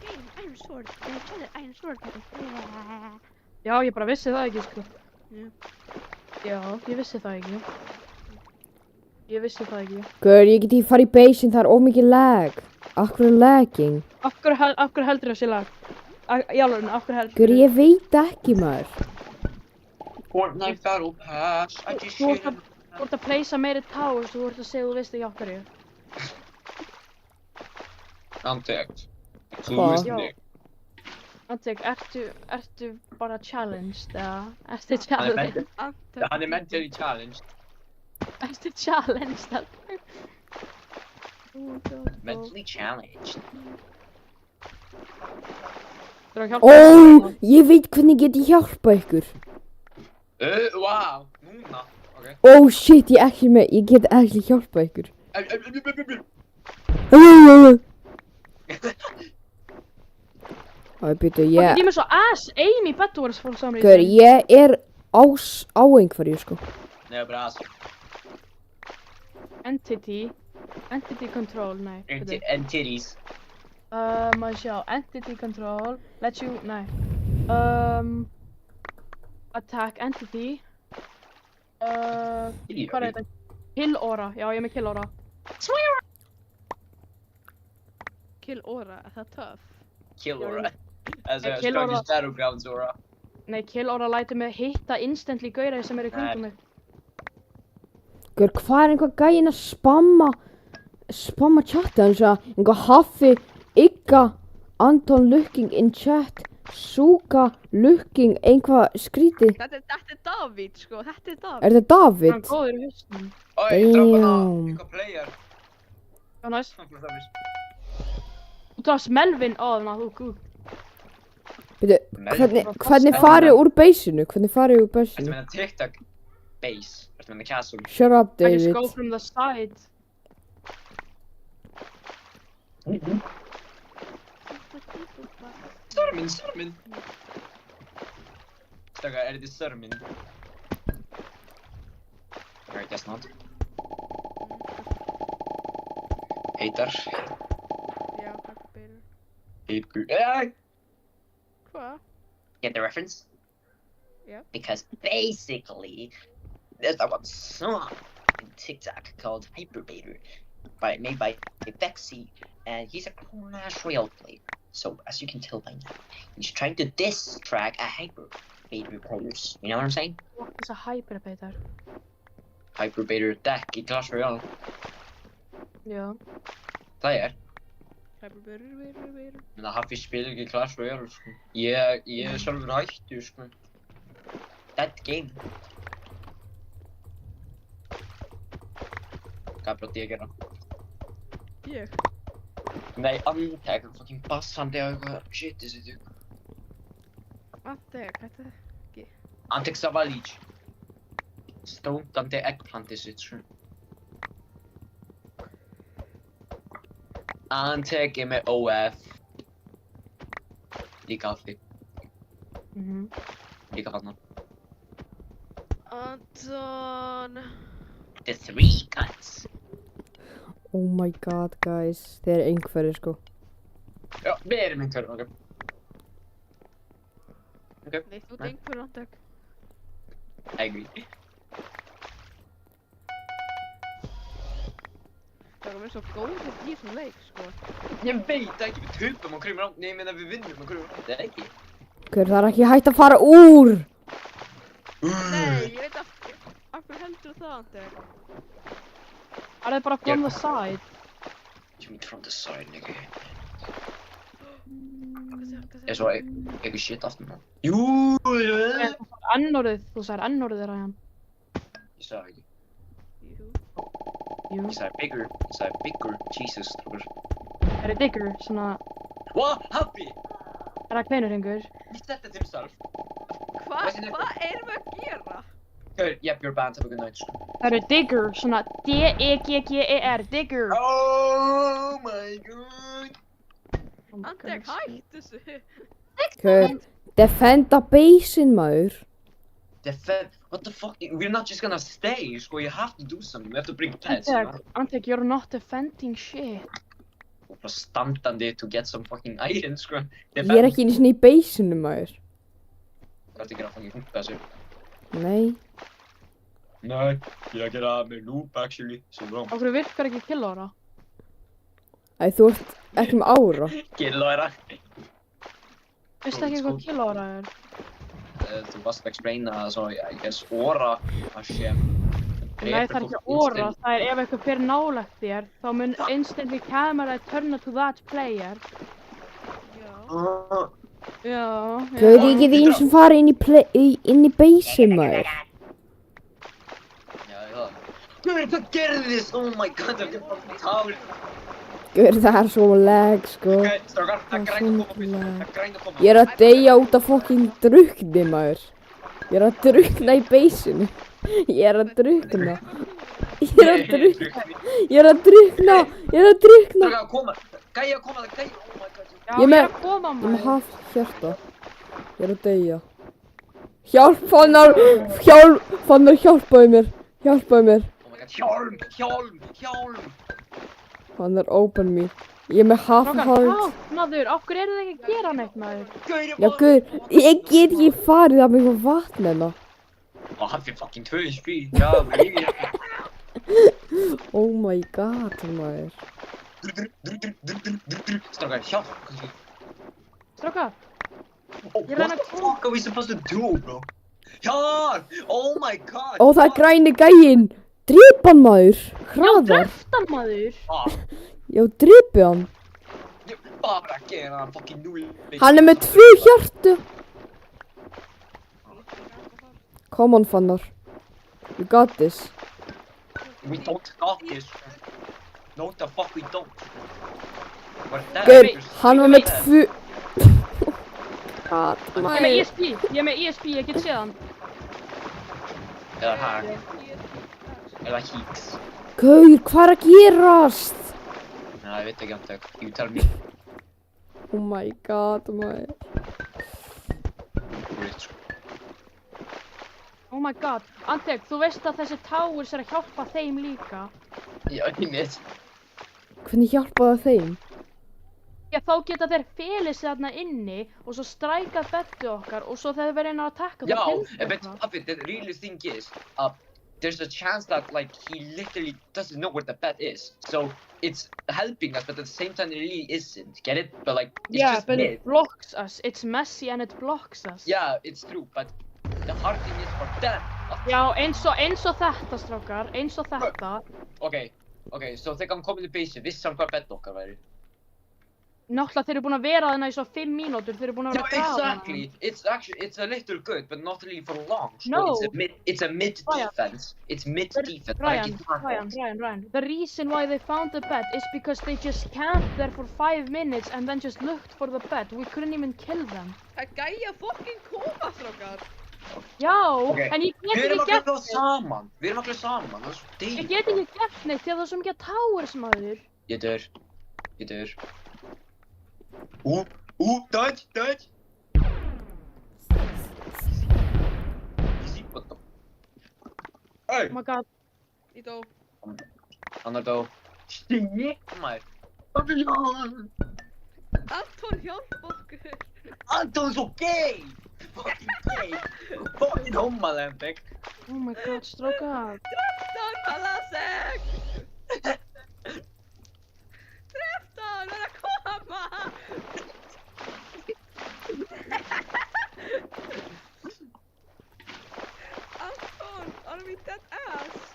Game Iron Sword. Iron Sword. Já, ég bara vissi það ekki, sko. Já. Já, ég vissi það ekki. Ég vissi það ekki. Gaur, ég get ekki fara í basin, það er of mikið lag. Akkur er lagging. Af hverju heldur það sé lag? Í alveg, af hverju heldur Gaur, ég veit ekki maður. Fortnite Battle Pass, I just Þú ert shit. að pleysa meiri towers, þú ert að segja þú veist ekki af hverju. Antekt. Þú Hvað? veist Já. mig. Antek, ertu bara challenged, eða? Ertu Hann er challenged? mental- hann er mentally challenged. Ertu challenged, eða? Mentally challenged. Þú að hjálpa Ó, ég veit hvernig get ég hjálpa ykkur. Wow, núna. Ok. Oh shit, ég get ekki hjálpa ykkur. Það byrju, Ég er með svo ass aim í Bed Wars for some Gaur, reason. ég er á einhverju, sko. Nei, bara ass. Entity control, nei. bíddu. And titties. Maður sjá, entity control, let you, nei. Attack entity. Hvað er þetta? Kill aura, já ég er með kill aura. Kill Aura, er það töff? Kill aura. As a Kill aura. strongest battlegrounds aura. Nei, kill aura lætur mig hitta instantly gaurið sem eru í kringum mig. Gaur, hvað er einhver gæinn að spamma chatti hans að einhver Haffi, Igga, Anton looking in chat, Suga looking, einhvað skrítið. Þetta er Davíð, sko, þetta er Davíð. Er þetta David? Hann er góður í hausnum. Oj, droppa hana. Damn. Eitthvað player. Já, næs. Hann fyrir það fyrst. Þú drafst Melvin á þarna, þú gúð. Byrju, Melvin. hvernig farið úr basinu? Hvernig farið úr Ertu basinu? með TikTok base? Ertu með castle? Shut up, I just David. go from the side. Stormin. Staka, er þetta stormin? I guess not. Heitar. Já, takk fyrir. Heitur. Hvað? Get the reference? Yeah. Because basically, there's that one song in TikTok called Hyperbaiter, made by Bexy, and he's a cool-ass roleplay. So, as you can tell by now, he's trying to diss track a Hyperbaiter players. You know what I'm saying? Þess að hyperbeitar. Hyperbaiter deck í Clash Royale. Já. Það er. Hyperbaiter. Men það Haffi spilir ekki Clash Royale, sko. Ég er sjálfur hættur, sko. That game. Hvað brátt ég að gera? Ég? Nei, Antek, fucking bassandi á eitthvað shitið sitt. Antek, þetta ekki. Antek Savalic. Stóndandi eggplantið sitt, sko. Antek er með OF. Líka Haffi. Líka þarna. Anton. The three guns. Oh my god, guys. Þeir eru einhverju, sko. Já, við erum einhverjum, ok. Nei, þú ert einhver Antek. I agree. Það er mér svo góður í þessum leik, sko. Ég veit ekki, við töpum á hverjum rátt. Nei, ég meina við vinnum á hverjum rátt. Það er ekki. Gaur, það er ekki hægt að fara úr. Nei, ég veit af hverju heldur það, Antek? Það er bara from the side. You mean from the side, nigga. Hvað Er svo eitthvað shit aftur maður? Jú, N-orðið, þú sagðir N-orðið er að hann. Ég sagði ekki. Jú. Jú. Ég sagði bigger. Jesus, strókur. Það er digger, svona... What? Happy? Er það kvenuringur? He said that himself. Hvað erum við að gera? Good, yep, you're banned. Have a good night. Það eru digger, svona D-E-G-G-E-R, digger. Oh my god. Andek, hætt þessu. Gaur, defenda basin, maður. What the fuck? We're not just gonna stay, so you have to do something. We have to bring pets, you know? Antek, you're not defending shit. Bara standandi to get some fucking iron, sko. Ég er ekki einu sinni í basinu, maður. Hvað ertu að gera fucking húnka þessu? Nei. Nei, ég er að gera með noob, actually. So wrong. Okkur virkar ekki killóra. Æ, þú ert ekki með ára. Killóra. Veistu ekki hvað killóra er? Þú varst að explaina, so I guess óra að sé. Nei, það er ekki óra. Það er ef eitthvað fyrir nálægt þér, þá mun instantly camera turn to that player. Já. Já. Gaur, ég get einu sinni farið inn í basin, maður. Já. Hvað gerðist? Oh my god, það er fucking tál. Gaur, það er svo lag, sko. Ok, strákar, það græn að koma. Það græn að koma. Ég er að deyja út af fucking drukni, maður. Ég er að drukna í basinu. Ég er að drukna. Ég er að drukna. Strákar, koma. Gæja, koma. Gæja, oh my god. Já, Ég ég með- er að koma, Ég er með maður. haft hjarta. Ég er að deyja. Fannar, hjálpaðu mér. Hjálpaðu mér. Oh my god, hjálm. Fannar, open me. Ég er með half Strákar, heart. maður, okkur eru þið ekki að gera neitt, maður? Já, guður, ég get ekki farið af eitthvað vatn hérna. Ó, hann fyrir fucking 2 HP. Já, við lífið. Oh my god, maður. Strákar, hjálp. Strákar, Oh, Ég what reyna the fuck are we supposed to do, bro? Hjálp! Oh my god. Ó, það er græni gæinn. Dreip hann, maður. já, Hraðar. dreftan, maður. Ah, Já, dreipi hann. ég bara að gera hann fucking núl. Hann er með 2 hjartu. Come on, Fannar. You got this. We don't got this. No, the fuck we don't. What is that? Gaur, hann var með 2... God, Ég er með ESP, ég get séð hann. Eða hack. Eða híks. Gaur, hvað er að gerast? Já, ég veit ekki hann tök. You tell me. Oh my god, maður. Rich. Oh my god, Antek, þú veist að þessi towers er að hjálpa þeim líka. Já, ég veit. Hvernig hjálpaði það þeim? Já, þá geta þeir felið sig þarna inni og svo strækað bettu okkar og svo þegar þeir reyna að taka Já, það but Puppet, the real thing is, there's a chance that, like, he literally doesn't know where the bed is. So, it's helping us, but at the same time, it really isn't. Get it? But, like, it's Yeah, just but myth. it blocks us. It's messy and it blocks us. Yeah, it's true, but the hard thing is for them. Já, eins og þetta, strákar, eins og þetta. Okay, so þegar hann kom inn í base, vissi hann hvað bed okkar væri? Náttúrulega þeir eru búin að vera þarna í svo 5 mínútur, þeir eru búin að Yeah, vera að grafa exactly. It's a little good, but not really for long. So No. it's a mid Ryan. defense. It's mid defense. Ryan. The reason why they found the bed is because they just camped there for 5 minutes and then just looked for the bed. We couldn't even kill them. Það gæja fucking koma, strákar. Já, Okay. en ég Við get erum ekki að gert gera saman. Við erum að gera saman. Það er svo Ég dýr. get ekki gert neitt því að það er svo mikið towers, maður. Ég dör. Dodge. Easy, what the... Hey! Oh my god. Ég dó. Hann er dó. Shit, maður. Babylon! Anton, hjálp okkur. Anton er svo gay! Fucking gay! Fucking homalempik. Oh my god, strákar. Dreftan, Palasek! Dreftan, er að koma! Anton, are we dead ass?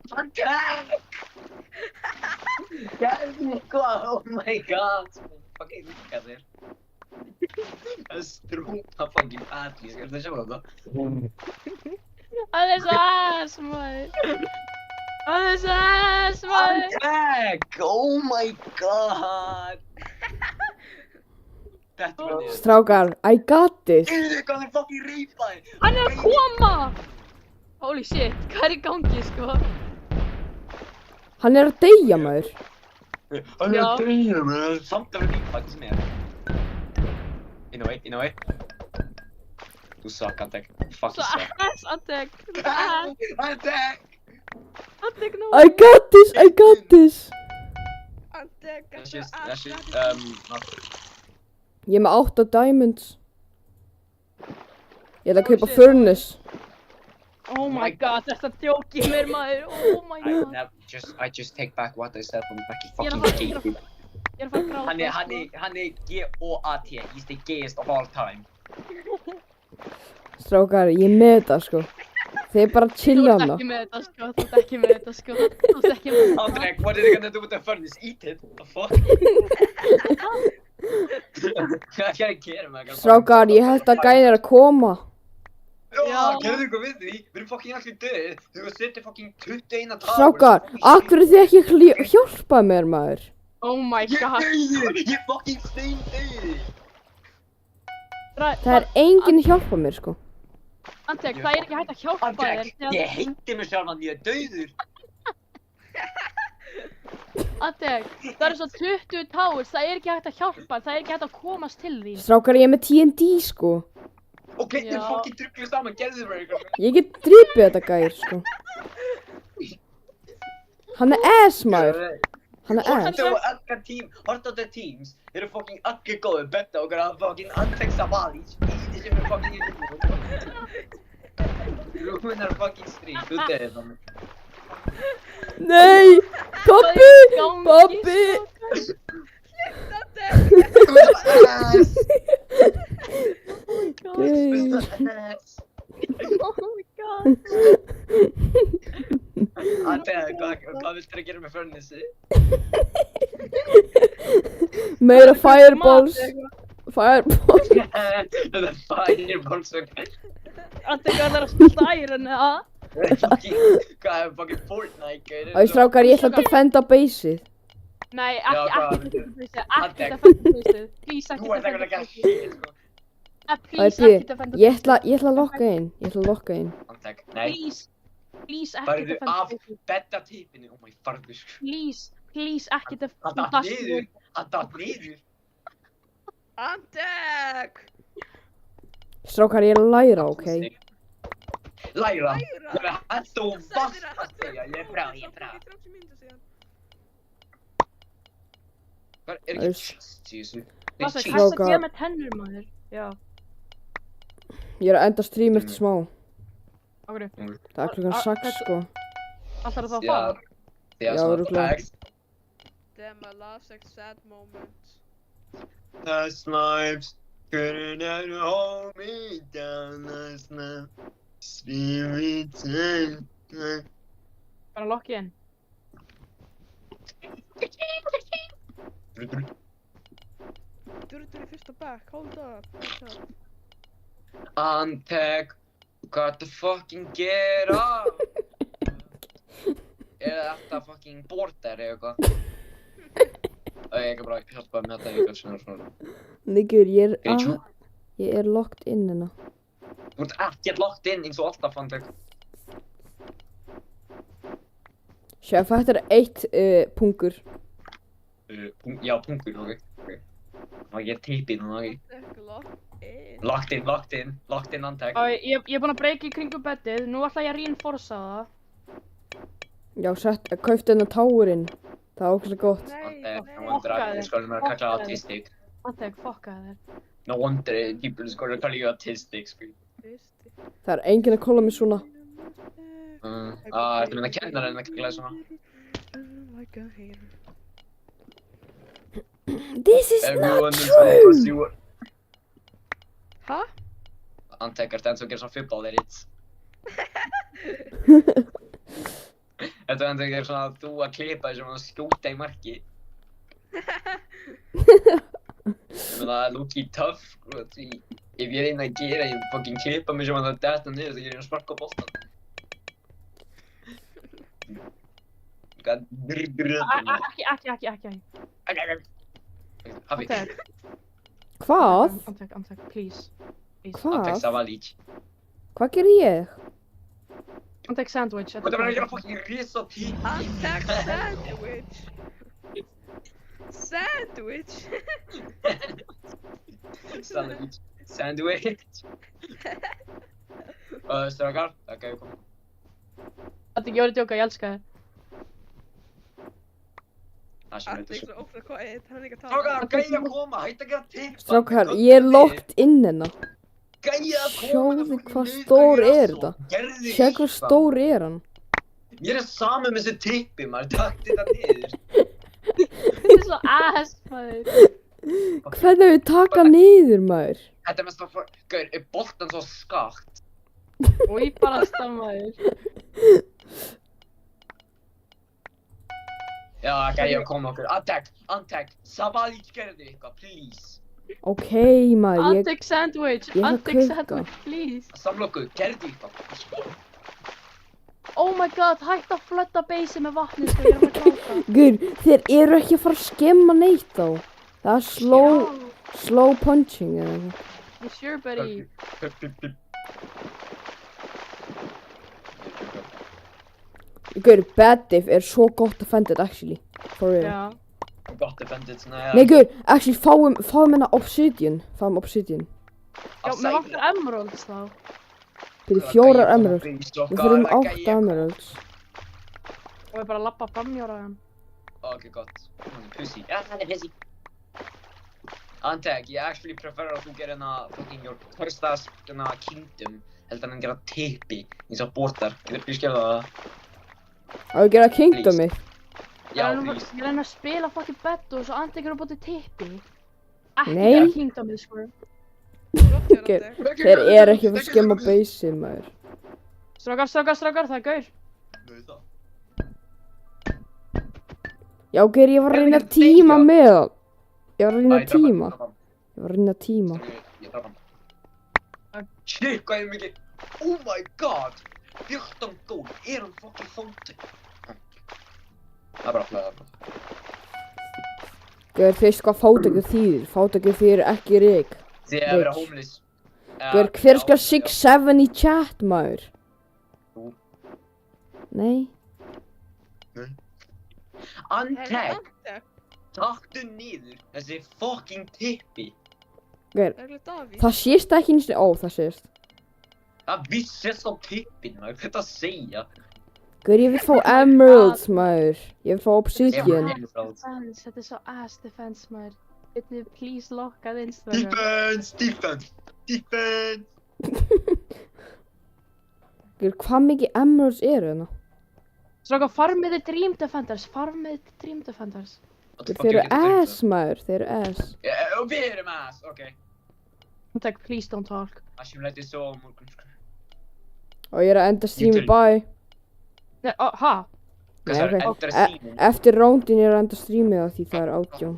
Fuck! Oh my god! Fucking líka þér. Það er strúpa fucking atlís, er það sjá þetta? Það er svo ass, maður. SS, maður! Attack! Oh my god! Þetta var niður. Strákar, I got this. Hvað er fucking reypaði? Hann er að koma! Holy shit, hvað er í gangi, sko? Hann er að deyja, maður. Hann er Já. að deyja með samt að reypa, hvað sem er. Inn á eitt. Þú suck, Attack. Fucking Svo suck. SS, Attack! Attack! Attack, no! I got this, I got this. Antek, That's just, Ég er með 8 diamonds. Ég ætla að kaupa shit. furnace. Oh my god, þetta djókið mér, maður! Oh my god! I just take back what I said from back in Ég er að fucking fara- G. Ég er að fara að gráta, Hann er G-O-A-T. He's the gayest of all time. Strákar, ég er með þetta, sko. Þið er bara að Þú chilla ert hana. ekki með þetta, sko. Þú ert ekki með þetta, sko. Þú ert ekki með þetta. Attack, what are they gonna do with the furnace? Eat it? What the fuck? Hvað er að gera með það? Strákar, ég held að gæðin er að koma. Já, gerðu eitthvað við því? Við erum fucking allir döðir. Þú erum að setja fucking 21 towers. Strákar, akkur þið ekki hjálpað mér, maður? Oh my Ég er god. döður! Ég er fucking stein döður! Það er enginn hjálpað mér, sko. Antek, það er ekki hægt að hjálpa þér. Attack, ég heiti mig sjálfan, ég er döður! Antek, það eru svo 20 towers. Það er ekki hægt að hjálpa. Það er ekki hægt að komast til þín. Strákar, ég er með TNT, sko. Ok, þið Já. fucking druglu saman, gerðu þið bara eitthvað. Ég get dripið þetta gæðir, sko. Hann er ass, maður. Hann er ass. Hortu á öllka teams, þeir eru fucking allir góður, betta okkur að fucking Antek Savali, spýti sem er fucking í Rúin er fucking strík, þú döðir það. Nei! Pappi! Pappi! Oh my god. Antek, hvað viltu að gera með furnace? Meira fireballs. Fireballs. Það er fireballs og Antek, það er að spilta æren, eða? hvað er fucking Fortnite, gauður? Æ, strákar, ég ætla að defenda baseið. Nei, Já, ekki hvað? defenda baseið. Ekki Antek. defenda baseið. Please, ekki Þú ert defenda eitthvað að baseið. gera sko. Please, Æ, ekki defenda ég ætla að lokka inn. Ég ætla að lokka inn. Antek, nei, Please, please, ekki farðu defenda af baseið. betta tipinu, oh my farðu sko. Please, please, ekki Hann defenda datt niður, hann datt niður. Antek! Strákar, ég er að læra, ok? Læra, Læra? það er hægt og Þú sagðir vast að að segja, ég er frá. Í 30 mínútur síðan. Hvað er ekki Æs. cheats í þessu? Það er cheats. hægt að Strákar. gera með tennur, maður. Já, Ég er að enda stream eftir smá. okkur. Það er klukkan 6, sko. Alltaf að það Já, fara. já, Já, svona örugglega. facts. Damn, my last sad moment. Last night, couldn't have hold me down last night. Spirit time. Bara lokki inn. Durdur í fyrsta back, hold up. Hold up. Antek, what the fucking get up? Er þetta fucking border eða eitthvað? Það er ekki bara að hjálpa með þetta eitthvað svona. Niggur, Geijú. ég er locked in hérna. Þú ert ekkert locked in eins og alltaf, Antek. Sjef, þetta er 1 pungur. Já, punkur, ok. Og ég er teipið núna, ok. Antek, lock in. Locked in, Antek. Ég er búinn að breyka í kringum beddið. Nú ætla ég að reinforsa það. Já, kauftu hennar towerinn. Það var okkur svo gott. Nei, Antek, no nei. wonder Fokkaði. I scored að kalla autistic. Antek, fokkaði þér. No wonder people scored að kalla you autistic, sko. Fyrsti. Það er enginn að kolla mig svona. Ertu með að kenna henni að kalla það svona? Like a hater. This is Everyone not is true! because you were... Ha? Antek, ertu eins og að gera svona football edits? Ertu eins og að gera svona að þú að klippa þessum að skjóta í marki? Ég meina, looky tough, sko, því ef ég reyna að gera, ég fucking klippa mig sem að það detta niður þegar ég er að sparka á boltan. Ekki. Hafi. Hvað? Antek, please. Hvað? Antek Savalic. Hvað gerir ég? Antek sandwich. Hvað er það að gera fucking risa tí? Antek sandwich. Sandwich. Sandwich. Strákar, ok, kom. Antek, ég var að djóka, ég elska þig. Það sem Antek heitir svo ófrið quiet, hann er ekki að tala. Strákar, gæja að koma, hætti að gera tippa. Strákar, ég er locked inn hérna. Gæja að koma. Sjáðu hvað stór er þetta. Sjáðu hvað stór er hann. Ég er saman með þessi tippi, maður. Takk þetta niður. Þetta er svo ass, maður. Hvernig við taka niður, maður? Þetta er mest að gaur, er boltan svo skakt? Og ég bara stammaður. Já, gæja að koma okkur. Antek, Savalic gerði eitthvað, please. Ok, maður, ég... Antek sandwich, ég ætla að Antek kukka. sandwich, please. Samla okkur, gerði eitthvað. Oh my god, hætt að flötta beysi með vatni, sko, ég er að gráta. Guður, þeir eru ekki að fara að skemma neitt þá. Það er slow punching eða eitthvað. You sure, buddy? Guður, bad diff er svo gott offended actually. For real. Já. Gott defended, svona, Nei, guður, actually, fáum hérna obsidian. Fáum obsidian. Já, mér vantar emeralds þá. Fyrir 4 emeralds. Við þurfum 8 emeralds. Og ég bara lappa framhjóra hann. Ok, gott. Hann er pussy. Já, hann er pussy. Antek, ég actually prefer að þú gerir hérna fucking your first ass hérna kingdom heldur en að gera tippi eins og bortar. Ég skilja það. Á ég gera kingdomi? Já, Ég please. reyna að spila fucking bett og svo Antek er að búti tippi. Ekki Nei. gera kingdomið, sko. Flott hjá Guður, Antek. þeir eru ekki að fara að skemma baseið, maður. Strákar, það er gaur. Já, Guður, ég var að reyna að tíma með það. Ég var að reyna að tíma. Ég var að reyna að tíma. Ég draf hann. Shit, hvað er mikið. Oh my god. 14 gól. Er hann fucking fótið? Það er bara flæða. Guður, þú veist hvað fátækur þýðir. Fátækur þýðir ekki rík. Þið er að vera homeless. Guður, hver skal 6-7 í chat, maður? Þú. Nei. Antek, Antek. taktu niður þessi fucking tippi. Guður, Það er Davíð. það sést ekki eins og... Ó, það sést. Það vissist á tippin, maður. Hvað er það að segja? Guður, ég vil fá emeralds, maður. Ég vil fá obsidian. Defense, þetta er svo ass defense, maður. Getið please lokkað Instagram. Defense. Guður, hvað mikið emeralds eru þarna? Strákar, farmið þið Dream Defenders. Guður, þeir eru ass, maður. Þeir eru ass. Og við erum ass, ok. Antek, please don't talk. Það sem lætið svo á morgun, sko. Og ég er að enda streami, bye. Nei, ha? Hvað Nei, það er ok. endra síminn? Eftir roundin ég er að enda streamið á því það er 18.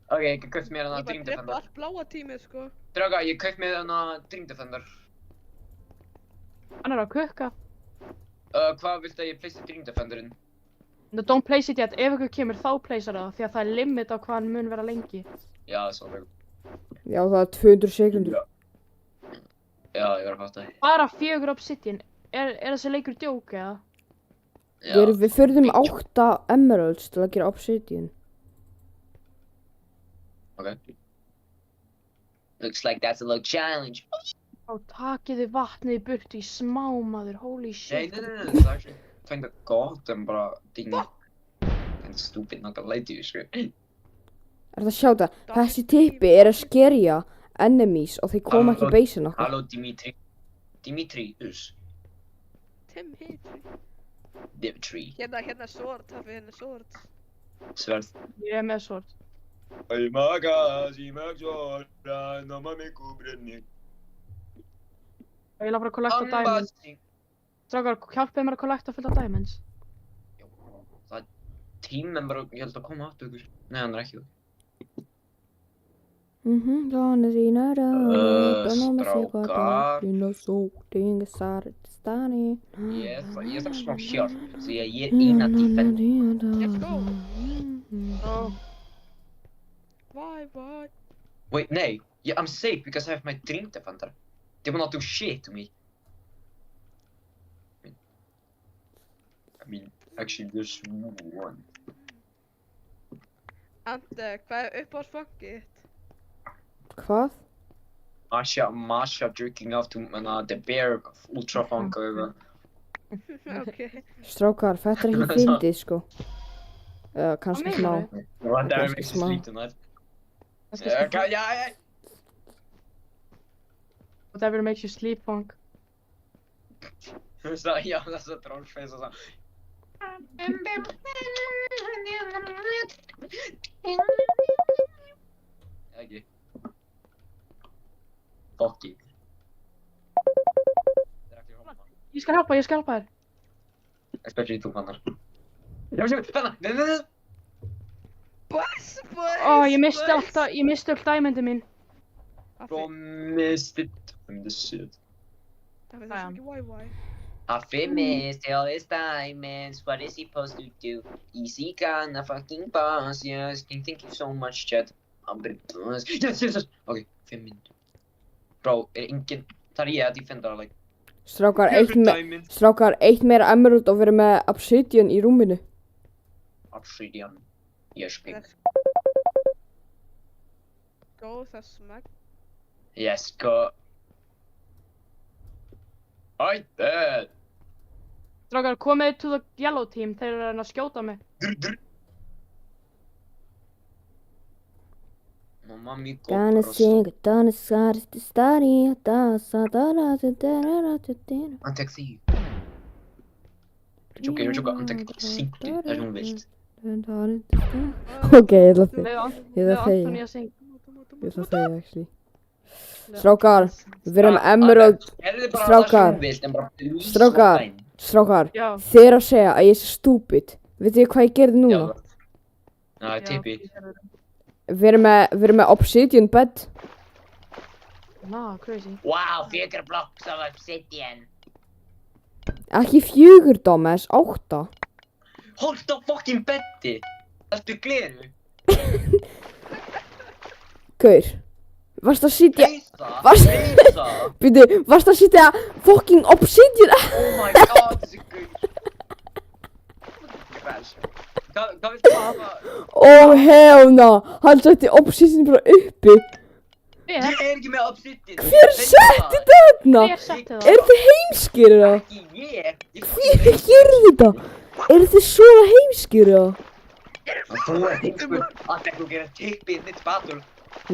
Ok, ég kaupt mér hana Ég bara Dream drepa Defender. allt bláa tímið, sko. Drauga, ég kaupt mér hana Dream Defender. Hann er að kukka. Hvað viltu að ég pleysi Dream Defenderinn? No, don't place it yet. Ef ykkur kemur þá placear það. Því að það er limit á hvað hann mun vera lengi. Já, það er svo vel. Já, það er 200 sekundur. Já, ég var að fatta það. Bara 4 obsidian. Er þessi leikur djók eða? Við förðum 8 emeralds til að gera obsidian. Ok. Looks like that's a little challenge. Og takiði vatnið í burtu í smá maður. Holy Nei, shit. það er actually kinda gott en bara kinda stupid, not gonna lie to you, sko. Er það að sjá það? Þessi tippi er að skerja enemies og þeir koma ekki í basein okkar. Halló, Dimitrius. Tim Hitri. Dimitri. Hérna sword, hafi hérna sword. Sverð. Ég er með svort. Ay, maga, si maggiora, no me cubrenni. Og ég laði bara að kollekta diamonds. Strákar, hjálpið mér að kollekta fullt af diamonds. Það er teammember, ég held að koma aftur ykkur. Nei, hann er ekki. Dánu þína Strákar. Þína sóting Sartistani Ég þarf smá hjálp, því að ég er eina defender. Let's go. Oh. Why? Wait, no. Yeah, I'm safe because I have my dream defender. They will not do shit to me. I mean, actually, there's one. Ante, hvað er uppáhaldsfangið? Hvað? Masha jerking off to the bear ultra funk og eitthvað. Ok. Strákar, þetta er ekki fyndið sko. Kannski Hvað smá. meinarðu? What Kannski makes smá. you sleep tonight? Yeah. Whatever makes you sleep, funk. Já, þess að trollface og það. Ekki. Fokki. Það er ekki hóma. Ég skal hjálpa þér. Especially þú fannar. Já, fannar! Boss! Ó, ég misti öll dæmendi mín. Promised it. I'm the shit. Það er ekki why. I missed all his diamonds. What is he supposed to do? Easy gonna fucking boss. Yes, thank you so much, chat. I'm gonna boss. Yes. Okay, 5 minútur. Bro, engin. Það er ég að defenda, like. Strákar, Diamonds. Strákar, eitt meira emerald og verið með obsidian í rúminu. Obsidian. Yes, pink. Go, það smæk. Yes, go. I dead. Strákar, komið to the yellow team. Þeir eru að skjóta mig. Drr. Mamma mi Dana kopar og sing, dana Sartistani Hann tek því. Ég tjóka, hann tek syngdu það sem hún vilt. Ok, ég ætla að þegja. Með Anthony að syngja. Ég ætla að þegja, actually. Strákar, við erum emerald. Gerðu bara Strákar. það sem hún vilt, en bara please Strákar. stop þeim. Strákar, Já. þið er að segja að ég sé stúpid. Vitið þið hvað ég gerði núna? Já, tippi. Við erum með obsidian bed. Nah, crazy. Wow, 4 blocks of obsidian. Ekki 4, dumbass, 8. Hold á fucking beddi. Ertu gleru? Gaur, varst að sitja... Veist það? Býtu, varst að sitja fucking obsidian... Oh my god, þessi gaur. Hvað viltu hafa? Oh hell no, hann setti obsidian bara uppi. Ég er ekki með obsidian. Hver setti þarna? Hver setti það? Eru þið heimskir eða? Ekki ég. Hver gerði þetta? Eru þið svona heimskir eða? Þú er heimskur. Alltaf þú gerir tippið mitt batul.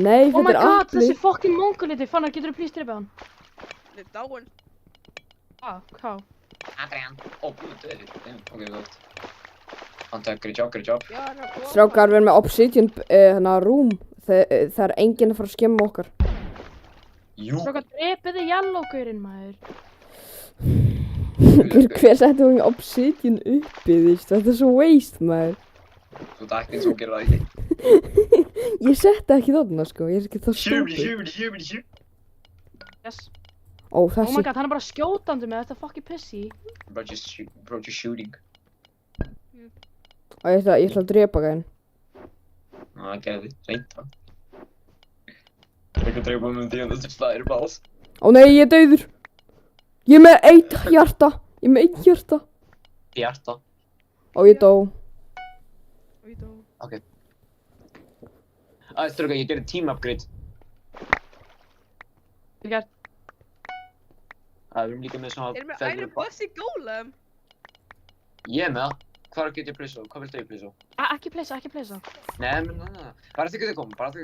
Nei, Oh my þetta er god, Atli. þessi fucking mongoliti. Fannar, getur þú please drippið hann? Þið dáin. Hvað? Adrian. Ó, búið döður. Ok, gott. Anta, great job. Já, hann er að koma. Strákar, við erum með obsidian hana room. Það er enginn að fara að skemma okkar. Jú. Strákar, drippið þið yellow-gaurinn, maður. Hver setti hún obsidian uppi því? Þetta er svo waste, maður. Þú ert ekki eins og gerir það ekki. Ég setti ekki þarna, sko. Ég er ekki það stúpid. Shubidi. Yes. Ó, Oh my þessi. god, hann er bara skjótandi með þetta fucking pussy. Bro, just shooting. Ó, ég ætla að drepa gæðin. Það gerði, reynt það. Ekki að drepa með því að þessi slæðir bás. Ó nei, ég er dauður. Ég er með eitt hjarta. Hjarta. Ó, ég dó. Við dó. Strákar, ég gerði team upgrade. Ég gert. Við erum líka með svona Erum við Iron Bossy Golem? Ég er með það. Hvað get ég pleysa á? Hvað viltu ég pleysa á? Ekki pleysa. Nei. Bara þegar þið koma, Það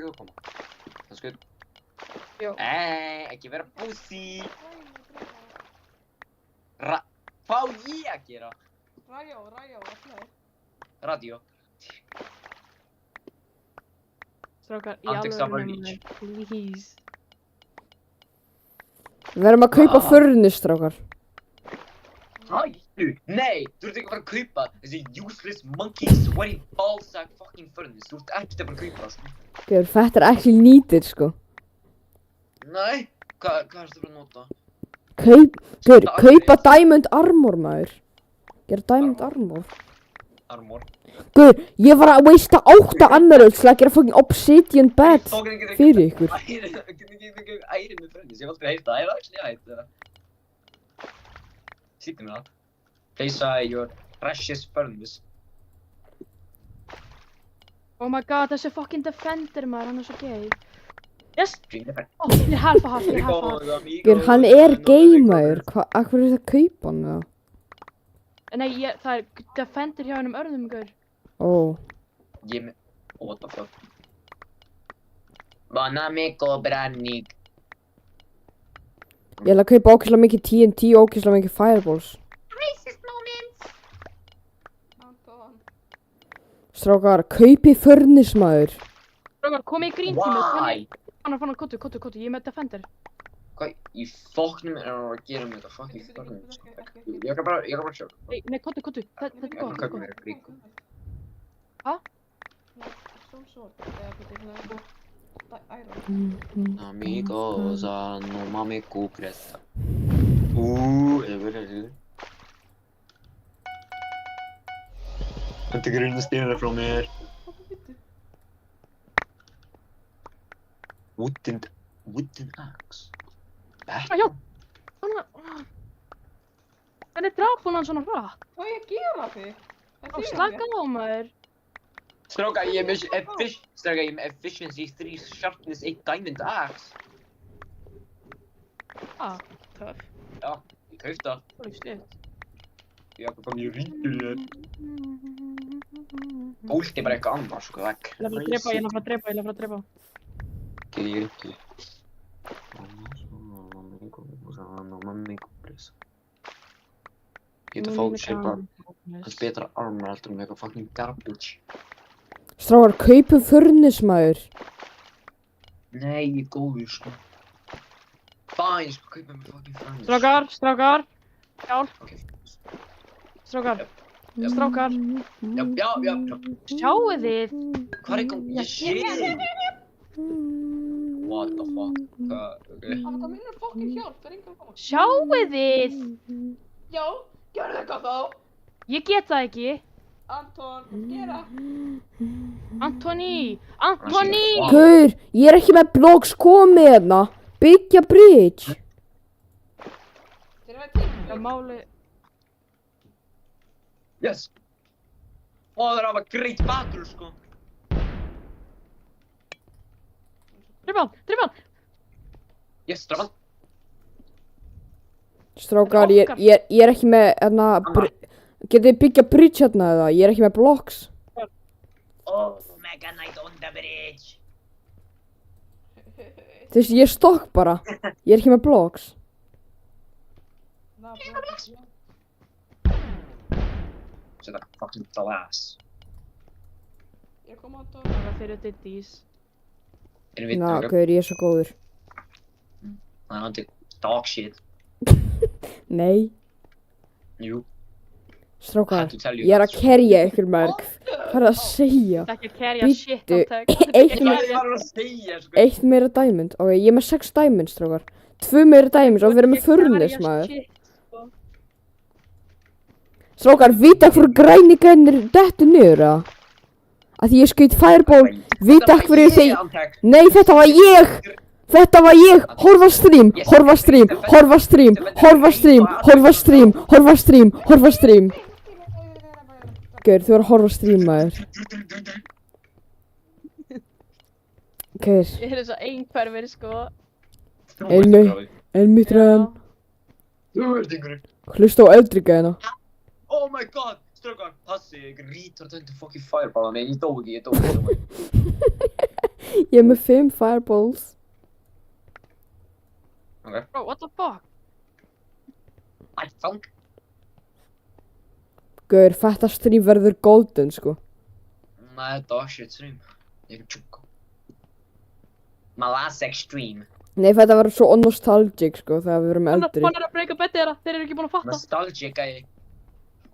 er skuð. Jó. Ekki vera pussy. Hvað á ég að gera? Ræjó, alltaf. Radio. Strákar, í Antics of our alvörunni, please. Við verðum að kaupa furnace, strákar. Hættu! Nei! Þú ert ekki að fara að kaupa þessi useless monkey sweaty ballsack fucking furnace. Þú ert ekki að fara að kaupa það. Gaur, þetta ekki nýtir, sko. Nei, hvað ertu að nota? Gaur, kaupa diamond armor, maður. Gera diamond armor. Armor. Gaur, ég var að waste 8 emeralds til að gera fucking obsidian bed fyrir ykkur. Æri með frendis, ég hef aldrei heyrt það. Er það actually hægt? Sýtti mér það. Place your precious furnace. Oh my god, þessi fucking defender maður, hann er svo gay. Yes! Dream the Ó, ég er half að half. Gaur, hann er gamer. Akkur er það að kaupa hann, eða? Nei, það er defender hjá hennum örðum, gaur. Ó. Ég með... What the fuck? Mon amico Brannig. Ég ætla að kaupa ókvæslega mikið TNT og ókvæslega mikið fireballs. Anton. Strákar, kaupi furnace, maður. Strákar, komið í green teamið. Why? Fannar, kottu, ég er með defender. Hvað í fokknum er að gera með þetta fucking furnace? Ég kan bara sjá. Nei, kottu, þetta er Ég kan gott, kaupa mér grík. Stone sword. Eða hvað iron. Amigos, no mami cupresta. Þetta er grunn að stela frá mér. Wooden axe. Já. Hvernig draf hún hann svona hratt? Hvað er ég að gera þig? Ó, slaka á maður. Stráka, ég er með efficiency 3 sharpness 1 diamond axe. Töff. Já, ég kaupti það. Holy shit. Ég er bara mjög ríkur í þér. Gólt er bara eitthvað annars, sko. Ég er að drepa. Ok, ég er ekki. Ég geta fáið sér bara hans betra armor heldur með eitthvað fucking garbage. Strákar, kaupi furnace, maður. Nei, ég er góður, sko. Fæn, ég skal kaupa mér fucking furnace. Strákar. Hjálp. Ok. Strákar. Já. Strákar. Já. Sjáu þið. Hvað er í gangi? Ég sé þig. What the fuck? Ok. Anton, minn er fucking hjálp. Það er engan koma. Sjáu þið. Já, gjörðu eitthvað þá. Ég get það ekki. Anton, gera. Antoni. Gaur, ég er ekki með blocks komið hérna. Byggja bridge. Þeir eru með tíma. Það er máli. Yes. Ó, það er að hafa great battle, sko. Drif hann. Yes, draf hann. Strákar, ég er ekki með hérna... Getið þið byggja bridge hérna eða? Ég er ekki með blocks. Oh, Mega Knight on the bridge. Þú veist, ég er stokk bara. Ég er ekki með blocks. Setta fucking glass. Ég kom Anton. Það fyrir diddís. Erum við Ná, gaur, ég er svo góður. Það er dog shit. Nei. Jú. Strákar, Had to tell you ég er að that. kerja ykkur mörg. Hvað er það að segja? Ekki að carrya shit, Bíddu, Antek. eitt Hvað með- er það að segja, sko? 1 meira diamond. Ok, ég er með 6 diamonds, strákar. 2 meira diamonds og við erum með furnace, maður. Strákar, vita hverju græni gænir dettu niður, eða? Að því ég skaut fireball. Vita hverju þeir... Nei, þetta var ég! Þetta var ég! Horfa stream! Horfa stream! Horfa stream! Horfa stream! Horfa stream! Horfa stream! Horfa stream! Gaur, þú er að horfa stream, maður. Gaur, Ég er þess að einhverfir, sko. einmitt ræðan. Þú ert einhverjum. Hlusta á eldrika hérna. Oh my god, strákar, passi, ykkur retard hendur fucking fireball að mig, ég dó ekki. Ég er með 5 fireballs. Ok. Bro, what the fuck? I found. Gaur, þetta stream verður golden, sko. Nei, dog shit stream. Ég er tjúk. My last extreme. Nei, þetta verður svo nostalgic, sko, þegar við verum eldri. Hann er að breyka betið þeirra, þeir eru ekki búin að fatta. Nostalgic, I...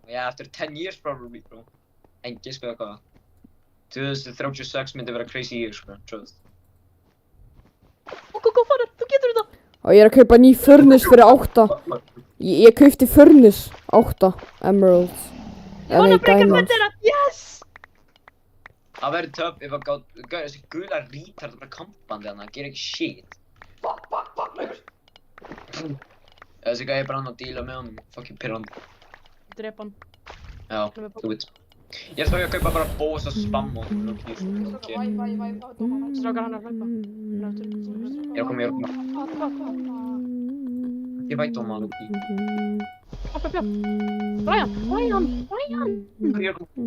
Yeah, after 10 years probably, bro. Engi, sko, hvað. 2036 myndi vera crazy year, sko, trúðust. Go, Fannar, þú getur þetta! Og ég er að kaupa ný furnace fyrir 8. Ég kaupti furnace 8 emeralds. Fannar, breykar beddina! Yes! Það verður töff ef að gauð þessi gula retard bara kampandi hann, það gerir ekki shit. Þessi gauð er bara hann að díla með hann, fucking pirrandi. Drep hann. Já, þú veit. Ég þarf að kaupa bara bós og spamm og lukki, sko, ok. Strákar, hann er að hlaupa. Ég er að koma. Ég veit um hann, lukki. Brian! Ég er að koma.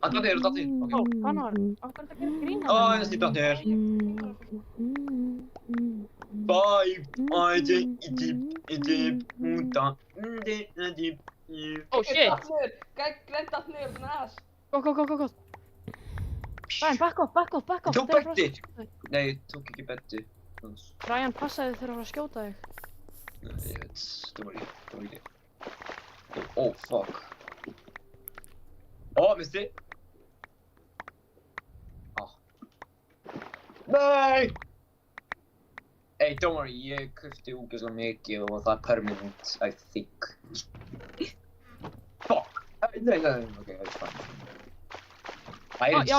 Datti, eru Datti? Ó, Fannar, áttu þetta að gera grín Ó, þessi Datti er. 5, Oh shit! Grænt allt niður, næs. Go. Brian, back off. Tók betti! Nei, tók ekki betti. Brian, passaði þegar að fara að skjóta þig. Nei, ég veit, það var ekki. Oh, fuck. Misti! Nei! Hey, don't worry, ég kaupti úgeðslega mikið og það er permanent, I think. Fuck! Nei, ok, það er fine. Já,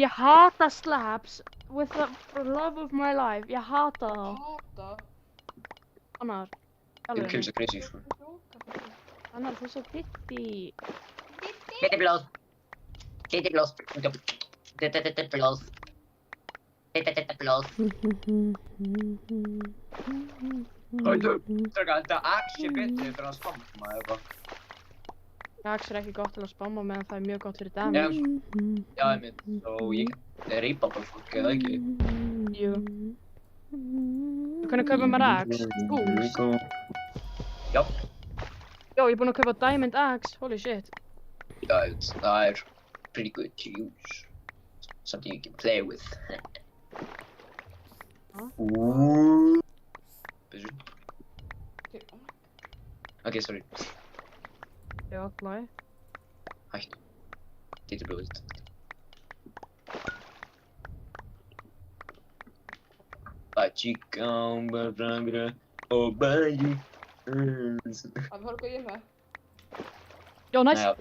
ég hata slabs with the love of my life. Ég hata þá. Fannar, Ég er kills crazy, sko. Fannar, þú er svo pitti. Þetta er blóð. Þetta er blóð. Þetta axi bitið fyrir að spamma eða eitthvað. Axe er ekki gott til að spamma meðan það er mjög gott fyrir Já, damage. já, ég mynd, og ég get reypa bara fólk, eða ekki? Jú. Þú kannu kaupa mér axe. Já, Já, ég er búinn að kaupa diamond axe. Holy shit. já, það er pretty good to use. Something you can play with. Busy. Okay, sorry. Já, fly. Hættu. Þetta er blóðið. Chica, og bæju. Það var hvað ég er með. Já, nice. Nei,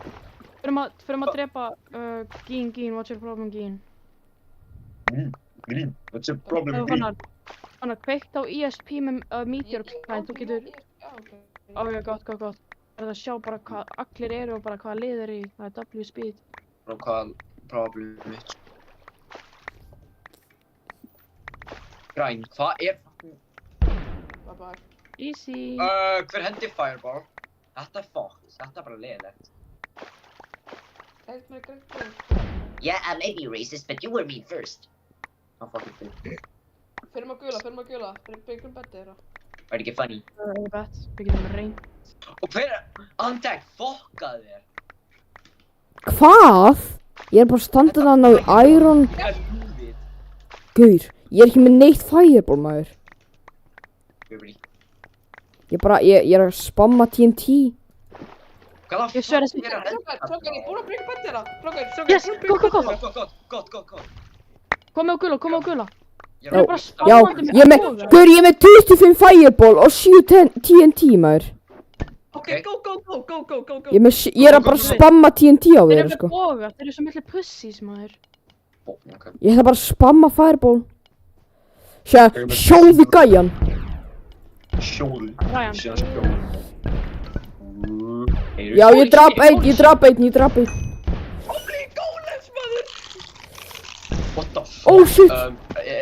Förum að drepa Gín, what's your problem, Gín? Green, what's your problem, Green? Fannar, kveikt á ESP með Meteor Client, þú getur... Já, ok. Ok, gott. Það er að sjá bara hvað allir eru og bara hvað lið er í. Það er W speed. Og hvað problem mitt? Græn, hvað er fucking... Bye. Easy. Hver hendi fireball? Þetta er fucked, þetta er bara leiðilegt. Eitt með grænt. Yeah, I may be racist, but you were me first. Oh, fucking thing. Fyrir maður gula. Fyrir byggjum betti þeirra. Var ekki funny? Það er bett. Við getum reynd. Og hver er... Antag, fokkaði þér! Hvað? Ég er bara standað hann á Iron. Það er húðið. Gaur, ég er ekki með neitt fireball, maður. Gauðbrí. Ég er að spamma TNT. Hvaða Ég sver að fuck er að henda? Strákar, ég er búinn að byggjum betti þeirra. Yes, go. Komið á gula. Ég Já, er bara Já, ég er með 25 fireball og 7 TNT, maður. Ok, go. Ég er að bara spamma TNT á Þeir þér, eru sko. með boga, þeir eru svo milli pussies, maður. Ok. Ég ætla bara að spamma fireball. Sjóði gæjan. Sjóðu. Brian. Síðan sjóðu. Já, ég drap einn. Holy golems, maður! What the fuck? Oh, shit. Er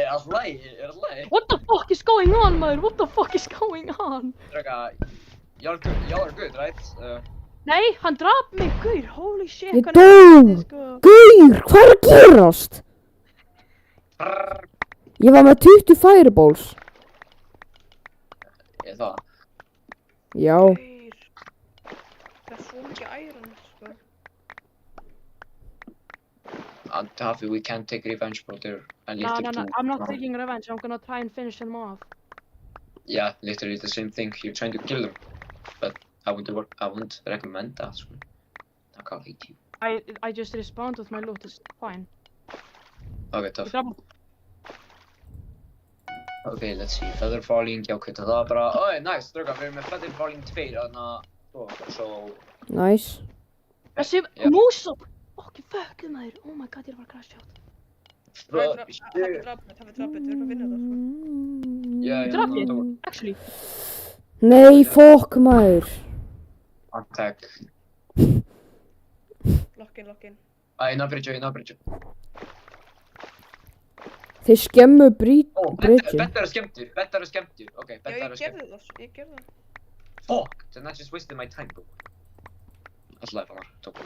það lægi? What the fuck is going on, maður? What the fuck is going on? Draka, y'all are good, right? Nei, hann draf mig, gaur, holy shit. Ég hvernig er dó. þetta, sko? Gaur, hvað er að gerast? Ég var með 20 fireballs. Er það? Já. Það er svo mikið iron, sko. Taffy, we can't take revenge, brother. I No, literally I'm not taking revenge, I'm gonna try and finish them off. Yeah, literally the same thing. You're trying to kill them. But I wouldn't recommend that. I can't hate you. I just respond with my loot, it's fine. Okay, Ég tough. draf hann. Okay, let's see. Feather Falling, já, ok, það var bara... Oh, nice, strókar, við erum með Feather Falling 2, þannig að... Svo... Nice. Þessi Já. músa! Okki, fuck maður. Oh my god, ég er að fara að crasha át. Hafi drapið, við erum að vinna það, sko. Já, Ég já, draf það var... ég, actually. Nei, fokk maður. Attack. Lock in. Inn á bridge. Þeir skemmu Ó, bridgein. Bettar er skemmtur. Ok, Já, Bettar er ég skemmtur. gerði það. Fuck! Then I just wasted my time, bro. That's life, Amar. Don't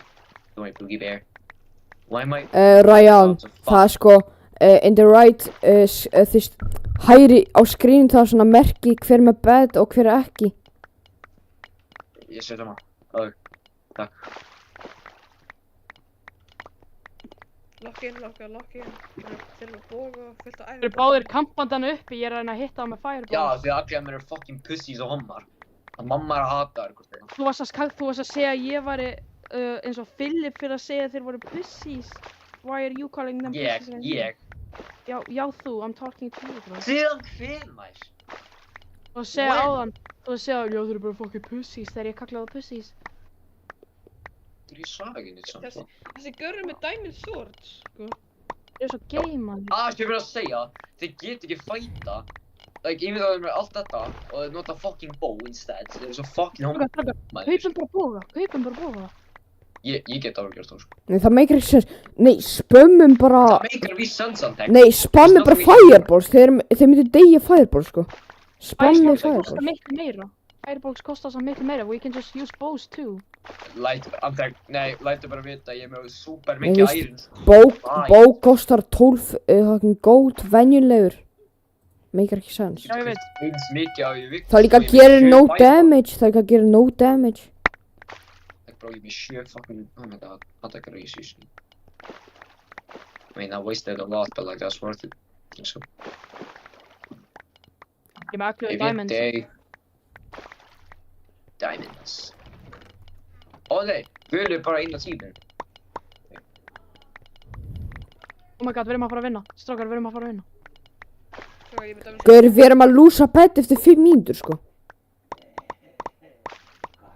worry, Boogie Bear. Why am I... Ryan, What the fuck? það er sko, in the right, hægri á skrínum það er svona merki hver með bed og hver ekki. Ég sé það, maður. Takk. Lock in. Þeir eru að boga, fullt af Þeir eru báðir kampandan uppi, ég er að reyna að hitta á með fireball. Já, því að allir að mér eru fucking pussies og hommar. Það mamma er að hata þær, hvort það. Þú varst að segja að ég væri eins og Philip fyrir að segja að þeir voru pussies. Why are you calling them pussies? Ég. Já, þú, I'm talking to you, bro. Síðan hver, maður? Þú að segja When? áðan, já, þeir eru bara fucking pussies þegar ég kallaði það pussies. Ég sagði ekki neitt samt. Þessi görður með diamond swords, sko. Þeir eru svo gay, man. Ég verið að segja, þeir get ekki fæta. Like, yfir það er með allt þetta og þeir nota fucking bow instead. Þeir eru svo fucking hommar. Kaupum bara boga. Ég get áhugjörst þá, sko. Nei, það meikir ekki sens. Nei, spömmum bara... Það meikar við sönsantek. Nei, spammum bara fireballs. Þeir myndu deyja fireballs, sko. Spammum Fireballs kosta fireballs. miklu meira. Fireballs kosta svo miklu meira. We can just use bows too. Lætu bara vita, ég er með super Nei, mikið veist, iron. Bók kostar 12 góð venjulegur. Meikir ekki sens. Já, ég veit. Eins mikið á ég vikt. Það líka gerir no damage. Það líka gerir no damage. Bro, ég er með 7 fucking... Oh my god, attack races. I mean, I wasted a lot, but like, that's worth it. I think so. Ég er með actually Maybe a diamonds. day. Diamonds. Ó nei, við erum bara inn á tíminn. Oh my god, við erum að fara að vinna. Strákar, við erum að fara að vinna. Svo ég með diamond Gauður, við erum að lúsa bed eftir 5 mínútur, sko.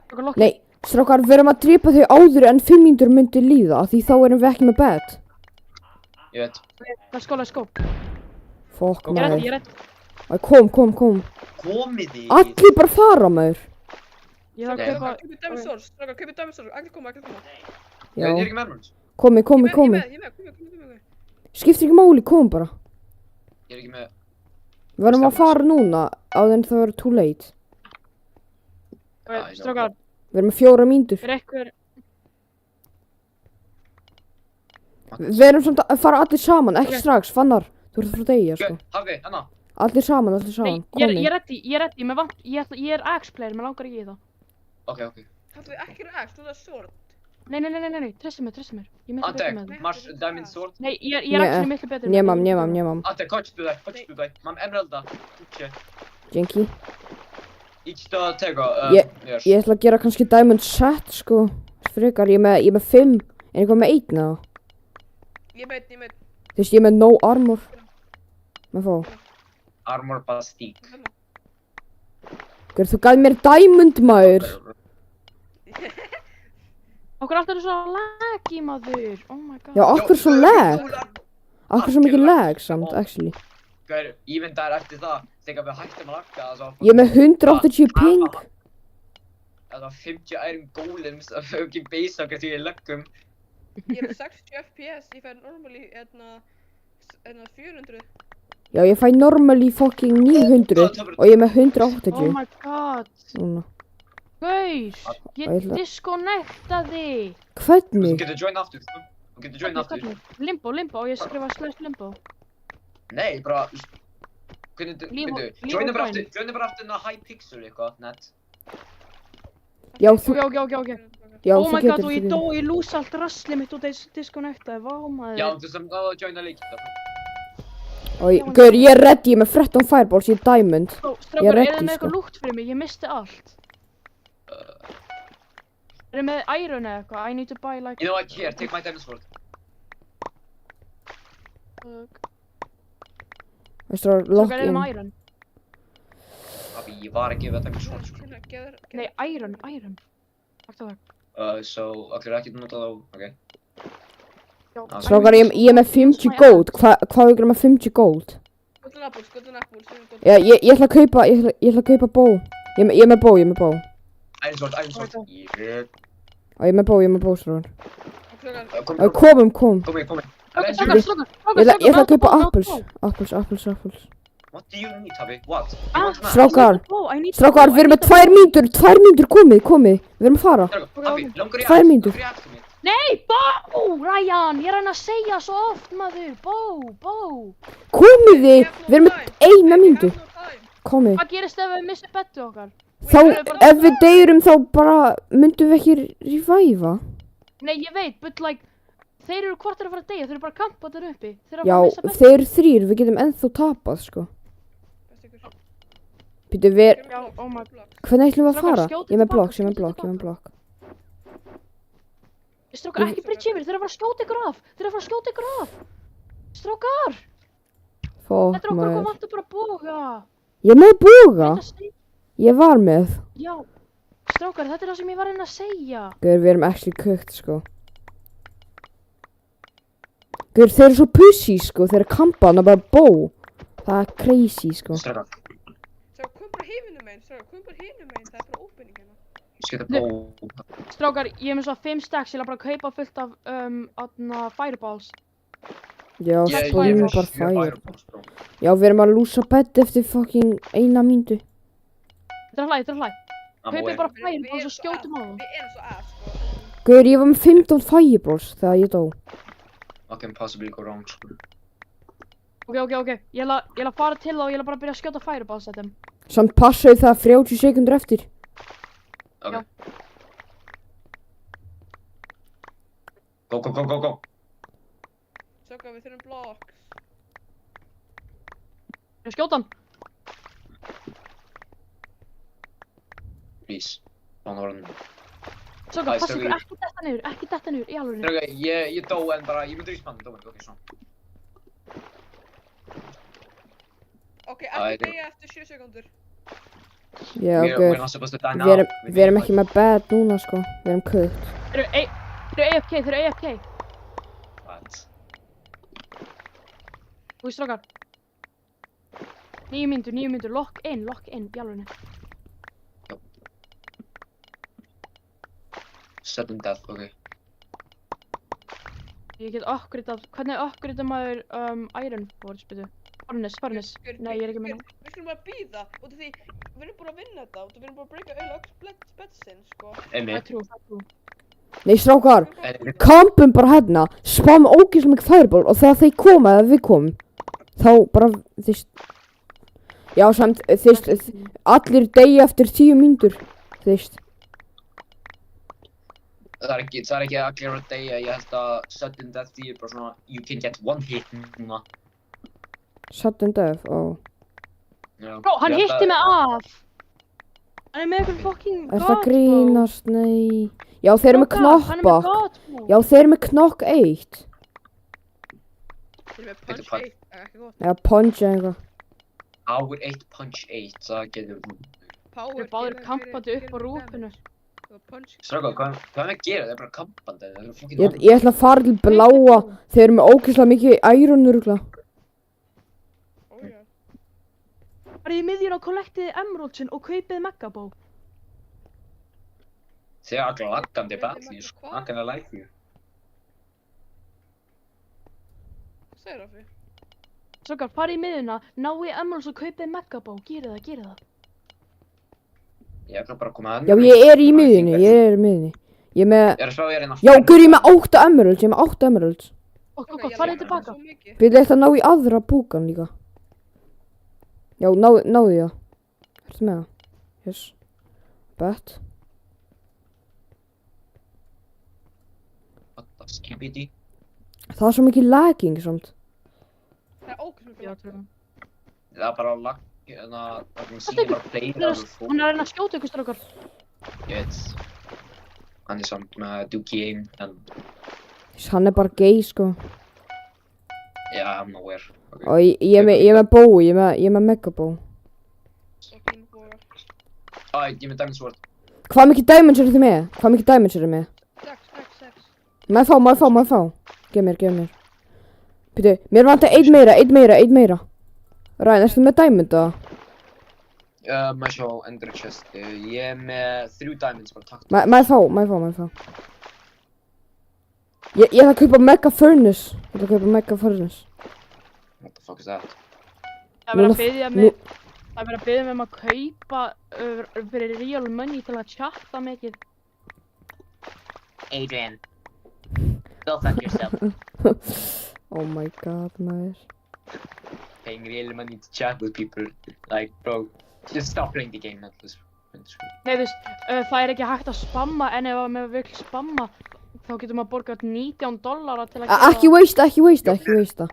Strákar, lokk. Nei, strákar, við erum að drepa þau áður en 5 mínútur myndi líða. Því þá erum við ekki með bed. Ég veit. Let's go. Fokk Ég maður. reddi. Æ, kom. Komið þið! Allir bara fara, maður. Ég þarf að Nei. kaupa... Kaupið diamond swords, strákar, kaupið diamond swords. Allir koma. Ég er Já, ekki með mér. komi. Ég með, komi. Skiptir ekki máli, kom bara. Ég er ekki með... Við verðum að fara núna, áður en það verður too late. Strákar, Við erum með 4 mínútur. er eitthvað... Við erum samt að fara allir saman, ekki Ok. strax, Fannar. Þú ert frá degja, sko. Hafi, hennar. Allir saman, Nei, komi. ég er reddi, mér vant... Ég er axe-player, mér langar ekki í það. Ok. Hættu við ekki axe, þú það sword. Nei, treystu mér. Ég myndi betur Attack, með það. Mars Diamond Sword. Nei, ég er Nei, actually miklu betur með það. Njemam. Attack, coach to die. Mam Emeralda. Uche. Dzięki. Idź do tego, wiesz. Ég ætla að gera kannski diamond set, sko. Frekar, ég er með 5. En eitthvað með 1 eða? Ég með. Þú veist, ég er með no armor. Með fá. Armor Bastik. Gauður, þú gaf mér diamond, maður. Okkur alltaf eru svo laggy, maður. Oh my god. Já, okkur svo lag. Okkur svo mikið lag, samt, actually. Gauður, ímyndar eftir það, þegar við hættum að lagga það svo... Ég er með 180 ping. Það var 50 Iron Golems að við ekki base okkar því við löggum. Ég er með 60 FPS, ég fær normally, 400. Já, ég fæ normally fucking 900. Og ég er með Oh 180. my god. Núna. Guys, Ég ég ætla- disconnectaði. Þú Hvernig? getur join aftur, þú getur join aftur. Limbo, og ég skrifa /limbo. Nei, bara... Hvernig, Líf joina og bara græn. aftur, joina bara aftur inn á Hypixel eitthvað, net. Já, þú, Ok. já, Oh þú my god, getur og ég þú dó, getur. ég lúsa allt rasslið mitt og disconnectaði, vá maður. Já, þú sem náðu að joina leikinn það. Gauður, ég er ready, ég er með 13 fireballs, ég er diamond. Strákar, ready, er það með sko. eitthvað lúgt fyrir mig? Ég misti allt. Eru með iron eða eitthvað? I need to buy like... You know what, here, take my diamond sword. Veistu það, lock Strákar, eru in. með iron? Abi, ég var að gefa diamond sword, sko. Hérna, gefur... Nei, iron. Takk það. So, allir ekki nota þá, ok. Já. Ah, Strákar, ég er með 50 gold. Hvað ykkur með 50 gold? Golden apples, golden apples. Já, ég ætla að kaupa bó. Ég er með bó. Iron sword. Yeah. Á, ég er með bó, strákar. Strákar, Komum. Kom. Ég ætla að kaupa apples. What do you need, Habi? What? You Ah, want to Strákar, I need to strákar, go, við erum með 2 mínútur, komið. Við erum að fara. Habi, langar í Tvær allt, mínútur. langar í allt um mig. Nei, bó, Ryan, ég er að reyna að segja svo oft, maður, bó. Komið þið, við erum með 1 mínútu. Komið. Hvað gerist ef við missum bettu okkar? Þá, ef við deyrum þá bara myndum við ekki reviva. Nei, ég veit, but like, þeir eru hvort að fara að deyja, þeir eru bara að kampa þar uppi. Þeir eru Já, að fara að missa bettu. þeir eru 3, við getum ennþá tapað, sko. Býtu, Já, oh my god. hvernig ætlum við að Strákar, fara? skjótið Ég er með tilbaka, blokk, ég er með skjótið blokk. Strákar, ekki bridge yfir, þeir eru að fara að skjóta ykkur af. Strákar, Fokk, þetta er okkur maður. hvað vantar bara að boga. Ég er með boga. Reyna að segja- Ég var með. Já, strákar, þetta er það sem ég var að reyna að segja. Guður, við erum actually cooked, sko. Guður, þeir eru svo pussy, sko. Þeir eru kampaðna bara bó. Það er crazy, sko. Strákar, Strákar, kom bara hinum megin, það er bara opening hérna. ég sketa bó. Strákar, ég er með svo 5 stacks, ég ætla bara að kaupa fullt af, fireballs. Já, Ég spónum er bara fire. fireballs, bro. Já, við erum að lúsa bed eftir fucking 1 mínútu. Þetta er að hlæ. I'm Kaupið aware. bara fireballs og skjótum á það. Við erum svo ass, sko. Guður, ég var með 15 fireballs þegar ég dó. What can possibly go wrong, sko. Ok. Ég ætla að fara til þá og ég ætla bara að byrja að skjóta fireballs að þeim. Samt passaðu það 30 sekundur eftir. Ok. Já. Go. Strákar, við þurfum blocks. Ég skjóta hann. Please. Bána varðan. Strákar, Æ, passa ykkur, strákar, ekki detta niður, í alveg. Strákar, ég dó en bara, ég myndi respawn, dó en, ok, svo. Ok, Æ, ekki deyja eftir 7 sekundur. Já, We're Guður. not supposed to die now. Við erum ekki með bed núna, sko. Við erum cooked. Þeir eru AFK. What? Þú strákar. 9 mínútur, lock in, í alveg. Sudden death, ok. Ég get upgradeað, hvernig upgradeað maður Iron Forge, byrju? Furnace. Nei, ég er ekki með hann. Við skulum bara býða, út af því við erum búin að vinna þetta, út af við erum búin að breaka öll spetsinn, sko. Það Einmitt. er trú. Nei, strákar. En- Kampum bara hérna. Spam ógeðslega mikið fireball og þegar þeir koma eða við komum. Þá bara, Já, samt, allir deyja eftir 10 mínútur. Það er ekki allir að deyja, ég held að sudden death því er bara svona, you can get one hit núna. Sudden death, Já, Bro, hann ég held hitti að- mig af. Hann er með eitthvað fucking Er það grínast? Nei. Já, þeir eru með Hann er með knockback. god, bro. Já, þeir eru með knock 1. Við erum með Bíddu, punch hvað? 8, ekki gott. Já, punch eða eitthvað. Power 8, punch 8, það getur... Power. Þeir eru báðir kampandi upp á rúfinu. Punch. Strákar, hvað er með að gera? Það er bara kampandi, það er fucking... Ég ætla að fara til bláa. Þeir eru með ógeðslega mikið iron örugla. Ójá. Farið í miðjun og kollektið emeraldsin og kaupið megabó. Þið er allir laggandi battlið, sko. Laggandi like you. Hvað segir það fyrir? Strákar, farið í miðjuna, náðu í emeralds og kaupið megabó. Gerið það. Ég ætla bara að koma að... Já, ég er í miðjunni. Ég er með... Ég er að svá, ég er að... Já, guður, ég er með 8 emeralds. Ég er með 8 emeralds. Ok, farið tilbaka. Við ætla að ná í aðra búkan líka. Já, náðu ég það. Ertu með það? Yes. Bet. What the skibidi? Það er svo mikið lagging samt. Það er ógeðslega Já, mikið. trú. Það er bara lag... Það Hvað sýnir bara Hann playra er að reyna að skjóta ykkur, strákar. Ég veit. Hann er samt með Dookie Aim, en Hann er bara gay, sko. yeah, I'm aware. Okay. Og ég er með bói, ég er með megabó. Og mín boga. Ég er með Diamond Sword. Hvað mikið diamonds eru þið með? Hvað mikið diamonds eru þið með? 6. Má ég fá. Gef mér. Býtu, mér vantar einn meira. Ryan, ertu með diamond þá? Maður sjá Ender Chest. Ég er með 3 diamonds, bara takk. Má ég fá. Ég ætla að kaupa mega furnace. What the fuck is that? Það er verið Núna- að biðja mig, það er verið að biðja mig um að kaupa fyrir real money til að chatta mikið. Adrian. Go fuck yourself. Oh my god, maður. Paying real money to chat with people. Like, bro, just stop playing the game at this point. Nei, þú veist, það er ekki hægt að spamma, en ef maður vill spamma, þá getur maður borgað $19 til að gera Ekki waste.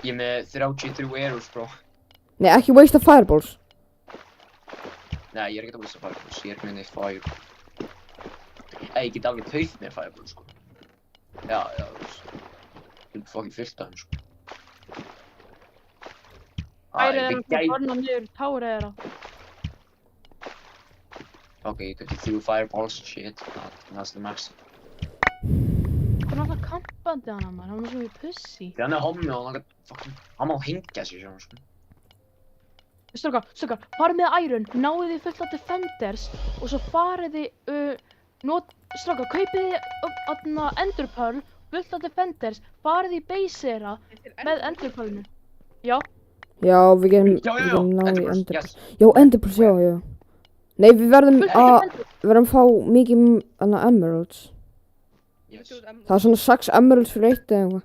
Ég er með 33 arrows, bro. Nei, ekki waste fireballs. Nei, ég er ekkert að vissa fireballs, ég er með neitt fire. Ég get alveg tauð með fireballs, sko. Já, þú veist. Ég er fucking fyllt af þeim, sko. Ærið er Ég að borna niður tárið þeirra. Ok, ég kæfti 3 fireballs, shit. That's the max. Það er alltaf kampandi hana, maður, hann er svo í pussi. Hann er hommi og hann má hengja sig, svona, sko. Strókar, farið með Iron, náðu þið fullt af Defenders og svo farið þið, strókar, kaupið þið Ender Pearl, fullt af Defenders, farið í base þeirra með Ender Pearlinu. Já, Já, við getum náðu í Enderpearls, enderpearls. yes. Já, enderpearls, já. Nei, við verðum fullt af Defenders. fá mikið emeralds. Yes. Það er svona 6 emeralds fyrir eitt eða eitthvað.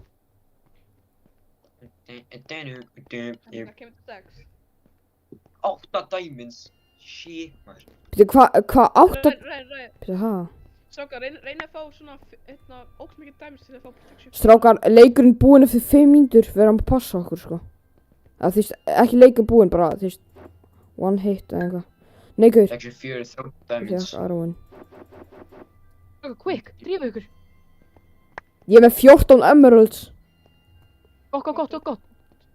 Það kemur til 6. 8 diamonds. Shit, maður. Býtu, hvað 8? Ræ. Býtu, hæ? Strákar, reyna að fá svona, ógst mikið dæmis til að fá protection. Strákar, leikurinn búinn eftir 5 mínútur, við erum að passa okkur, sko. Þú veist, ekki leikurinn búinn, bara, þú veist, one hit eða eitthvað. Nei, guður. Actually, 4 Já, diamonds. Arwen. Strókar, quick, drífu ykkur. Ég er með 14 emeralds. Gott.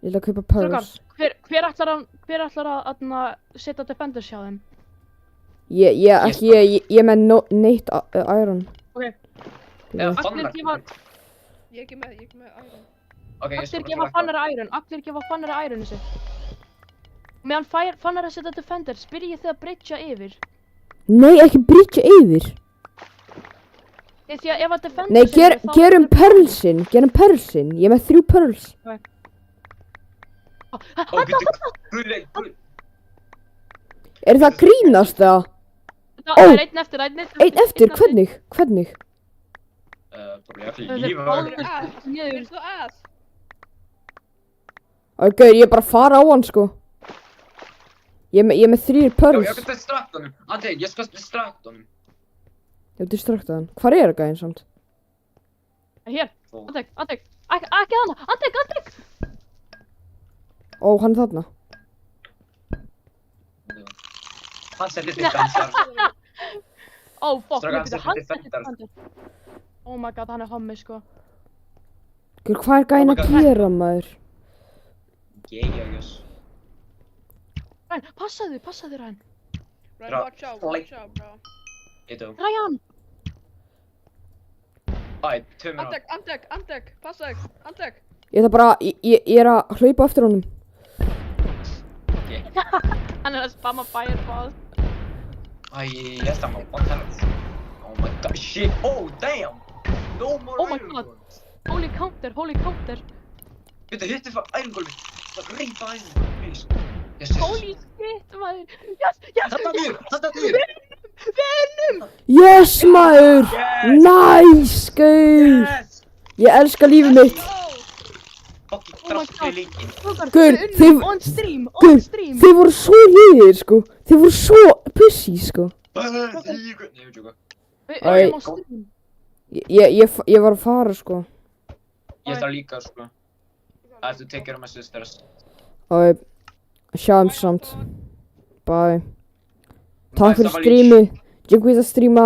Ég ætla að kaupa Strókar, pearls. hver ætlar að setja Defenders hjá þeim? Ég er með neitt iron. Ok. Eða Allir fannar. gefa- Ég er ekki með Iron. Ok, ég Allir skal gefa bara Fannar Iron þessu. Meðan Fannar að setja Defenders, byrjið þið að bridgea yfir. Nei, ekki bryggja yfir. Nei, því að ef að Defenders Nei, eru, þá- gerum pearlsin. Ég er með 3 pearls. Ó, býttu, gull. Er það að grínast það? Það er einn eftir, Einn eftir, hvernig? Bara ég Þeir lífa. báðir Niður. niður. Þú að. Ok, ég er bara að fara á hann, sko. Ég er með 3 Já, pearls. ég skal distracta honum. Andrei, ég skal distracta honum. Ég distrakta hann. Hvar er það gæðin samt? Hér, Ó. Andrek, ekki hana, Andrek! Ó, hann er þarna. Hann setti defensar. Ó, fuck, Strákar, ég byrja, hann setti setti Defenders. Defenders. Oh my god, hann er hommi, sko. Guð, hvað er gæðin Oh my að God. gera, maður? Gay, I guess. Ryan, passaðu, Ryan. Ryan, Bra. watch out, bro. Ég dó. Ryan! Tömur á. Andek, passa þig, Andek. Ég ætla bara, ég er að hlaupa eftir honum. Hann er að spamma fireball. Ég stamma. What happened? Oh my god, shit. Oh, damn. No more Oh my iron God. golds. Holy counter. Býttu, hittu iron goldi. Það reypa iron goldi, please. Yes. Holy shit, maður. Yes. Þetta niður. Yes, maður! Nice, guð! Yes. Ég elska lífið mitt. Fucking Oh my drastur í God. leikin. Gaur, þið- on stream. Þið voru svo liðir, sko. Þið voru svo pussy, sko. Nei, ég veit ekki. Við Æ. erum on stream. Ég var að fara, sko. Ég þarf líka, sko. I have to take care of my sisters. Og sjáum samt. Bye. Takk Bye, fyrir Savali. streamið. Dziękuję za streama.